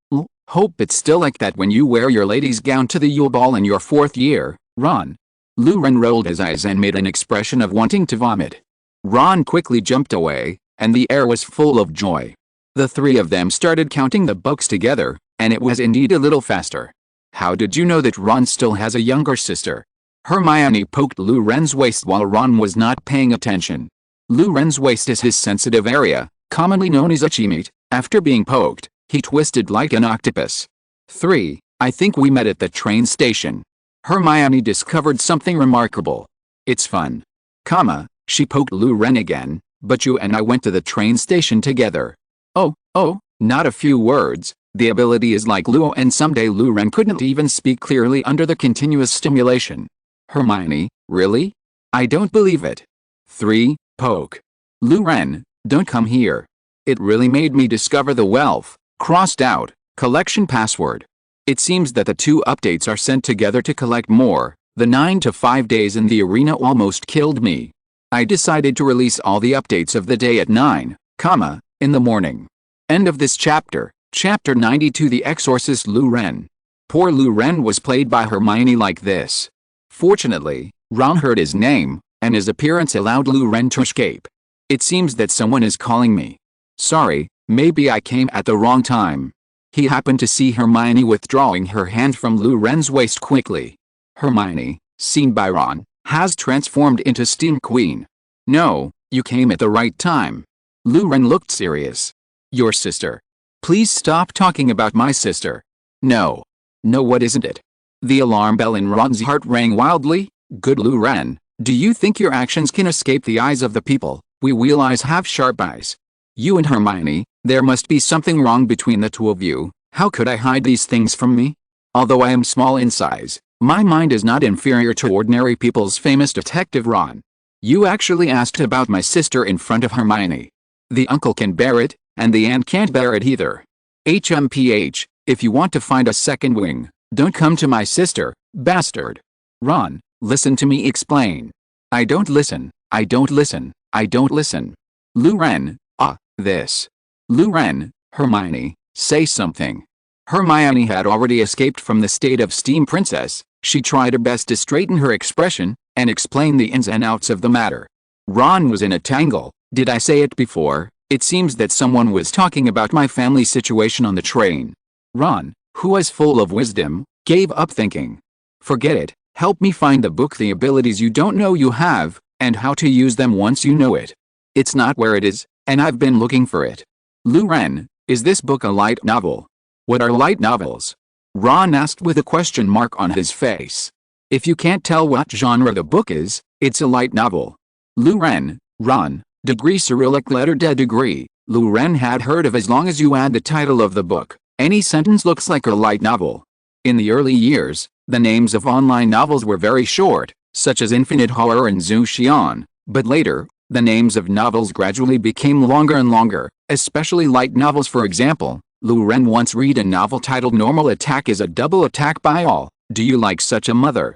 hope it's still like that when you wear your lady's gown to the Yule Ball in your 4th year, Ron. Luren rolled his eyes and made an expression of wanting to vomit. Ron quickly jumped away, and the air was full of joy. The three of them started counting the books together, and it was indeed a little faster. How did you know that Ron still has a younger sister? Hermione poked Luren's waist while Ron was not paying attention. Luren's waist is his sensitive area, commonly known as itchy meat. After being poked, he twisted like an octopus. 3. I think we met at the train station. Hermione discovered something remarkable. It's fun. She poked Luren again, but you and I went to the train station together. Oh, not a few words. The ability is like Luo, and someday Luren couldn't even speak clearly under the continuous stimulation. Hermione, really? I don't believe it. 3. Poke. Luren, don't come here. It really made me discover the wealth. Crossed out, collection password. It seems that the two updates are sent together to collect more. The 9 to 5 days in the arena almost killed me. I decided to release all the updates of the day at 9, in the morning. End of this chapter. Chapter 92. The Exorcist. Luren. Poor Luren was played by Hermione like this. Fortunately, Ron heard his name, and his appearance allowed Luren to escape. It seems that someone is calling me. Sorry, maybe I came at the wrong time. He happened to see Hermione withdrawing her hand from Luren's waist quickly. Hermione, seen by Ron, has transformed into Steam Queen. No, you came at the right time. Luren looked serious. Your sister. Please stop talking about my sister. No. No, what isn't it? The alarm bell in Ron's heart rang wildly. Good Luren, do you think your actions can escape the eyes of the people? We realize have sharp eyes. You and Hermione, there must be something wrong between the two of you. How could I hide these things from me? Although I am small in size, my mind is not inferior to ordinary people's. Famous detective Ron. You actually asked about my sister in front of Hermione. The uncle can bear it, and the aunt can't bear it either. HMPH, if you want to find a second wing, don't come to my sister, bastard. Ron, listen to me explain. I don't listen, I don't listen, I don't listen. Luren, this. Luren, Hermione, say something. Hermione had already escaped from the state of Steam Princess. She tried her best to straighten her expression, and explain the ins and outs of the matter. Ron was in a tangle. Did I say it before? It seems that someone was talking about my family situation on the train. Ron, who was full of wisdom, gave up thinking. Forget it, help me find the book, the abilities you don't know you have, and how to use them once you know it. It's not where it is, and I've been looking for it. Luren, is this book a light novel? What are light novels? Ron asked with a question mark on his face. If you can't tell what genre the book is, it's a light novel. Luren, Ron, degree Cyrillic letter de degree. Luren had heard of as long as you add the title of the book. Any sentence looks like a light novel. In the early years, the names of online novels were very short, such as Infinite Horror and Zhu Xian, but later, the names of novels gradually became longer and longer, especially light novels. For example, Luren once read a novel titled Normal Attack is a Double Attack by All. Do you like such a mother?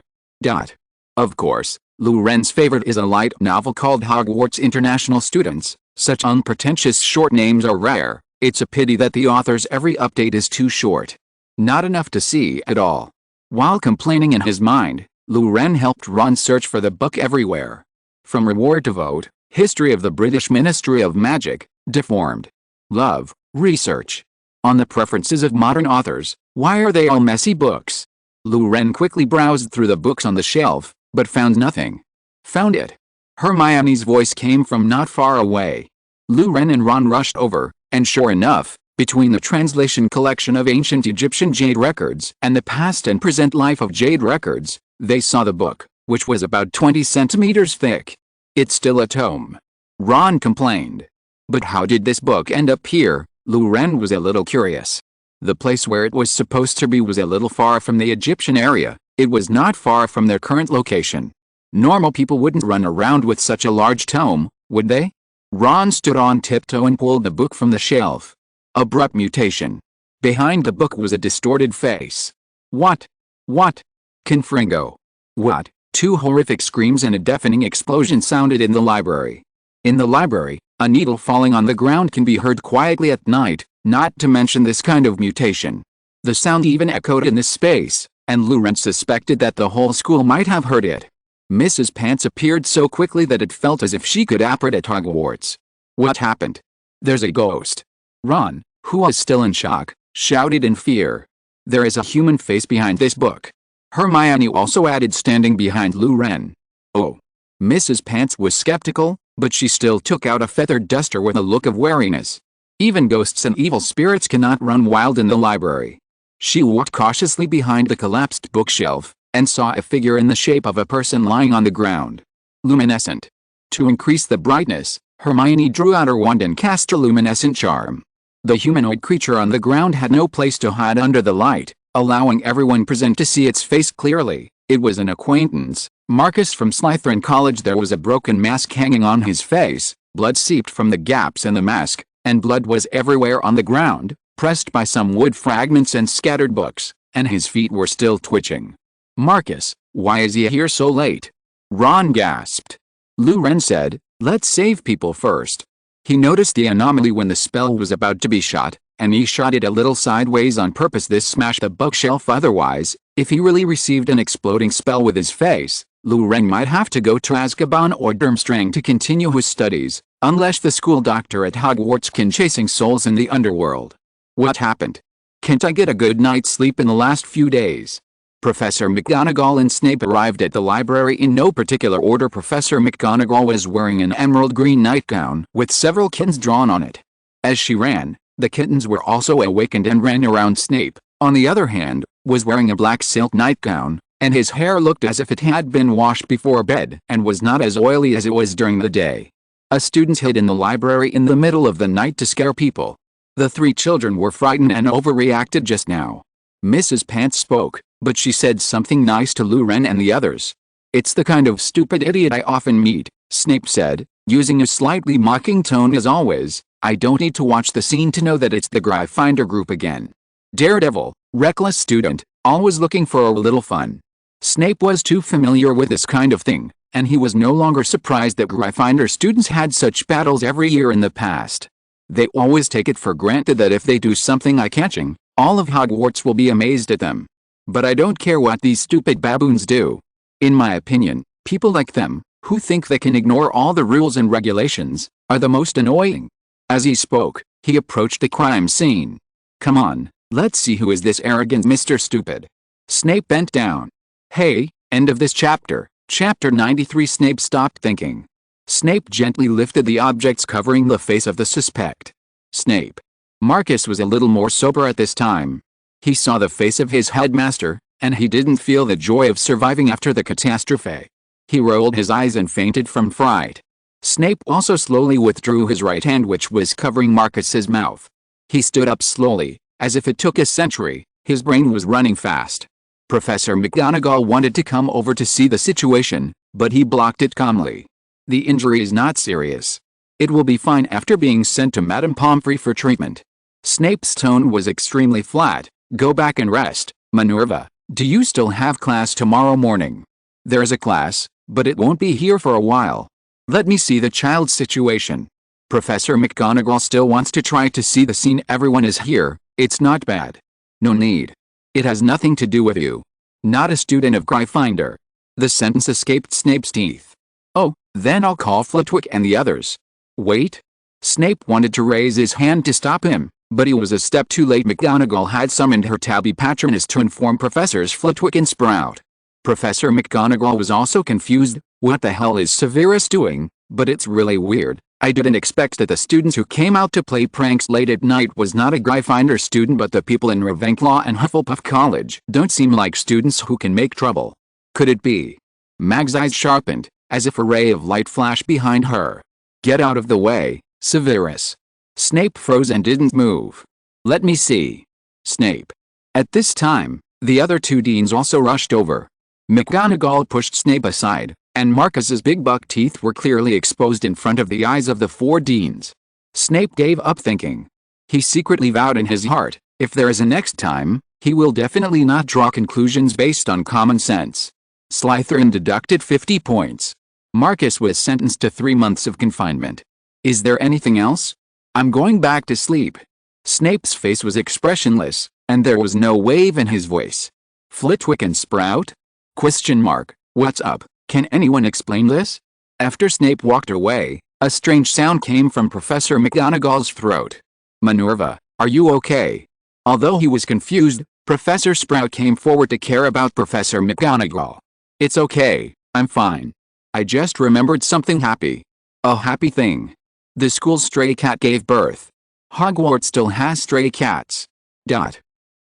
Of course, Luren's favorite is a light novel called Hogwarts. International students, such unpretentious short names are rare. It's a pity that the author's every update is too short. Not enough to see at all. While complaining in his mind, Luren helped Ron search for the book everywhere. From Reward to Vote, History of the British Ministry of Magic, Deformed. Love, Research. On the Preferences of Modern Authors, Why Are They All Messy Books? Luren quickly browsed through the books on the shelf, but found nothing. Found it. Hermione's voice came from not far away. Luren and Ron rushed over, and sure enough, between the translation collection of ancient Egyptian jade records and the past and present life of jade records, they saw the book, which was about 20 centimeters thick. It's still a tome. Ron complained. But how did this book end up here? Luren was a little curious. The place where it was supposed to be was a little far from the Egyptian area. It was not far from their current location. Normal people wouldn't run around with such a large tome, would they? Ron stood on tiptoe and pulled the book from the shelf. Abrupt mutation. Behind the book was a distorted face. What? What? Confringo. What? Two horrific screams and a deafening explosion sounded in the library. In the library, a needle falling on the ground can be heard quietly at night, not to mention this kind of mutation. The sound even echoed in this space, and Luren suspected that the whole school might have heard it. Mrs. Pants appeared so quickly that it felt as if she could appear at Hogwarts. What happened? There's a ghost. Ron, who was still in shock, shouted in fear. There is a human face behind this book. Hermione also added, standing behind Luren. Oh. Mrs. Pants was skeptical, but she still took out a feathered duster with a look of wariness. Even ghosts and evil spirits cannot run wild in the library. She walked cautiously behind the collapsed bookshelf, and saw a figure in the shape of a person lying on the ground. Luminescent. To increase the brightness, Hermione drew out her wand and cast a luminescent charm. The humanoid creature on the ground had no place to hide under the light, allowing everyone present to see its face clearly. It was an acquaintance, Marcus from Slytherin College. There was a broken mask hanging on his face, blood seeped from the gaps in the mask, and blood was everywhere on the ground, pressed by some wood fragments and scattered books, and his feet were still twitching. Marcus, why is he here so late? Ron gasped. Luren said, let's save people first. He noticed the anomaly when the spell was about to be shot, and he shot it a little sideways on purpose. This smashed the bookshelf. Otherwise, if he really received an exploding spell with his face, Luren might have to go to Azkaban or Durmstrang to continue his studies, unless the school doctor at Hogwarts can chasing souls in the underworld. What happened? Can't I get a good night's sleep in the last few days? Professor McGonagall and Snape arrived at the library in no particular order. Professor McGonagall was wearing an emerald green nightgown with several kittens drawn on it. As she ran, the kittens were also awakened and ran around. Snape, on the other hand, was wearing a black silk nightgown, and his hair looked as if it had been washed before bed and was not as oily as it was during the day. A student hid in the library in the middle of the night to scare people. The three children were frightened and overreacted just now. Mrs. Pants spoke, but she said something nice to Luren and the others. It's the kind of stupid idiot I often meet, Snape said, using a slightly mocking tone as always. I don't need to watch the scene to know that it's the Gryffindor group again. Daredevil, reckless student, always looking for a little fun. Snape was too familiar with this kind of thing, and he was no longer surprised that Gryffindor students had such battles every year in the past. They always take it for granted that if they do something eye-catching, all of Hogwarts will be amazed at them. But I don't care what these stupid baboons do. In my opinion, people like them, who think they can ignore all the rules and regulations, are the most annoying. As he spoke, he approached the crime scene. Come on, let's see who is this arrogant Mr. Stupid. Snape bent down. Hey, end of this chapter. Chapter 93. Snape stopped thinking. Snape gently lifted the objects covering the face of the suspect. Snape. Marcus was a little more sober at this time. He saw the face of his headmaster, and he didn't feel the joy of surviving after the catastrophe. He rolled his eyes and fainted from fright. Snape also slowly withdrew his right hand, which was covering Marcus's mouth. He stood up slowly, as if it took a century. His brain was running fast. Professor McGonagall wanted to come over to see the situation, but he blocked it calmly. The injury is not serious. It will be fine after being sent to Madame Pomfrey for treatment. Snape's tone was extremely flat. Go back and rest, Minerva. Do you still have class tomorrow morning? There's a class, but it won't be here for a while. Let me see the child's situation. Professor McGonagall still wants to try to see the scene. Everyone is here, it's not bad. No need. It has nothing to do with you. Not a student of Gryffindor. The sentence escaped Snape's teeth. Oh, then I'll call Flitwick and the others. Wait. Snape wanted to raise his hand to stop him, but he was a step too late. McGonagall had summoned her tabby patroness to inform Professors Flitwick and Sprout. Professor McGonagall was also confused. What the hell is Severus doing? But it's really weird. I didn't expect that the students who came out to play pranks late at night was not a Gryffindor student, but the people in Ravenclaw and Hufflepuff College don't seem like students who can make trouble. Could it be? Mag's eyes sharpened, as if a ray of light flashed behind her. Get out of the way, Severus. Snape froze and didn't move. Let me see. Snape. At this time, the other two deans also rushed over. McGonagall pushed Snape aside, and Marcus's big buck teeth were clearly exposed in front of the eyes of the four deans. Snape gave up thinking. He secretly vowed in his heart, if there is a next time, he will definitely not draw conclusions based on common sense. Slytherin deducted 50 points. Marcus was sentenced to 3 months of confinement. Is there anything else? I'm going back to sleep. Snape's face was expressionless, and there was no wave in his voice. Flitwick and Sprout? Question mark. What's up? Can anyone explain this? After Snape walked away, a strange sound came from Professor McGonagall's throat. Minerva, are you okay? Although he was confused, Professor Sprout came forward to care about Professor McGonagall. It's okay, I'm fine. I just remembered something happy. A happy thing. The school's stray cat gave birth. Hogwarts still has stray cats.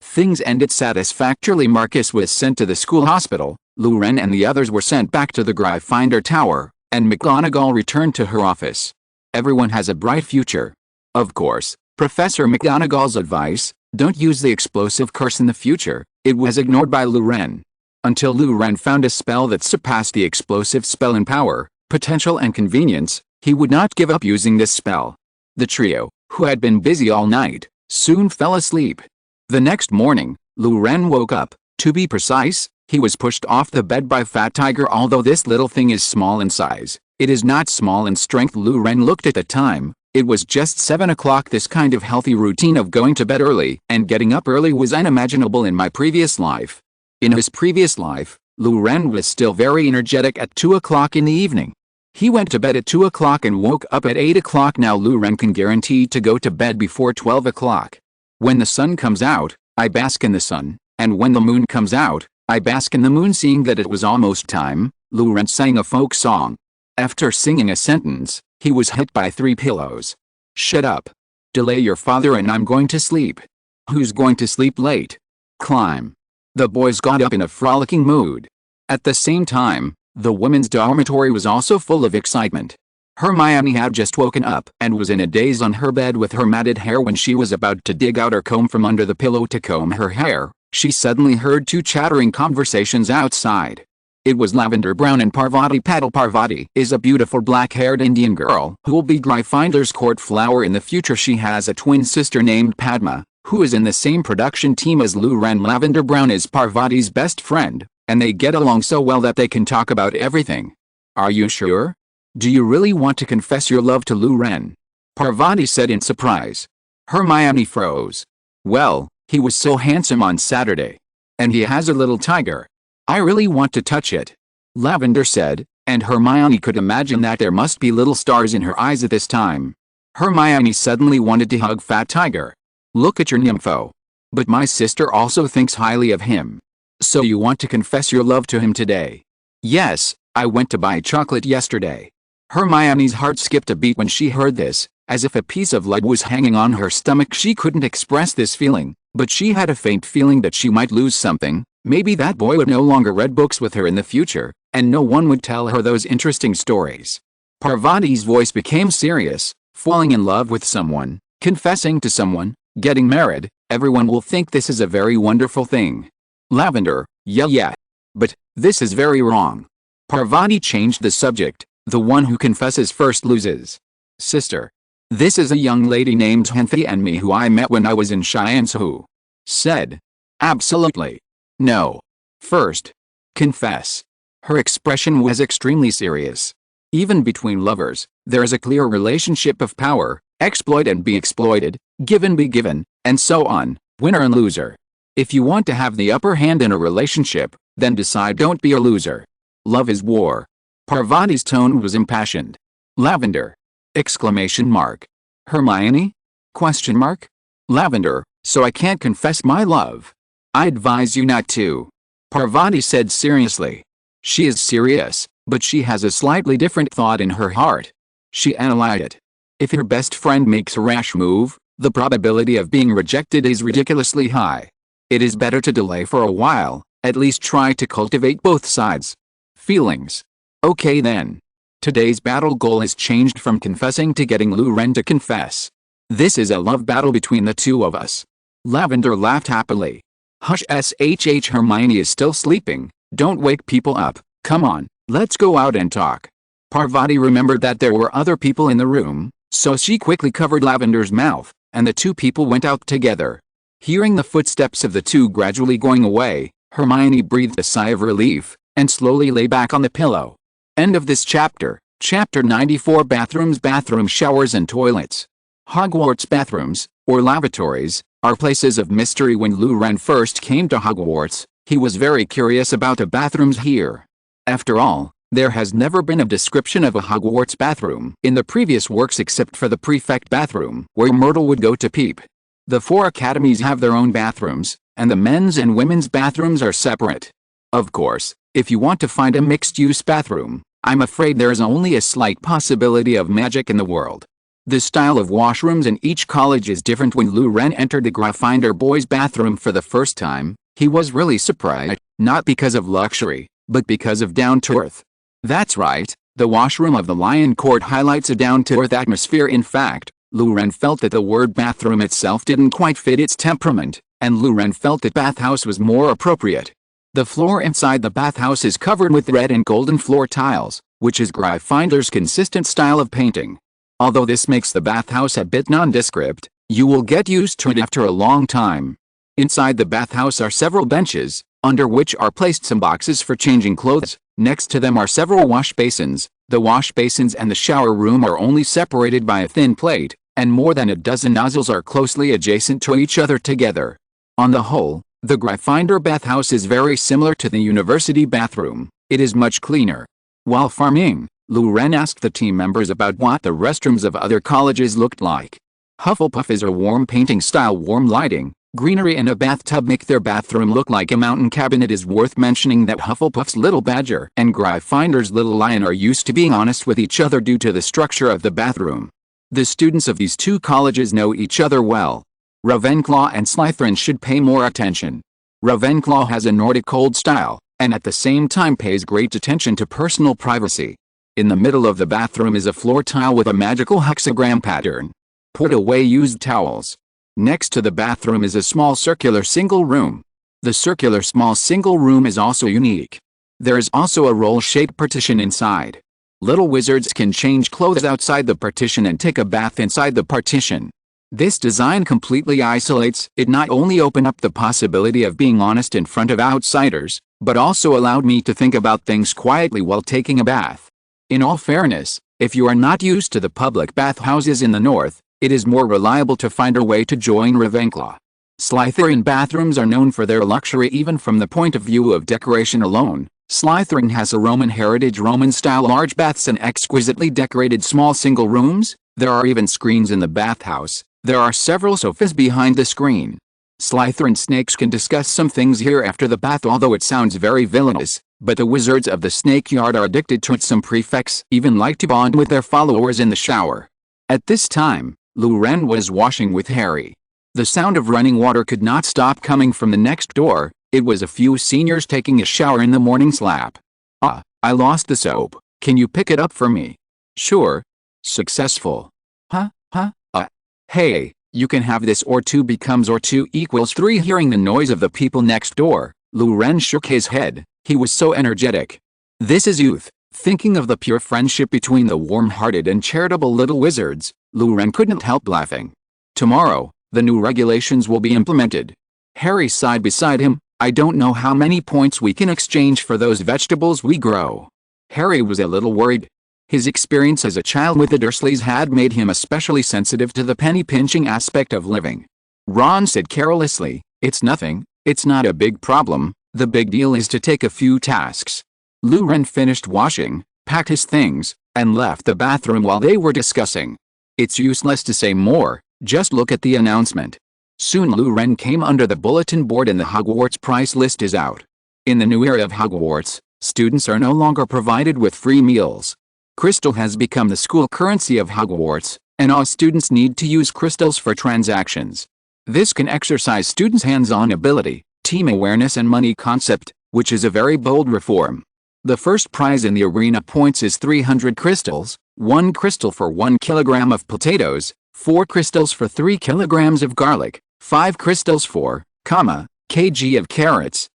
Things ended satisfactorily. Marcus was sent to the school hospital, Luren and the others were sent back to the Gryffindor Tower, and McGonagall returned to her office. Everyone has a bright future. Of course, Professor McGonagall's advice, don't use the explosive curse in the future, it was ignored by Luren. Until Luren found a spell that surpassed the explosive spell in power, potential and convenience, he would not give up using this spell. The trio, who had been busy all night, soon fell asleep. The next morning, Luren woke up. To be precise, he was pushed off the bed by Fat Tiger. Although this little thing is small in size, it is not small in strength. Luren looked at the time. It was just 7 o'clock. This kind of healthy routine of going to bed early and getting up early was unimaginable in my previous life. In his previous life, Luren was still very energetic at 2 o'clock in the evening. He went to bed at 2 o'clock and woke up at 8 o'clock. Now Luren can guarantee to go to bed before 12 o'clock. When the sun comes out, I bask in the sun, and when the moon comes out, I bask in the moon. Seeing that it was almost time, Luren sang a folk song. After singing a sentence, he was hit by 3 pillows. Shut up. Delay your father and I'm going to sleep. Who's going to sleep late? Climb. The boys got up in a frolicking mood. At the same time, the women's dormitory was also full of excitement. Hermione had just woken up and was in a daze on her bed with her matted hair. When she was about to dig out her comb from under the pillow to comb her hair, she suddenly heard 2 chattering conversations outside. It was Lavender Brown and Parvati Patil. Parvati is a beautiful black-haired Indian girl who will be Gryffindor's court flower in the future. She has a twin sister named Padma, who is in the same production team as Luren. Lavender Brown is Parvati's best friend, and they get along so well that they can talk about everything. Are you sure? Do you really want to confess your love to Luren? Parvati said in surprise. Hermione froze. Well, he was so handsome on Saturday. And he has a little tiger. I really want to touch it. Lavender said, and Hermione could imagine that there must be little stars in her eyes at this time. Hermione suddenly wanted to hug Fat Tiger. Look at your nympho. But my sister also thinks highly of him. So you want to confess your love to him today? Yes, I went to buy chocolate yesterday. Hermione's heart skipped a beat when she heard this, as if a piece of lead was hanging on her stomach. She couldn't express this feeling, but she had a faint feeling that she might lose something. Maybe that boy would no longer read books with her in the future, and no one would tell her those interesting stories. Parvati's voice became serious. Falling in love with someone, confessing to someone, getting married, everyone will think this is a very wonderful thing. Lavender, yeah. But this is very wrong. Parvati changed the subject. The one who confesses first loses. Sister. This is a young lady named Henthy and me who I met when I was in Cheyenne. Who said. Absolutely. No. First. Confess. Her expression was extremely serious. Even between lovers, There is a clear relationship of power, exploit and be exploited, give and be given, and so on, winner and loser. If you want to have the upper hand in a relationship, then decide don't be a loser. Love is war. Parvati's tone was impassioned. Lavender! Exclamation mark. Hermione? Question mark. Lavender, so I can't confess my love. I advise you not to. Parvati said seriously. She is serious, but she has a slightly different thought in her heart. She analyzed it. If your best friend makes a rash move, the probability of being rejected is ridiculously high. It is better to delay for a while, at least try to cultivate both sides. Feelings. Okay then. Today's battle goal is changed from confessing to getting Luren to confess. This is a love battle between the two of us. Lavender laughed happily. Hush shh, Hermione is still sleeping, don't wake people up, come on, let's go out and talk. Parvati remembered that there were other people in the room, so she quickly covered Lavender's mouth, and the two people went out together. Hearing the footsteps of the two gradually going away, Hermione breathed a sigh of relief, and slowly lay back on the pillow. End of this chapter. Chapter 94. Bathrooms. Bathroom showers and toilets. Hogwarts bathrooms, or lavatories, are places of mystery. When Luren first came to Hogwarts, he was very curious about the bathrooms here. After all, there has never been a description of a Hogwarts bathroom in the previous works except for the prefect bathroom, where Myrtle would go to peep. The 4 academies have their own bathrooms, and the men's and women's bathrooms are separate. Of course, if you want to find a mixed-use bathroom, I'm afraid there is only a slight possibility of magic in the world. The style of washrooms in each college is different. When Luren entered the Gryffindor boys' bathroom for the first time, he was really surprised, not because of luxury, but because of down-to-earth. That's right, the washroom of the Lion Court highlights a down-to-earth atmosphere. In fact, Luren felt that the word bathroom itself didn't quite fit its temperament, and Luren felt that bathhouse was more appropriate. The floor inside the bathhouse is covered with red and golden floor tiles, which is Gryffindor's consistent style of painting. Although this makes the bathhouse a bit nondescript, you will get used to it after a long time. Inside the bathhouse are several benches, under which are placed some boxes for changing clothes. Next to them are several wash basins. The wash basins and the shower room are only separated by a thin plate, and more than a dozen nozzles are closely adjacent to each other together. On the whole, the Gryffindor bathhouse is very similar to the university bathroom. It is much cleaner. While farming, Luren asked the team members about what the restrooms of other colleges looked like. Hufflepuff is a warm painting style. Warm lighting, greenery and a bathtub make their bathroom look like a mountain cabin. It is worth mentioning that Hufflepuff's little badger and Gryffindor's little lion are used to being honest with each other due to the structure of the bathroom. The students of these two colleges know each other well. Ravenclaw and Slytherin should pay more attention. Ravenclaw has a Nordic cold style, and at the same time pays great attention to personal privacy. In the middle of the bathroom is a floor tile with a magical hexagram pattern. Put away used towels. Next to the bathroom is a small circular single room. The circular small single room is also unique. There is also a roll-shaped partition inside. Little wizards can change clothes outside the partition and take a bath inside the partition. This design completely isolates it. Not only opened up the possibility of being honest in front of outsiders, but also allowed me to think about things quietly while taking a bath. In all fairness, if you are not used to the public bathhouses in the north, it is more reliable to find a way to join Ravenclaw. Slytherin bathrooms are known for their luxury even from the point of view of decoration alone. Slytherin has a Roman heritage Roman-style large baths and exquisitely decorated small single rooms. There are even screens in the bathhouse. There are several sofas behind the screen. Slytherin snakes can discuss some things here after the bath, although it sounds very villainous, but the wizards of the snake yard are addicted to it. Some prefects even like to bond with their followers in the shower. At this time, Luren was washing with Harry. The sound of running water could not stop coming from the next door. It was a few seniors taking a shower in the morning slap. "Ah, I lost the soap. Can you pick it up for me?" "Sure." "Successful." Huh? Hey, you can have this, or 2 becomes or 2 equals 3. Hearing the noise of the people next door, Luren shook his head. He was so energetic. This is youth. Thinking of the pure friendship between the warm-hearted and charitable little wizards, Luren couldn't help laughing. Tomorrow, the new regulations will be implemented. Harry sighed beside him. "I don't know how many points we can exchange for those vegetables we grow." Harry was a little worried. His experience as a child with the Dursleys had made him especially sensitive to the penny-pinching aspect of living. Ron said carelessly, "It's nothing, it's not a big problem, the big deal is to take a few tasks." Lou Ren finished washing, packed his things, and left the bathroom while they were discussing. It's useless to say more, just look at the announcement. Soon Lou Ren came under the bulletin board and the Hogwarts price list is out. In the new era of Hogwarts, students are no longer provided with free meals. Crystal has become the school currency of Hogwarts, and all students need to use crystals for transactions. This can exercise students' hands-on ability, team awareness and money concept, which is a very bold reform. The first prize in the arena points is 300 crystals, 1 crystal for 1 kilogram of potatoes, 4 crystals for 3 kilograms of garlic, 5 crystals for, kg of carrots,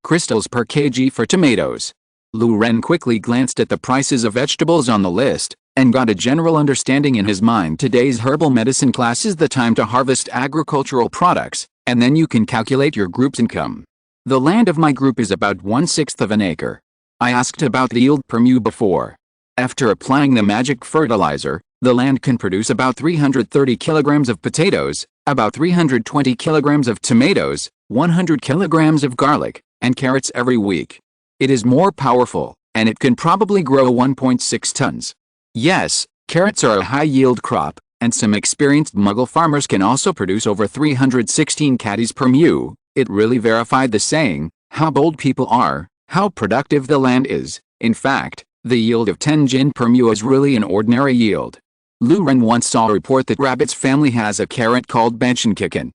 crystals per kg for tomatoes. Lou Ren quickly glanced at the prices of vegetables on the list, and got a general understanding in his mind. Today's herbal medicine class is the time to harvest agricultural products, and then you can calculate your group's income. The land of my group is about 1/6 of an acre. I asked about the yield per mu before. After applying the magic fertilizer, the land can produce about 330 kilograms of potatoes, about 320 kilograms of tomatoes, 100 kilograms of garlic, and carrots every week. It is more powerful, and it can probably grow 1.6 tons. Yes, carrots are a high-yield crop, and some experienced Muggle farmers can also produce over 316 caddies per mu. It really verified the saying, how bold people are, how productive the land is. In fact, the yield of 10 gin per mu is really an ordinary yield. Lou Ren once saw a report that Rabbit's family has a carrot called Benchenkicken,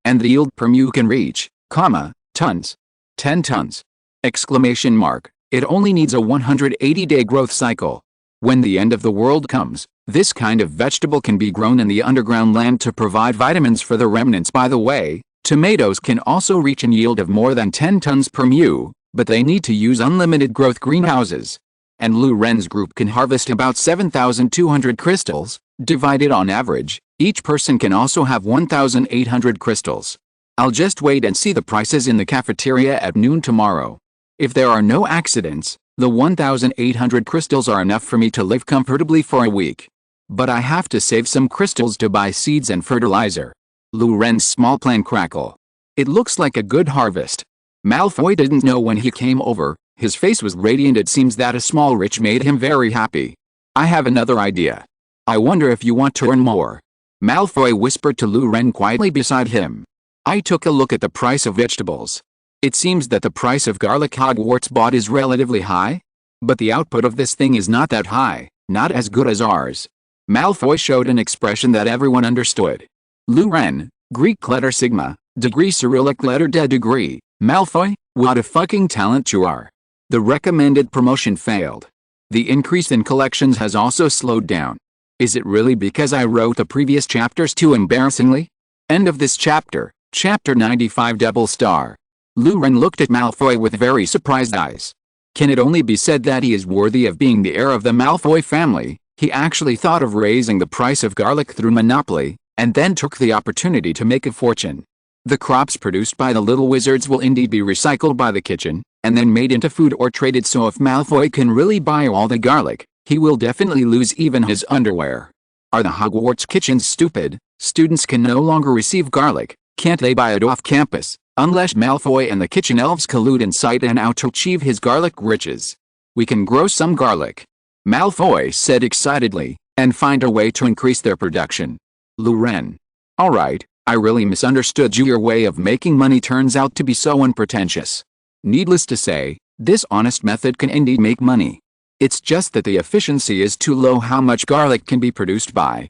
and the yield per mu can reach, tons. 10 tons! Exclamation mark. It only needs a 180-day growth cycle. When the end of the world comes, this kind of vegetable can be grown in the underground land to provide vitamins for the remnants. By the way, tomatoes can also reach a yield of more than 10 tons per mu, but they need to use unlimited growth greenhouses. And Lou Ren's group can harvest about 7,200 crystals, divided on average. Each person can also have 1,800 crystals. I'll just wait and see the prices in the cafeteria at noon tomorrow. If there are no accidents, the 1,800 crystals are enough for me to live comfortably for a week. But I have to save some crystals to buy seeds and fertilizer. Lou Ren's small plan crackle. It looks like a good harvest. Malfoy didn't know when he came over. His face was radiant. It seems that a small rich made him very happy. I have another idea. I wonder if you want to earn more. Malfoy whispered to Lou Ren quietly beside him. I took a look at the price of vegetables. It seems that the price of garlic Hogwarts bought is relatively high, but the output of this thing is not that high, not as good as ours. Malfoy showed an expression that everyone understood. Lou Ren, Greek letter sigma, degree Cyrillic letter de degree. Malfoy, what a fucking talent you are. The recommended promotion failed. The increase in collections has also slowed down. Is it really because I wrote the previous chapters too embarrassingly? End of this chapter, chapter 95 double star. Lou Ren looked at Malfoy with very surprised eyes. Can it only be said that he is worthy of being the heir of the Malfoy family? He actually thought of raising the price of garlic through monopoly, and then took the opportunity to make a fortune. The crops produced by the little wizards will indeed be recycled by the kitchen, and then made into food or traded. So if Malfoy can really buy all the garlic, he will definitely lose even his underwear. Are the Hogwarts kitchens stupid? Students can no longer receive garlic. Can't they buy it off campus? Unless Malfoy and the kitchen elves collude inside and out to achieve his garlic riches. We can grow some garlic, Malfoy said excitedly, and find a way to increase their production. Lou Ren. Alright, I really misunderstood you. Your way of making money turns out to be so unpretentious. Needless to say, this honest method can indeed make money. It's just that the efficiency is too low. How much garlic can be produced by,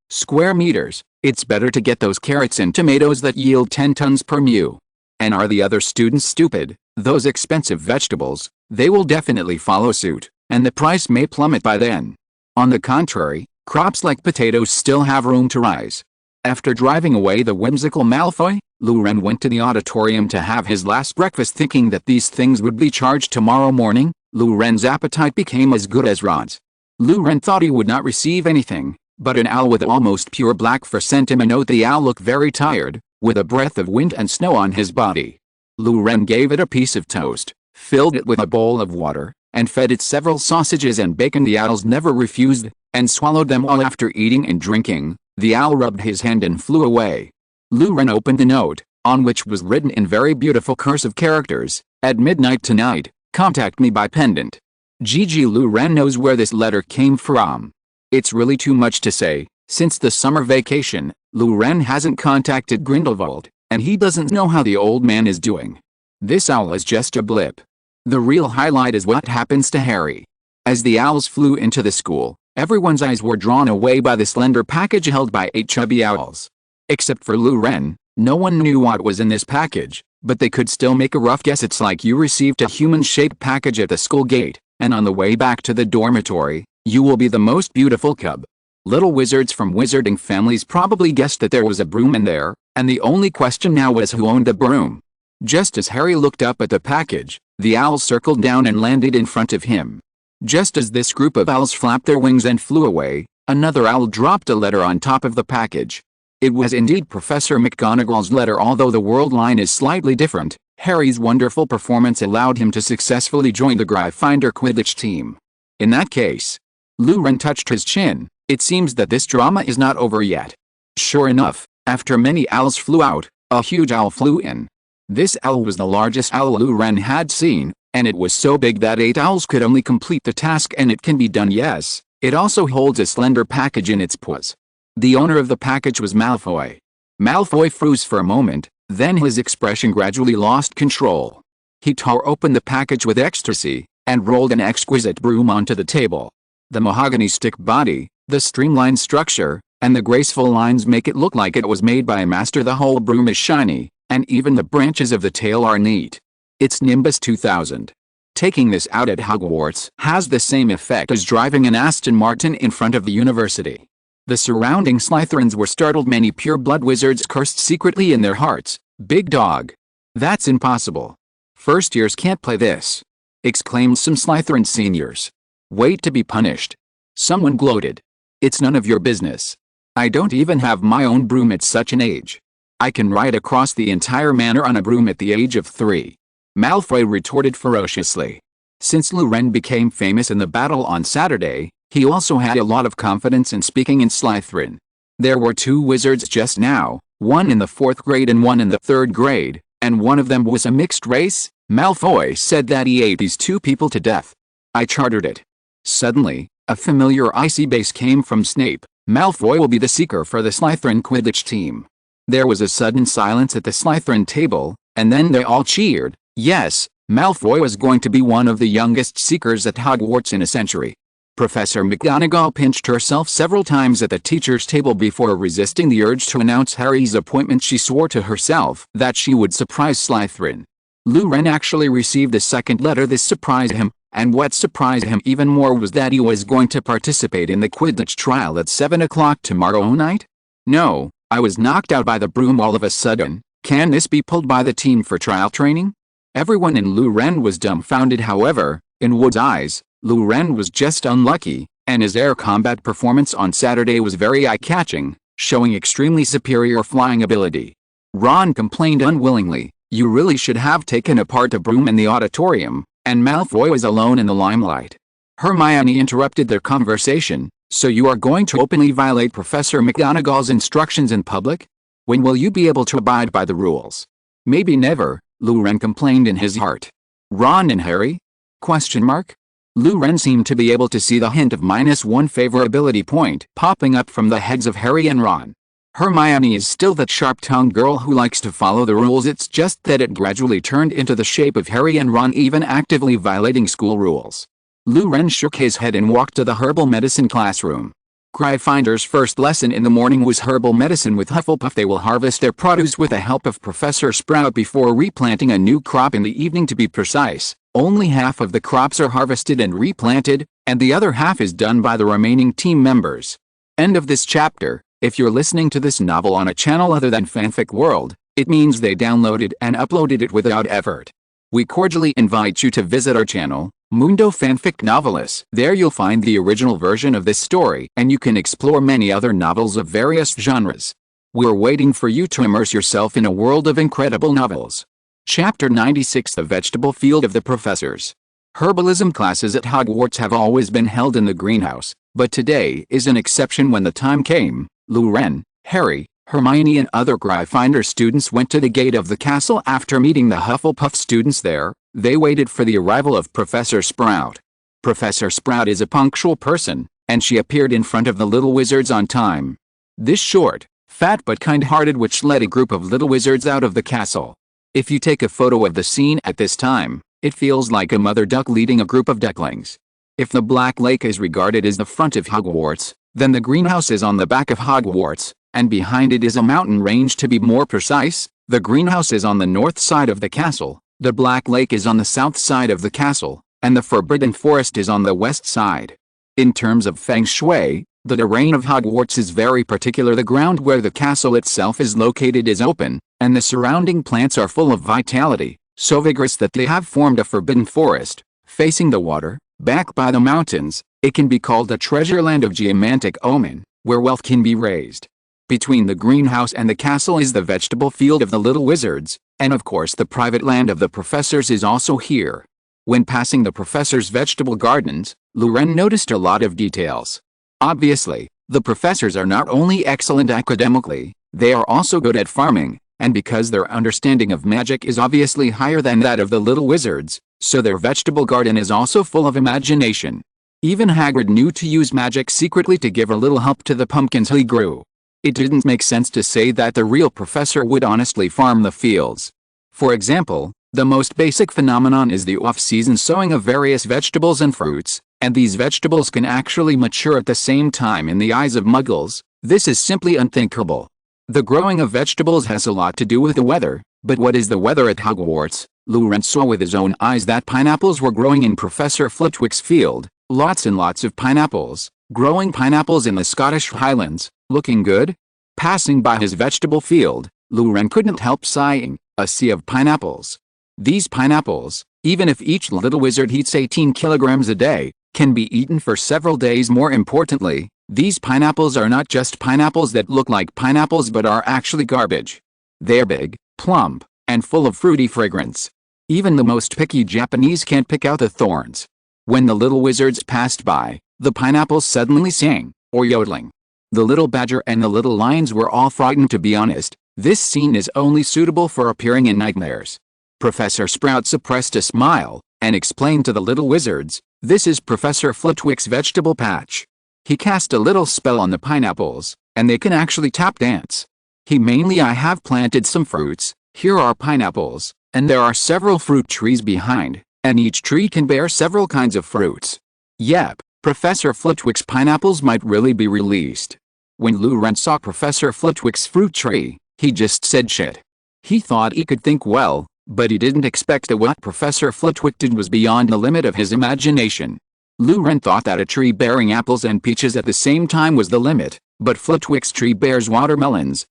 square meters? It's better to get those carrots and tomatoes that yield 10 tons per mu. And are the other students stupid? Those expensive vegetables, they will definitely follow suit, and the price may plummet by then. On the contrary, crops like potatoes still have room to rise. After driving away the whimsical Malfoy, Lou Ren went to the auditorium to have his last breakfast, thinking that these things would be charged tomorrow morning. Lou Ren's appetite became as good as Ron's. Lou Ren thought he would not receive anything, but an owl with almost pure black fur sent him a note. The owl looked very tired, with a breath of wind and snow on his body. Lou Ren gave it a piece of toast, filled it with a bowl of water, and fed it several sausages and bacon. The owls never refused, and swallowed them all. After eating and drinking, the owl rubbed his hand and flew away. Lu Ren opened the note, on which was written in very beautiful cursive characters, "At midnight tonight, contact me by pendant." Gigi. Lu Ren knows where this letter came from. It's really too much to say. Since the summer vacation, Lu Ren hasn't contacted Grindelwald, and he doesn't know how the old man is doing. This owl is just a blip. The real highlight is what happens to Harry. As the owls flew into the school, everyone's eyes were drawn away by the slender package held by 8 chubby owls. Except for Lu Ren, no one knew what was in this package, but they could still make a rough guess. It's like you received a human-shaped package at the school gate, and on the way back to the dormitory, you will be the most beautiful cub. Little wizards from wizarding families probably guessed that there was a broom in there, and the only question now was who owned the broom. Just as Harry looked up at the package, the owl circled down and landed in front of him. Just as this group of owls flapped their wings and flew away, another owl dropped a letter on top of the package. It was indeed Professor McGonagall's letter. Although the world line is slightly different, Harry's wonderful performance allowed him to successfully join the Gryffindor Quidditch team. In that case, Lu Ren touched his chin. It seems that this drama is not over yet. Sure enough, after many owls flew out, a huge owl flew in. This owl was the largest owl Lu Ren had seen, and it was so big that 8 owls could only complete the task. And it can be done. Yes, it also holds a slender package in its paws. The owner of the package was Malfoy. Malfoy froze for a moment, then his expression gradually lost control. He tore open the package with ecstasy, and rolled an exquisite broom onto the table. The mahogany stick body, the streamlined structure, and the graceful lines make it look like it was made by a master. The whole broom is shiny, and even the branches of the tail are neat. It's Nimbus 2000. Taking this out at Hogwarts has the same effect as driving an Aston Martin in front of the university. The surrounding Slytherins were startled. Many pure-blood wizards cursed secretly in their hearts. "Big dog. That's impossible. First years can't play this," exclaimed some Slytherin seniors. "Wait to be punished." Someone gloated. "It's none of your business. I don't even have my own broom at such an age. I can ride across the entire manor on a broom at the age of 3. Malfoy retorted ferociously. Since Lu Ren became famous in the battle on Saturday, he also had a lot of confidence in speaking in Slytherin. There were 2 wizards just now, one in the 4th grade and one in the 3rd grade, and one of them was a mixed race. Malfoy said that he ate these 2 people to death. "I chartered it." Suddenly, a familiar icy bass came from Snape. "Malfoy will be the seeker for the Slytherin Quidditch team." There was a sudden silence at the Slytherin table, and then they all cheered. Yes, Malfoy was going to be one of the youngest seekers at Hogwarts in a century. Professor McGonagall pinched herself several times at the teacher's table before resisting the urge to announce Harry's appointment. She swore to herself that she would surprise Slytherin. Lu Ren actually received a second letter. This surprised him, and what surprised him even more was that he was going to participate in the Quidditch trial at 7 o'clock tomorrow night. "No, I was knocked out by the broom all of a sudden. Can this be pulled by the team for trial training?" Everyone in Lu Ren was dumbfounded. However, in Wood's eyes, Lu Ren was just unlucky, and his air combat performance on Saturday was very eye-catching, showing extremely superior flying ability. Ron complained unwillingly, "You really should have taken apart the broom in the auditorium," and Malfoy was alone in the limelight. Hermione interrupted their conversation. "So you are going to openly violate Professor McGonagall's instructions in public? When will you be able to abide by the rules?" "Maybe never," Lu Ren complained in his heart. "Ron and Harry? Question mark? Lu Ren seemed to be able to see the hint of -1 favorability point popping up from the heads of Harry and Ron. Hermione is still that sharp-tongued girl who likes to follow the rules. It's just that it gradually turned into the shape of Harry and Ron even actively violating school rules. Lu Ren shook his head and walked to the herbal medicine classroom. Gryffindor's first lesson in the morning was herbal medicine with Hufflepuff. They will harvest their produce with the help of Professor Sprout before replanting a new crop in the evening. To be precise, only half of the crops are harvested and replanted, and the other half is done by the remaining team members. End of this chapter. If you're listening to this novel on a channel other than Fanfic World, it means they downloaded and uploaded it without effort. We cordially invite you to visit our channel, Mundo Fanfic Novelis. There you'll find the original version of this story, and you can explore many other novels of various genres. We're waiting for you to immerse yourself in a world of incredible novels. Chapter 96: The Vegetable Field of the Professors. Herbalism classes at Hogwarts have always been held in the greenhouse, but today is an exception. When the time came, Ren, Harry, Hermione and other Gryffindor students went to the gate of the castle. After meeting the Hufflepuff students there, they waited for the arrival of Professor Sprout. Professor Sprout is a punctual person, and she appeared in front of the little wizards on time. This short, fat but kind-hearted witch led a group of little wizards out of the castle. If you take a photo of the scene at this time, it feels like a mother duck leading a group of ducklings. If the Black Lake is regarded as the front of Hogwarts, then the greenhouse is on the back of Hogwarts, and behind it is a mountain range. To be more precise, the greenhouse is on the north side of the castle, the Black Lake is on the south side of the castle, and the Forbidden Forest is on the west side. In terms of feng shui, the terrain of Hogwarts is very particular. The ground where the castle itself is located is open, and the surrounding plants are full of vitality, so vigorous that they have formed a forbidden forest. Facing the water, back by the mountains, it can be called a treasure land of geomantic omen, where wealth can be raised. Between the greenhouse and the castle is the vegetable field of the little wizards, and of course the private land of the professors is also here. When passing the professors' vegetable gardens, Ren noticed a lot of details. Obviously, the professors are not only excellent academically, they are also good at farming, and because their understanding of magic is obviously higher than that of the little wizards, so their vegetable garden is also full of imagination. Even Hagrid knew to use magic secretly to give a little help to the pumpkins he grew. It didn't make sense to say that the real professor would honestly farm the fields. For example, the most basic phenomenon is the off-season sowing of various vegetables and fruits, and these vegetables can actually mature at the same time. In the eyes of Muggles, this is simply unthinkable. The growing of vegetables has a lot to do with the weather, but what is the weather at Hogwarts? Ren saw with his own eyes that pineapples were growing in Professor Flitwick's field, lots and lots of pineapples, growing pineapples in the Scottish Highlands, looking good. Passing by his vegetable field, Ren couldn't help sighing, a sea of pineapples. These pineapples, even if each little wizard eats 18 kilograms a day, can be eaten for several days. More importantly, these pineapples are not just pineapples that look like pineapples but are actually garbage. They're big, plump, and full of fruity fragrance. Even the most picky Japanese can't pick out the thorns. When the little wizards passed by, the pineapples suddenly sang, or yodeling. The little badger and the little lions were all frightened. To be honest, this scene is only suitable for appearing in nightmares. Professor Sprout suppressed a smile, and explained to the little wizards, "This is Professor Flitwick's vegetable patch. He cast a little spell on the pineapples, and they can actually tap dance. I have planted some fruits, here are pineapples, and there are several fruit trees behind, and each tree can bear several kinds of fruits. Yep, Professor Flitwick's pineapples might really be released." When Ren saw Professor Flitwick's fruit tree, he just said shit. He thought he could think well, but he didn't expect that what Professor Flitwick did was beyond the limit of his imagination. Ren thought that a tree bearing apples and peaches at the same time was the limit, but Flitwick's tree bears watermelons,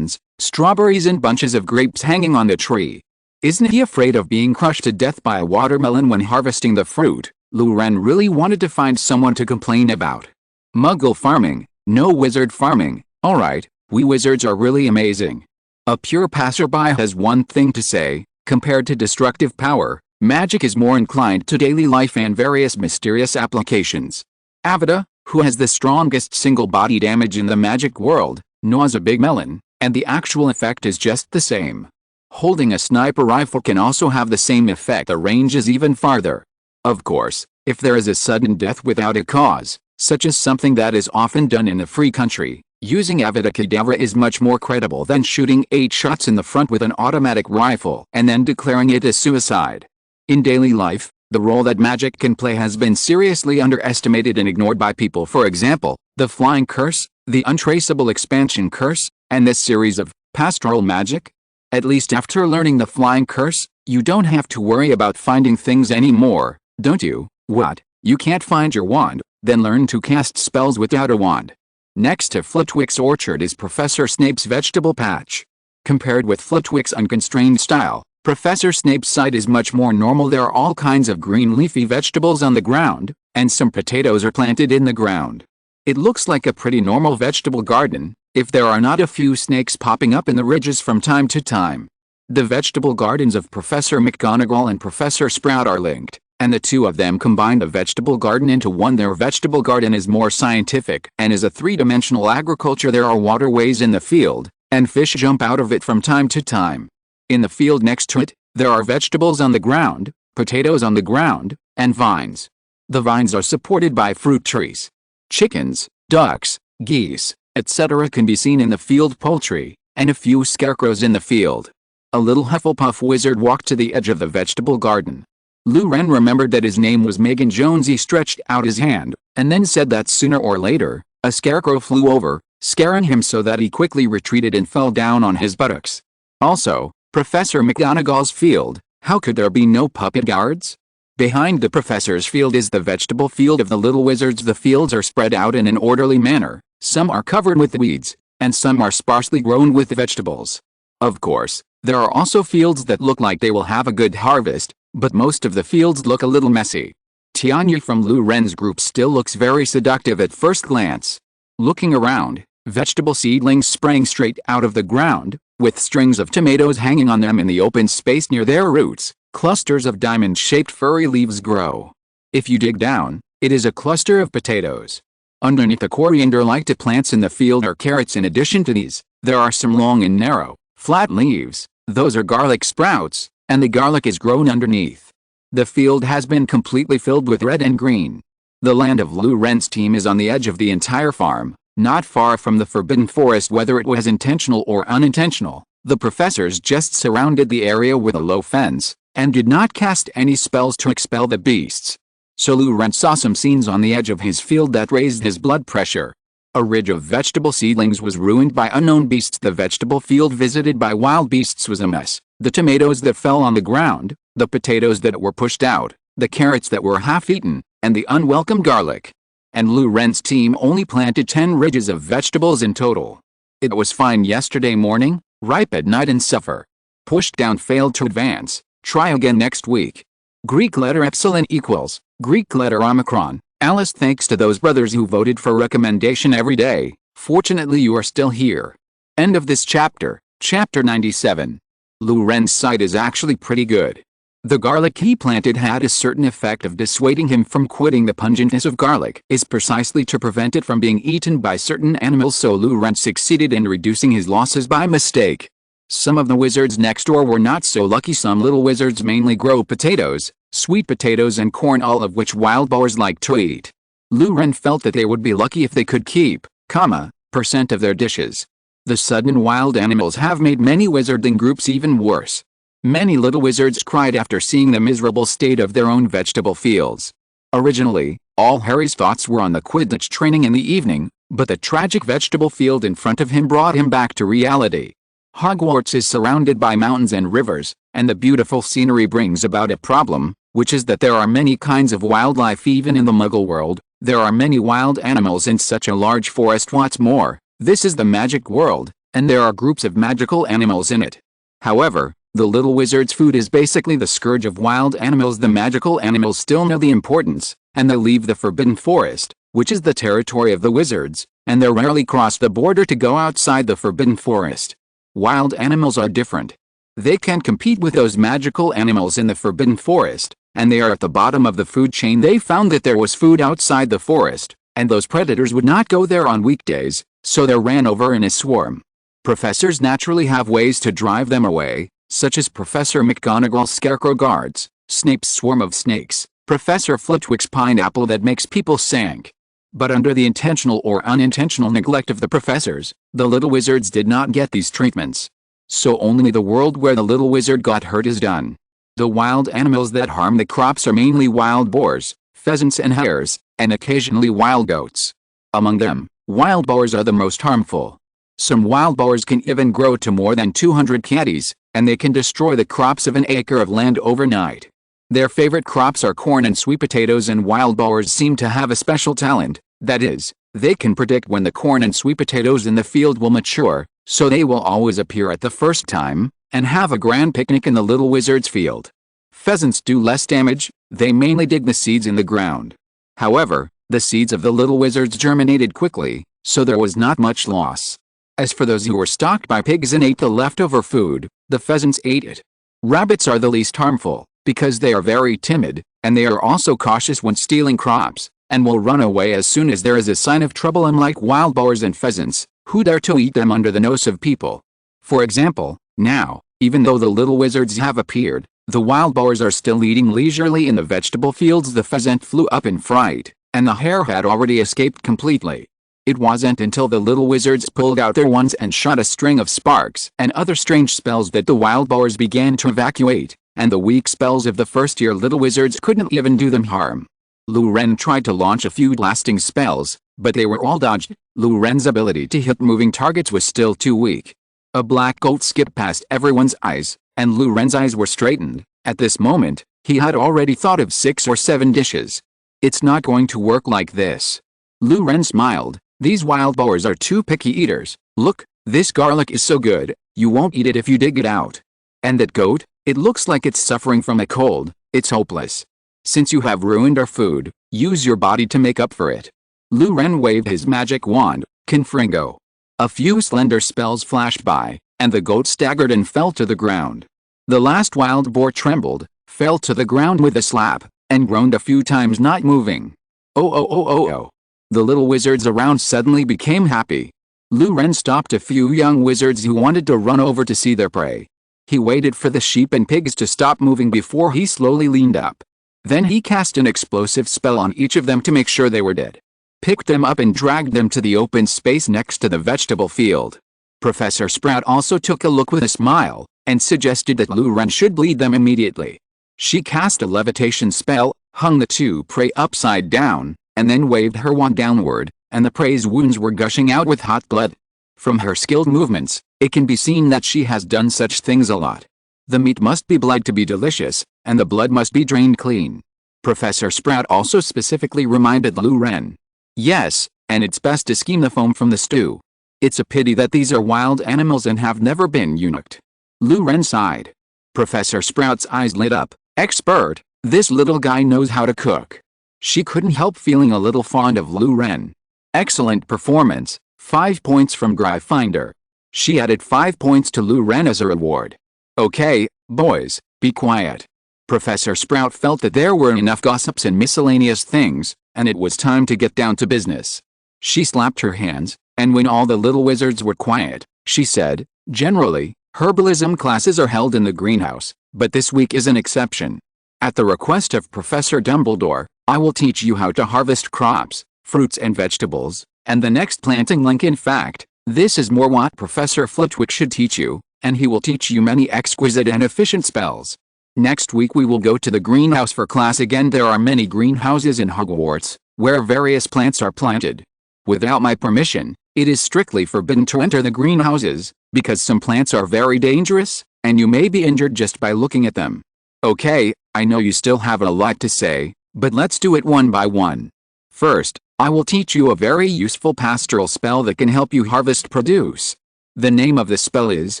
strawberries and bunches of grapes hanging on the tree. Isn't he afraid of being crushed to death by a watermelon when harvesting the fruit? Ren really wanted to find someone to complain about. Muggle farming, no wizard farming. Alright, we wizards are really amazing. A pure passerby has one thing to say: compared to destructive power, magic is more inclined to daily life and various mysterious applications. Avada, who has the strongest single body damage in the magic world, gnaws a big melon, and the actual effect is just the same. Holding a sniper rifle can also have the same effect. The range is even farther. Of course, if there is a sudden death without a cause, such as something that is often done in a free country, using Avada Kedavra is much more credible than shooting 8 shots in the front with an automatic rifle and then declaring it as suicide. In daily life, the role that magic can play has been seriously underestimated and ignored by people. For example, the flying curse, the untraceable expansion curse, and this series of pastoral magic. At least after learning the flying curse, you don't have to worry about finding things anymore, don't you? What? You can't find your wand? Then learn to cast spells without a wand. Next to Flitwick's orchard is Professor Snape's vegetable patch. Compared with Flitwick's unconstrained style, Professor Snape's side is much more normal. There are all kinds of green leafy vegetables on the ground, and some potatoes are planted in the ground. It looks like a pretty normal vegetable garden, if there are not a few snakes popping up in the ridges from time to time. The vegetable gardens of Professor McGonagall and Professor Sprout are linked, and the two of them combined a vegetable garden into one. Their vegetable garden is more scientific and is a three-dimensional agriculture. There are waterways in the field, and fish jump out of it from time to time. In the field next to it, there are vegetables on the ground, potatoes on the ground, and vines. The vines are supported by fruit trees. Chickens, ducks, geese, etc. can be seen in the field, poultry, and a few scarecrows in the field. A little Hufflepuff wizard walked to the edge of the vegetable garden. Lou Ren remembered that his name was Megan Jones. He stretched out his hand, and then said that sooner or later, a scarecrow flew over, scaring him so that he quickly retreated and fell down on his buttocks. Also, Professor McGonagall's field, how could there be no puppet guards? Behind the professor's field is the vegetable field of the little wizards. The fields are spread out in an orderly manner, some are covered with weeds, and some are sparsely grown with vegetables. Of course, there are also fields that look like they will have a good harvest, but most of the fields look a little messy. Tianya from Lou Ren's group still looks very seductive at first glance. Looking around, vegetable seedlings sprang straight out of the ground, with strings of tomatoes hanging on them in the open space near their roots. Clusters of diamond-shaped furry leaves grow. If you dig down, it is a cluster of potatoes. Underneath the coriander-like plants in the field are carrots. In addition to these, there are some long and narrow, flat leaves. Those are garlic sprouts, and the garlic is grown underneath. The field has been completely filled with red and green. The land of Lou Ren's team is on the edge of the entire farm, not far from the Forbidden Forest. Whether it was intentional or unintentional, the professors just surrounded the area with a low fence, and did not cast any spells to expel the beasts. So Lou Ren saw some scenes on the edge of his field that raised his blood pressure. A ridge of vegetable seedlings was ruined by unknown beasts. The vegetable field visited by wild beasts was a mess. The tomatoes that fell on the ground, the potatoes that were pushed out, the carrots that were half-eaten, and the unwelcome garlic. And Lou Ren's team only planted 10 ridges of vegetables in total. It was fine yesterday morning, ripe at night, and suffer. Pushed down, failed to advance. Try again next week. Greek letter epsilon equals Greek letter omicron. Alice, thanks to those brothers who voted for recommendation every day. Fortunately you are still here. End of this chapter. Chapter 97. Lou Ren's sight is actually pretty good. The garlic he planted had a certain effect of dissuading him from quitting. The pungentness of garlic is precisely to prevent it from being eaten by certain animals, so Lou Ren succeeded in reducing his losses by mistake. Some of the wizards next door were not so lucky. Some little wizards mainly grow potatoes, sweet potatoes and corn, all of which wild boars like to eat. Lou Ren felt that they would be lucky if they could keep, % of their dishes. The sudden wild animals have made many wizarding groups even worse. Many little wizards cried after seeing the miserable state of their own vegetable fields. Originally, all Harry's thoughts were on the Quidditch training in the evening, but the tragic vegetable field in front of him brought him back to reality. Hogwarts is surrounded by mountains and rivers, and the beautiful scenery brings about a problem, which is that there are many kinds of wildlife. Even in the Muggle world, there are many wild animals in such a large forest. What's more, this is the magic world, and there are groups of magical animals in it. However, the little wizard's food is basically the scourge of wild animals. The magical animals still know the importance, and they leave the Forbidden Forest, which is the territory of the wizards, and they rarely cross the border to go outside the Forbidden Forest. Wild animals are different. They can't compete with those magical animals in the Forbidden Forest, and they are at the bottom of the food chain. They found that there was food outside the forest, and those predators would not go there on weekdays, so they ran over in a swarm. Professors naturally have ways to drive them away, such as Professor McGonagall's scarecrow guards, Snape's swarm of snakes, Professor Flitwick's pineapple that makes people sink. But under the intentional or unintentional neglect of the professors, the little wizards did not get these treatments. So only the world where the little wizard got hurt is done. The wild animals that harm the crops are mainly wild boars, pheasants and hares, and occasionally wild goats. Among them, wild boars are the most harmful. Some wild boars can even grow to more than 200 caddies, and they can destroy the crops of an acre of land overnight. Their favorite crops are corn and sweet potatoes, and wild boars seem to have a special talent. That is, they can predict when the corn and sweet potatoes in the field will mature, so they will always appear at the first time, and have a grand picnic in the little wizard's field. Pheasants do less damage, they mainly dig the seeds in the ground. However, the seeds of the little wizards germinated quickly, so there was not much loss. As for those who were stalked by pigs and ate the leftover food, the pheasants ate it. Rabbits are the least harmful, because they are very timid, and they are also cautious when stealing crops, and will run away as soon as there is a sign of trouble, unlike wild boars and pheasants, who dare to eat them under the nose of people. For example, now, even though the little wizards have appeared, the wild boars are still eating leisurely in the vegetable fields. The pheasant flew up in fright, and the hare had already escaped completely. It wasn't until the little wizards pulled out their wands and shot a string of sparks and other strange spells that the wild boars began to evacuate, and the weak spells of the first-year little wizards couldn't even do them harm. Lu Ren tried to launch a few lasting spells, but they were all dodged. Lu Ren's ability to hit moving targets was still too weak. A black goat skipped past everyone's eyes, and Lu Ren's eyes were straightened. At this moment, he had already thought of 6 or 7 dishes. It's not going to work like this. Lu Ren smiled. These wild boars are too picky eaters. Look, this garlic is so good, you won't eat it if you dig it out. And that goat, it looks like it's suffering from a cold. It's hopeless. Since you have ruined our food, use your body to make up for it. Lu Ren waved his magic wand, Confringo. A few slender spells flashed by, and the goat staggered and fell to the ground. The last wild boar trembled, fell to the ground with a slap, and groaned a few times, not moving. Oh oh oh oh oh. The little wizards around suddenly became happy. Lu Ren stopped a few young wizards who wanted to run over to see their prey. He waited for the sheep and pigs to stop moving before he slowly leaned up. Then he cast an explosive spell on each of them to make sure they were dead. Picked them up and dragged them to the open space next to the vegetable field. Professor Sprout also took a look with a smile, and suggested that Lu Ren should bleed them immediately. She cast a levitation spell, hung the two prey upside down, and then waved her wand downward, and the prey's wounds were gushing out with hot blood. From her skilled movements, it can be seen that she has done such things a lot. The meat must be bled to be delicious, and the blood must be drained clean. Professor Sprout also specifically reminded Lu Ren. Yes, and it's best to skim the foam from the stew. It's a pity that these are wild animals and have never been eunuched. Lu Ren sighed. Professor Sprout's eyes lit up. Expert, this little guy knows how to cook. She couldn't help feeling a little fond of Lu Ren. Excellent performance, 5 points from Gryffindor. She added 5 points to Lu Ren as a reward. Okay, boys, be quiet. Professor Sprout felt that there were enough gossips and miscellaneous things, and it was time to get down to business. She slapped her hands, and when all the little wizards were quiet, she said, generally, herbalism classes are held in the greenhouse, but this week is an exception. At the request of Professor Dumbledore, I will teach you how to harvest crops, fruits and vegetables, and the next planting link. In fact, this is more what Professor Flitwick should teach you, and he will teach you many exquisite and efficient spells. Next week we will go to the greenhouse for class again. There are many greenhouses in Hogwarts, where various plants are planted. Without my permission, it is strictly forbidden to enter the greenhouses, because some plants are very dangerous, and you may be injured just by looking at them. Okay, I know you still have a lot to say, but let's do it one by one. First, I will teach you a very useful pastoral spell that can help you harvest produce. The name of the spell is,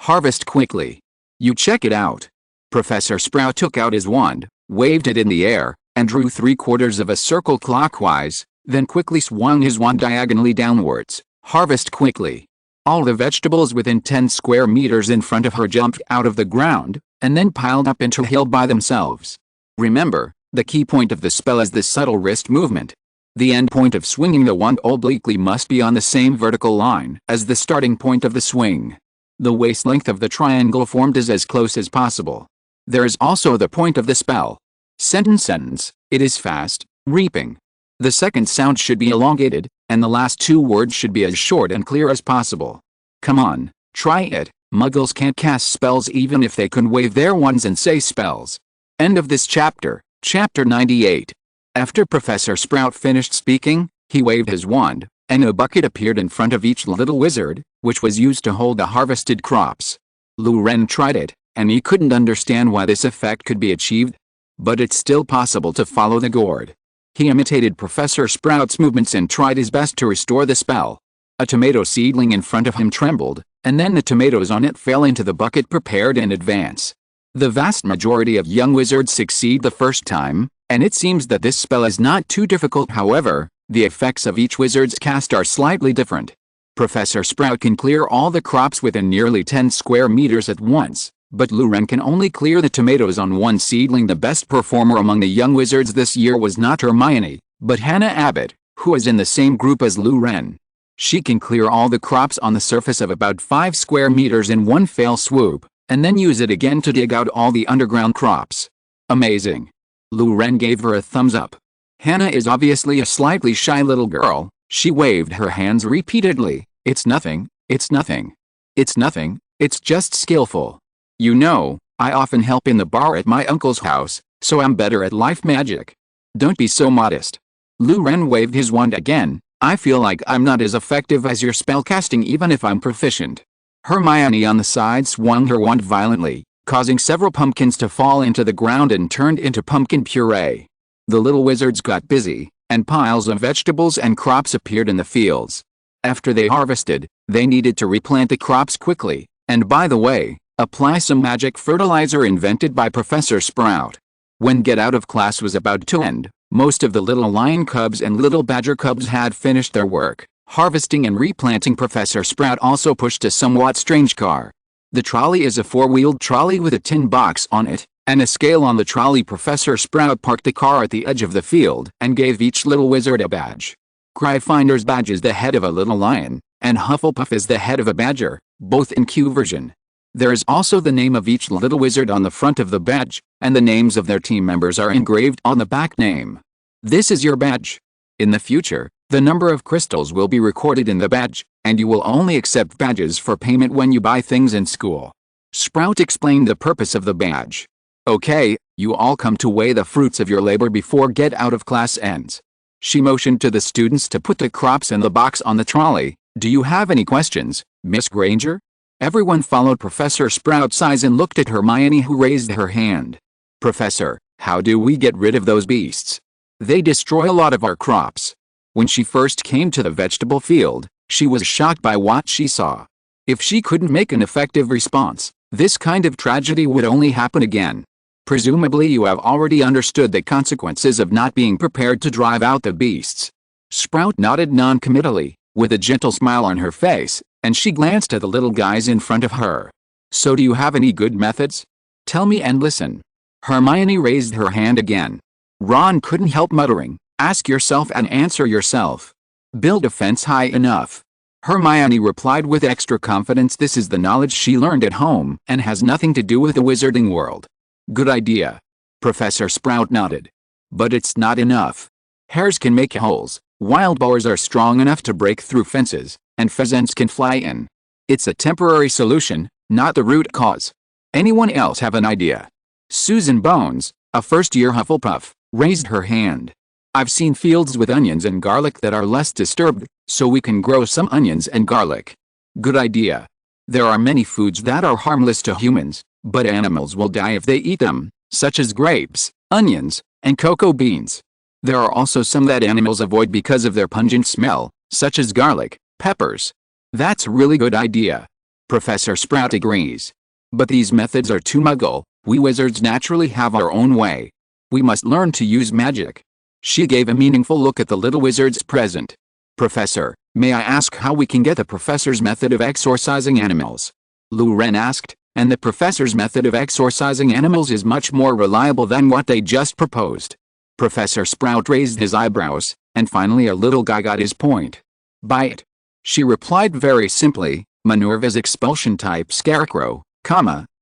Harvest Quickly. You check it out. Professor Sprout took out his wand, waved it in the air, and drew 3/4 of a circle clockwise, then quickly swung his wand diagonally downwards. Harvest quickly. All the vegetables within 10 square meters in front of her jumped out of the ground, and then piled up into a hill by themselves. Remember, the key point of the spell is the subtle wrist movement. The end point of swinging the wand obliquely must be on the same vertical line as the starting point of the swing. The waist length of the triangle formed is as close as possible. There is also the point of the spell. Sentence, it is fast, reaping. The second sound should be elongated, and the last 2 words should be as short and clear as possible. Come on, try it. Muggles can't cast spells even if they can wave their wands and say spells. End of this chapter, chapter 98. After Professor Sprout finished speaking, he waved his wand, and a bucket appeared in front of each little wizard, which was used to hold the harvested crops. Lu Ren tried it, and he couldn't understand why this effect could be achieved. But it's still possible to follow the gourd. He imitated Professor Sprout's movements and tried his best to restore the spell. A tomato seedling in front of him trembled, and then the tomatoes on it fell into the bucket prepared in advance. The vast majority of young wizards succeed the first time, and it seems that this spell is not too difficult. However, the effects of each wizard's cast are slightly different. Professor Sprout can clear all the crops within nearly 10 square meters at once, But Luren can only clear the tomatoes on one seedling. The best performer among the young wizards this year was not Hermione, but Hannah Abbott, who is in the same group as Luren. She can clear all the crops on the surface of about 5 square meters in one fell swoop, and then use it again to dig out all the underground crops. Amazing. Luren gave her a thumbs up. Hannah is obviously a slightly shy little girl. She waved her hands repeatedly. It's nothing, it's nothing. It's nothing, it's just skillful. You know, I often help in the bar at my uncle's house, so I'm better at life magic. Don't be so modest. Luren waved his wand again. I feel like I'm not as effective as your spellcasting even if I'm proficient. Hermione on the side swung her wand violently, causing several pumpkins to fall into the ground and turned into pumpkin puree. The little wizards got busy, and piles of vegetables and crops appeared in the fields. After they harvested, they needed to replant the crops quickly, and by the way, apply some magic fertilizer invented by Professor Sprout. When get out of class was about to end, most of the little lion cubs and little badger cubs had finished their work. Harvesting and replanting. Professor Sprout also pushed a somewhat strange car. The trolley is a 4-wheeled trolley with a tin box on it, and a scale on the trolley. Professor Sprout parked the car at the edge of the field and gave each little wizard a badge. Gryffinder's badge is the head of a little lion, and Hufflepuff is the head of a badger, both in Q version. There is also the name of each little wizard on the front of the badge, and the names of their team members are engraved on the back name. This is your badge. In the future, the number of crystals will be recorded in the badge, and you will only accept badges for payment when you buy things in school. Sprout explained the purpose of the badge. Okay, you all come to weigh the fruits of your labor before get out of class ends. She motioned to the students to put the crops in the box on the trolley. Do you have any questions, Miss Granger? Everyone followed Professor Sprout's eyes and looked at Hermione, who raised her hand. Professor, how do we get rid of those beasts? They destroy a lot of our crops. When she first came to the vegetable field, she was shocked by what she saw. If she couldn't make an effective response, this kind of tragedy would only happen again. Presumably you have already understood the consequences of not being prepared to drive out the beasts. Sprout nodded non-committally, with a gentle smile on her face, and she glanced at the little guys in front of her. So do you have any good methods? Tell me and listen. Hermione raised her hand again. Ron couldn't help muttering, ask yourself and answer yourself. Build a fence high enough. Hermione replied with extra confidence. This is the knowledge she learned at home and has nothing to do with the wizarding world. Good idea. Professor Sprout nodded. But it's not enough. Hares can make holes, wild boars are strong enough to break through fences, and pheasants can fly in. It's a temporary solution, not the root cause. Anyone else have an idea? Susan Bones, a first-year Hufflepuff, raised her hand. I've seen fields with onions and garlic that are less disturbed, so we can grow some onions and garlic. Good idea. There are many foods that are harmless to humans, but animals will die if they eat them, such as grapes, onions, and cocoa beans. There are also some that animals avoid because of their pungent smell, such as garlic, peppers. That's a really good idea. Professor Sprout agrees. But these methods are too muggle. We wizards naturally have our own way. We must learn to use magic. She gave a meaningful look at the little wizards present. Professor, may I ask how we can get the professor's method of exorcising animals? Luren asked, and the professor's method of exorcising animals is much more reliable than what they just proposed. Professor Sprout raised his eyebrows, and finally a little guy got his point. By it. She replied very simply, Minerva's expulsion-type scarecrow,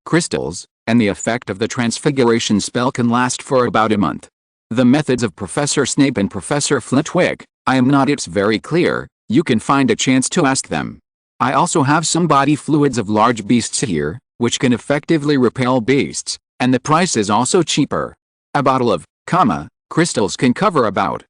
crystals, and the effect of the transfiguration spell can last for about a month. The methods of Professor Snape and Professor Flitwick, I am not it's very clear, you can find a chance to ask them. I also have some body fluids of large beasts here, which can effectively repel beasts, and the price is also cheaper. A bottle of, crystals can cover about,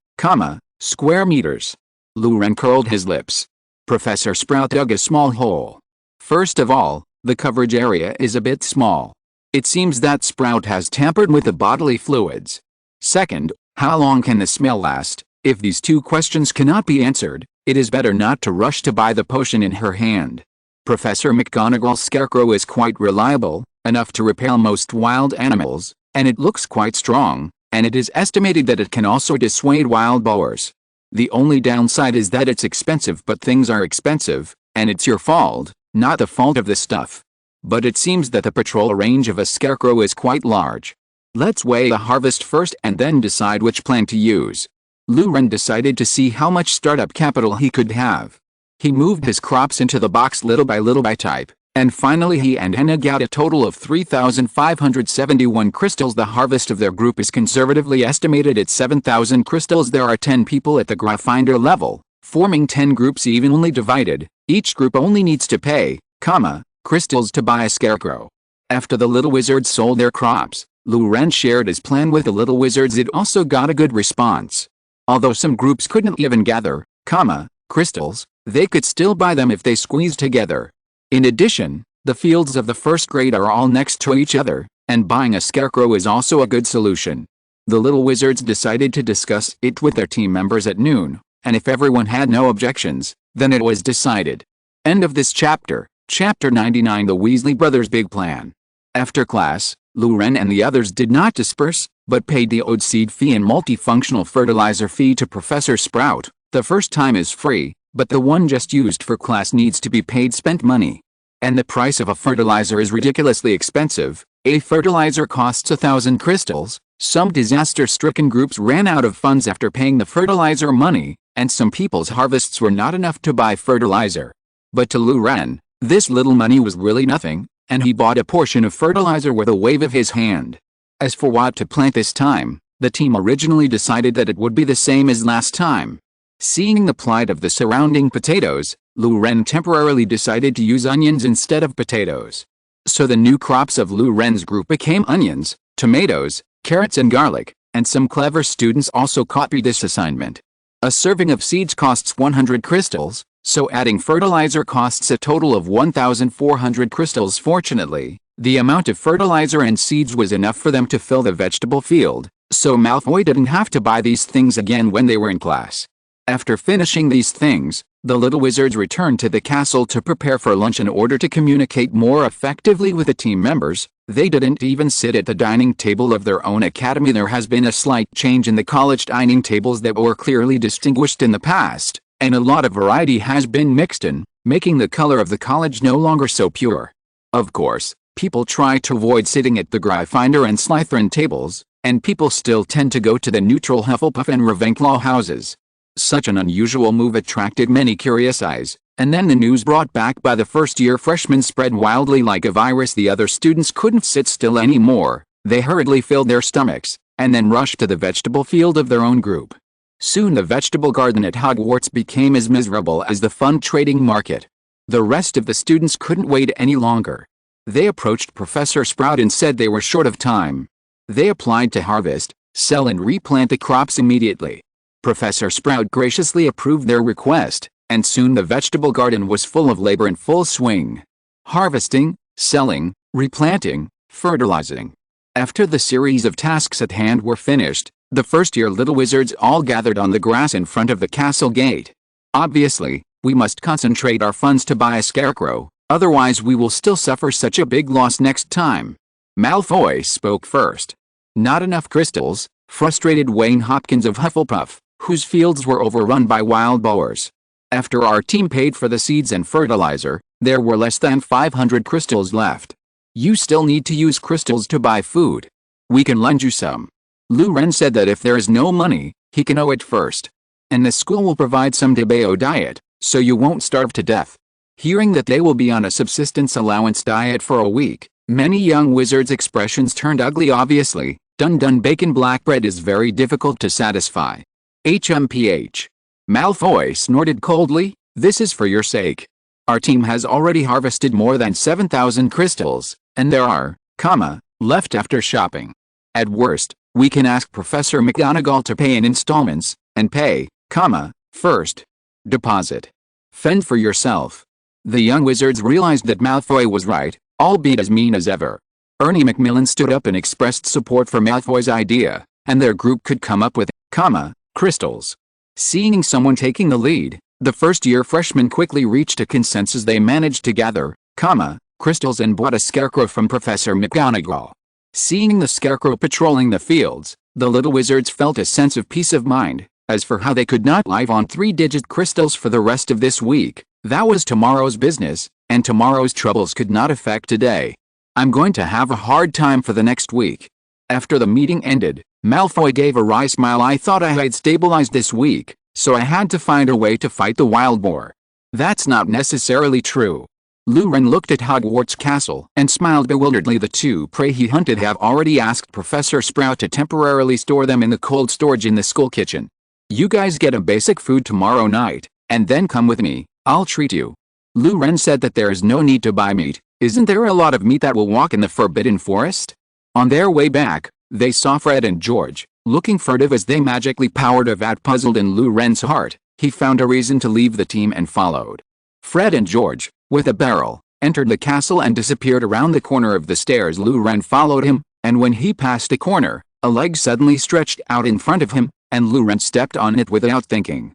square meters. Luren curled his lips. Professor Sprout dug a small hole. First of all, the coverage area is a bit small. It seems that Sprout has tampered with the bodily fluids. Second, how long can the smell last? If these two questions cannot be answered, it is better not to rush to buy the potion in her hand. Professor McGonagall's scarecrow is quite reliable, enough to repel most wild animals, and it looks quite strong, and it is estimated that it can also dissuade wild boars. The only downside is that it's expensive, but things are expensive, and it's your fault, not the fault of the stuff. but it seems that the patrol range of a scarecrow is quite large. Let's weigh the harvest first and then decide which plan to use. Luren decided to see how much startup capital he could have. He moved his crops into the box little by type, and finally he and Henna got a total of 3,571 crystals. The harvest of their group is conservatively estimated at 7,000 crystals. There are 10 people at the Gryffindor level, forming 10 groups evenly divided. Each group only needs to pay, crystals to buy a scarecrow. After the little wizards sold their crops, Luren shared his plan with the little wizards. It also got a good response. Although some groups couldn't even gather, crystals, they could still buy them if they squeezed together. In addition, the fields of the first grade are all next to each other, and buying a scarecrow is also a good solution. The little wizards decided to discuss it with their team members at noon, and if everyone had no objections, then it was decided. End of this chapter. Chapter 99. The Weasley Brothers' Big Plan. After class, Luren and the others did not disperse, but paid the owed seed fee and multifunctional fertilizer fee to Professor Sprout. The first time is free, but the one just used for class needs to be paid spent money. And the price of a fertilizer is ridiculously expensive. A fertilizer costs 1,000 crystals. Some disaster-stricken groups ran out of funds after paying the fertilizer money, and some people's harvests were not enough to buy fertilizer. But to Luren, this little money was really nothing, and he bought a portion of fertilizer with a wave of his hand. As for what to plant this time, the team originally decided that it would be the same as last time. Seeing the plight of the surrounding potatoes, Luren temporarily decided to use onions instead of potatoes. So the new crops of Luren's group became onions, tomatoes, carrots and garlic, and some clever students also copied this assignment. A serving of seeds costs 100 crystals, so adding fertilizer costs a total of 1,400 crystals. Fortunately, the amount of fertilizer and seeds was enough for them to fill the vegetable field, so Malfoy didn't have to buy these things again when they were in class. After finishing these things, the little wizards returned to the castle to prepare for lunch. In order to communicate more effectively with the team members, they didn't even sit at the dining table of their own academy. There has been a slight change in the college dining tables that were clearly distinguished in the past, and a lot of variety has been mixed in, making the color of the college no longer so pure. Of course, people try to avoid sitting at the Gryffindor and Slytherin tables, and people still tend to go to the neutral Hufflepuff and Ravenclaw houses. Such an unusual move attracted many curious eyes, and then the news brought back by the first-year freshmen spread wildly like a virus. The other students couldn't sit still anymore. They hurriedly filled their stomachs, and then rushed to the vegetable field of their own group. Soon the vegetable garden at Hogwarts became as miserable as the fun trading market. The rest of the students couldn't wait any longer. They approached Professor Sprout and said they were short of time. They applied to harvest, sell and replant the crops immediately. Professor Sprout graciously approved their request, and soon the vegetable garden was full of labor in full swing. Harvesting, selling, replanting, fertilizing. After the series of tasks at hand were finished, the first-year little wizards all gathered on the grass in front of the castle gate. Obviously, we must concentrate our funds to buy a scarecrow, otherwise we will still suffer such a big loss next time. Malfoy spoke first. Not enough crystals, frustrated Wayne Hopkins of Hufflepuff, whose fields were overrun by wild boars. After our team paid for the seeds and fertilizer, there were less than 500 crystals left. You still need to use crystals to buy food. We can lend you some. Luren said that if there is no money, he can owe it first. And the school will provide some DeBeo diet, so you won't starve to death. Hearing that they will be on a subsistence allowance diet for a week, many young wizards' expressions turned ugly. Obviously, Dun bacon black bread is very difficult to satisfy. HMPH. Malfoy snorted coldly, this is for your sake. Our team has already harvested more than 7,000 crystals, and there are, left after shopping. At worst, we can ask Professor McGonagall to pay in installments, and pay, first. Deposit. Fend for yourself. The young wizards realized that Malfoy was right, albeit as mean as ever. Ernie Macmillan stood up and expressed support for Malfoy's idea, and their group could come up with, crystals. Seeing someone taking the lead, the first-year freshmen quickly reached a consensus. They managed to gather, crystals and bought a scarecrow from Professor McGonagall. Seeing the scarecrow patrolling the fields, the little wizards felt a sense of peace of mind. As for how they could not live on 3-digit crystals for the rest of this week, that was tomorrow's business, and tomorrow's troubles could not affect today. I'm going to have a hard time for the next week. After the meeting ended, Malfoy gave a wry smile. I thought I had stabilized this week, so I had to find a way to fight the wild boar. That's not necessarily true. Luren looked at Hogwarts Castle and smiled bewilderedly. The two prey he hunted have already asked Professor Sprout to temporarily store them in the cold storage in the school kitchen. You guys get a basic food tomorrow night, and then come with me, I'll treat you. Luren said that there is no need to buy meat. Isn't there a lot of meat that will walk in the Forbidden Forest? On their way back, they saw Fred and George, looking furtive as they magically powered a vat. Puzzled in Luren's heart, he found a reason to leave the team and followed. Fred and George, with a barrel, entered the castle and disappeared around the corner of the stairs. Luren followed him, and when he passed a corner, a leg suddenly stretched out in front of him, and Luren stepped on it without thinking.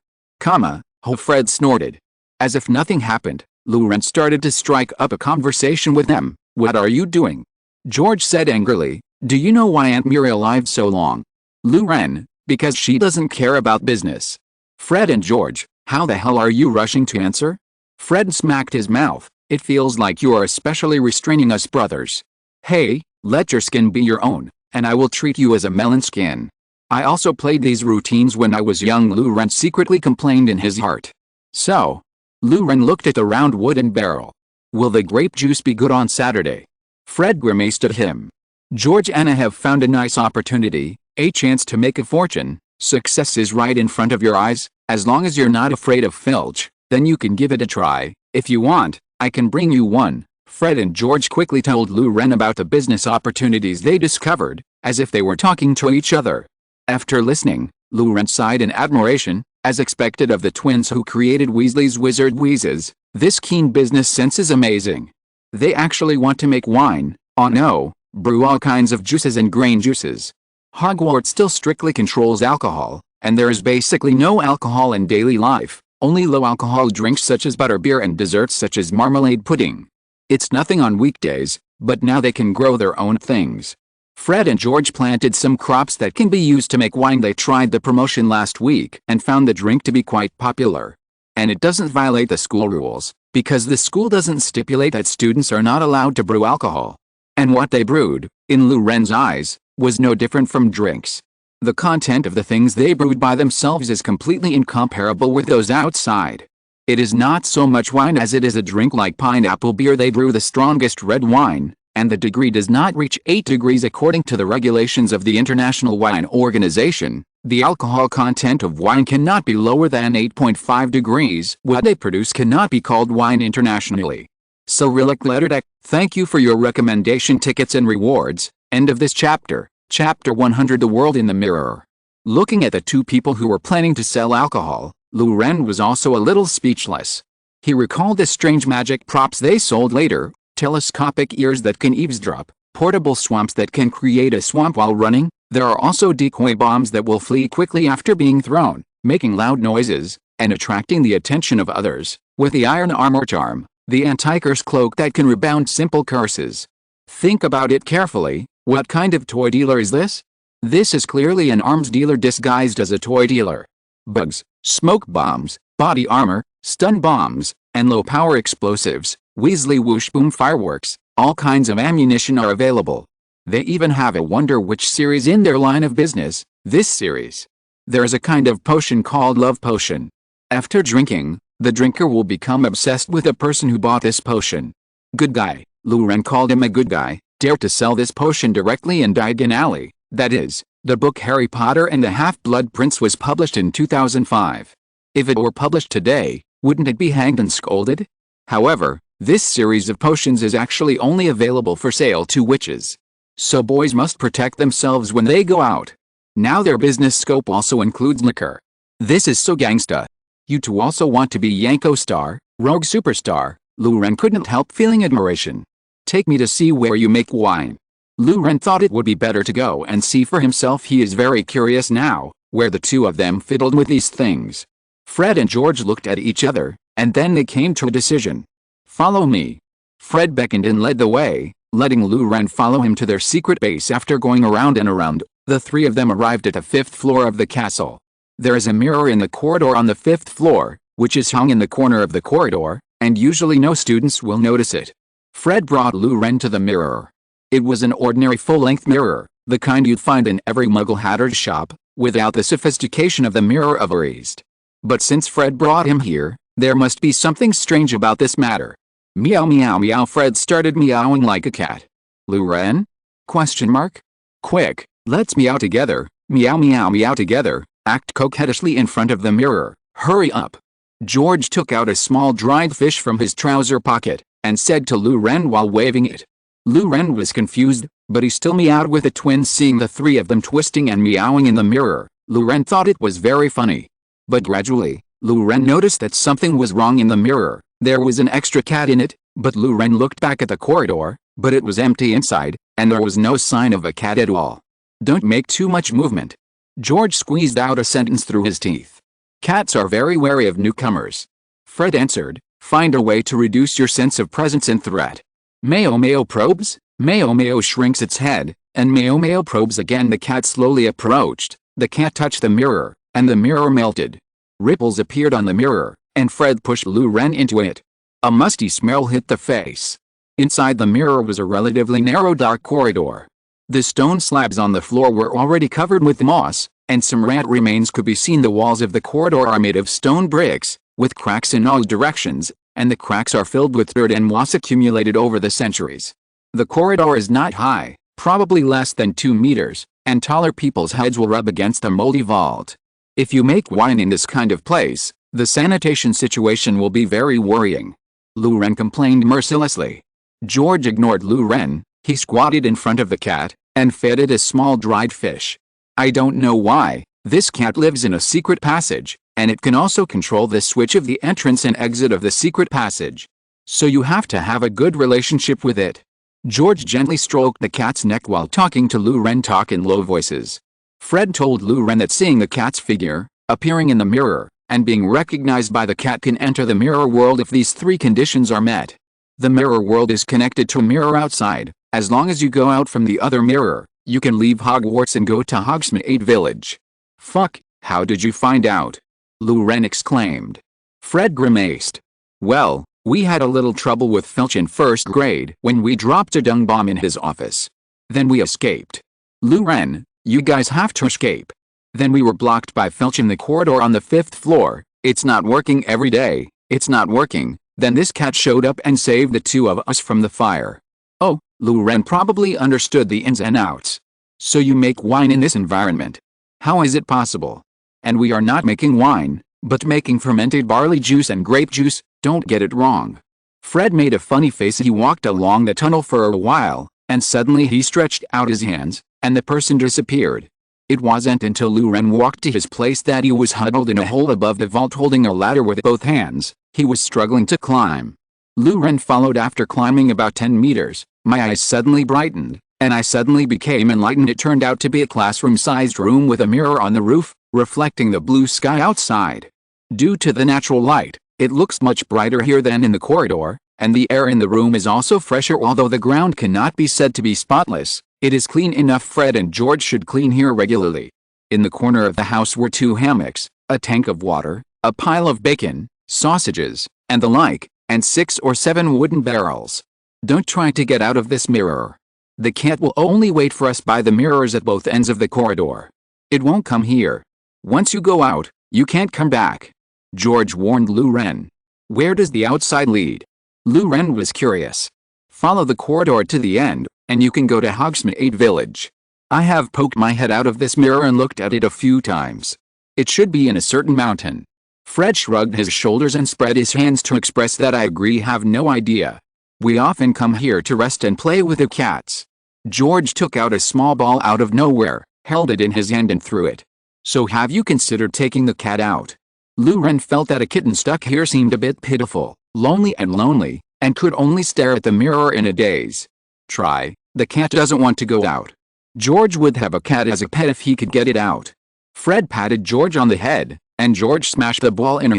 Fred snorted. As if nothing happened, Luren started to strike up a conversation with them. What are you doing? George said angrily. Do you know why Aunt Muriel lived so long? Luren, because she doesn't care about business. Fred and George, how the hell are you rushing to answer? Fred smacked his mouth. It feels like you are especially restraining us brothers. Hey, let your skin be your own, and I will treat you as a melon skin. I also played these routines when I was young, Luren secretly complained in his heart. So? Luren looked at the round wooden barrel. Will the grape juice be good on Saturday? Fred grimaced at him. George and I have found a nice opportunity, a chance to make a fortune. Success is right in front of your eyes. As long as you're not afraid of Filch, then you can give it a try. If you want, I can bring you one. Fred and George quickly told Luren about the business opportunities they discovered, as if they were talking to each other. After listening, Luren sighed in admiration, as expected of the twins who created Weasley's Wizard Wheezes. This keen business sense is amazing. They actually want to make wine, oh no, brew all kinds of juices and grain juices. Hogwarts still strictly controls alcohol, and there is basically no alcohol in daily life, only low-alcohol drinks such as butterbeer and desserts such as marmalade pudding. It's nothing on weekdays, but now they can grow their own things. Fred and George planted some crops that can be used to make wine. They tried the promotion last week and found the drink to be quite popular. And it doesn't violate the school rules, because the school doesn't stipulate that students are not allowed to brew alcohol. And what they brewed, in Luren's eyes, was no different from drinks. The content of the things they brewed by themselves is completely incomparable with those outside. It is not so much wine as it is a drink like pineapple beer. They brew the strongest red wine, and the degree does not reach 8 degrees according to the regulations of the International Wine Organization. The alcohol content of wine cannot be lower than 8.5 degrees. What they produce cannot be called wine internationally. Cyrillic letter deck. Thank you for your recommendation, tickets and rewards. End of this chapter. Chapter 100. The World in the Mirror. Looking at the two people who were planning to sell alcohol, Luren was also a little speechless. He recalled the strange magic props they sold later, telescopic ears that can eavesdrop, portable swamps that can create a swamp while running. There are also decoy bombs that will flee quickly after being thrown, making loud noises, and attracting the attention of others, with the iron armor charm, the anti-curse cloak that can rebound simple curses. Think about it carefully. What kind of toy dealer is this? This is clearly an arms dealer disguised as a toy dealer. Bugs, smoke bombs, body armor, stun bombs, and low-power explosives, Weasley whoosh boom fireworks, all kinds of ammunition are available. They even have a Wonder Witch series in their line of business. This series. There is a kind of potion called Love Potion. After drinking, the drinker will become obsessed with the person who bought this potion. Good guy. Luren called him a good guy, dared to sell this potion directly in Diagon Alley. That is, the book Harry Potter and the Half-Blood Prince was published in 2005. If it were published today, wouldn't it be hanged and scolded? However, this series of potions is actually only available for sale to witches. So boys must protect themselves when they go out. Now their business scope also includes liquor. This is so gangsta. You two also want to be Yanko Star, Rogue Superstar. Luren couldn't help feeling admiration. Take me to see where you make wine. Luren thought it would be better to go and see for himself. He is very curious now, where the two of them fiddled with these things. Fred and George looked at each other, and then they came to a decision. Follow me. Fred beckoned and led the way, letting Luren follow him to their secret base. After going around and around, the three of them arrived at the 5th floor of the castle. There is a mirror in the corridor on the 5th floor, which is hung in the corner of the corridor, and usually no students will notice it. Fred brought Lou Ren to the mirror. It was an ordinary full-length mirror, the kind you'd find in every Muggle hatter's shop, without the sophistication of the mirror of East. But since Fred brought him here, there must be something strange about this matter. Meow meow meow. Fred started meowing like a cat. Lou Ren? Question mark? Quick, let's meow together. Meow meow meow together. Act coquettishly in front of the mirror. Hurry up. George took out a small dried fish from his trouser pocket, and said to Lou Ren while waving it. Lou Ren was confused, but he still meowed with the twins. Seeing the three of them twisting and meowing in the mirror, Lou Ren thought it was very funny. But gradually, Lou Ren noticed that something was wrong in the mirror. There was an extra cat in it, but Lou Ren looked back at the corridor, but it was empty inside, and there was no sign of a cat at all. Don't make too much movement. George squeezed out a sentence through his teeth. Cats are very wary of newcomers. Fred answered, find a way to reduce your sense of presence and threat. Mayo Mayo probes. Mayo Mayo shrinks its head, and Mayo Mayo probes again. The cat slowly approached. The cat touched the mirror, and the mirror melted. Ripples appeared on the mirror, and Fred pushed Lou Ren into it. A musty smell hit the face. Inside the mirror was a relatively narrow dark corridor. The stone slabs on the floor were already covered with moss, and some rat remains could be seen. The walls of the corridor are made of stone bricks, with cracks in all directions, and the cracks are filled with dirt and moss accumulated over the centuries. The corridor is not high, probably less than 2 meters, and taller people's heads will rub against a moldy vault. If you make wine in this kind of place, the sanitation situation will be very worrying. Lou Ren complained mercilessly. George ignored Lou Ren. He squatted in front of the cat, and fed it a small dried fish. I don't know why, this cat lives in a secret passage, and it can also control the switch of the entrance and exit of the secret passage. So you have to have a good relationship with it. George gently stroked the cat's neck while talking to Lou Ren. Talk in low voices. Fred told Lou Ren that seeing the cat's figure, appearing in the mirror, and being recognized by the cat can enter the mirror world if these 3 conditions are met. The mirror world is connected to a mirror outside. As long as you go out from the other mirror, you can leave Hogwarts and go to Hogsmeade Village. Fuck, how did you find out? Lou Ren exclaimed. Fred grimaced. Well, we had a little trouble with Filch in 1st grade when we dropped a dung bomb in his office. Then we escaped. Lou Ren, you guys have to escape. Then we were blocked by Filch in the corridor on the 5th floor. It's not working every day. It's not working. Then this cat showed up and saved the 2 of us from the fire. Oh, Lou Ren probably understood the ins and outs. So you make wine in this environment. How is it possible? And we are not making wine, but making fermented barley juice and grape juice, don't get it wrong. Fred made a funny face. He walked along the tunnel for a while, and suddenly he stretched out his hands, and the person disappeared. It wasn't until Lou Ren walked to his place that he was huddled in a hole above the vault holding a ladder with both hands. He was struggling to climb. Lou Ren followed. After climbing about 10 meters, my eyes suddenly brightened, and I suddenly became enlightened. It turned out to be a classroom-sized room with a mirror on the roof, reflecting the blue sky outside. Due to the natural light, it looks much brighter here than in the corridor, and the air in the room is also fresher. Although the ground cannot be said to be spotless, it is clean enough. Fred and George should clean here regularly. In the corner of the house were 2 hammocks, a tank of water, a pile of bacon, sausages, and the like, and 6 or 7 wooden barrels. Don't try to get out of this mirror. The cat will only wait for us by the mirrors at both ends of the corridor. It won't come here. Once you go out, you can't come back. George warned Lou Ren. Where does the outside lead? Lou Ren was curious. Follow the corridor to the end, and you can go to Hogsmeade Village. I have poked my head out of this mirror and looked at it a few times. It should be in a certain mountain. Fred shrugged his shoulders and spread his hands to express that I agree. Have no idea. We often come here to rest and play with the cats. George took out a small ball out of nowhere, held it in his hand and threw it. So have you considered taking the cat out? Lou Ren felt that a kitten stuck here seemed a bit pitiful, lonely, and could only stare at the mirror in a daze. Try. The cat doesn't want to go out. George would have a cat as a pet if he could get it out. Fred patted George on the head, and George smashed the ball into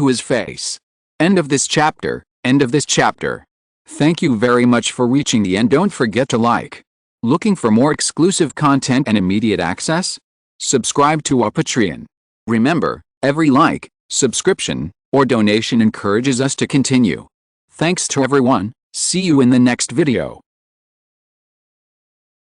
his face. End of this chapter. End of this chapter. Thank you very much for reaching the end. Don't forget to like. Looking for more exclusive content and immediate access? Subscribe to our Patreon. Remember, every like, subscription, or donation encourages us to continue. Thanks to everyone. See you in the next video.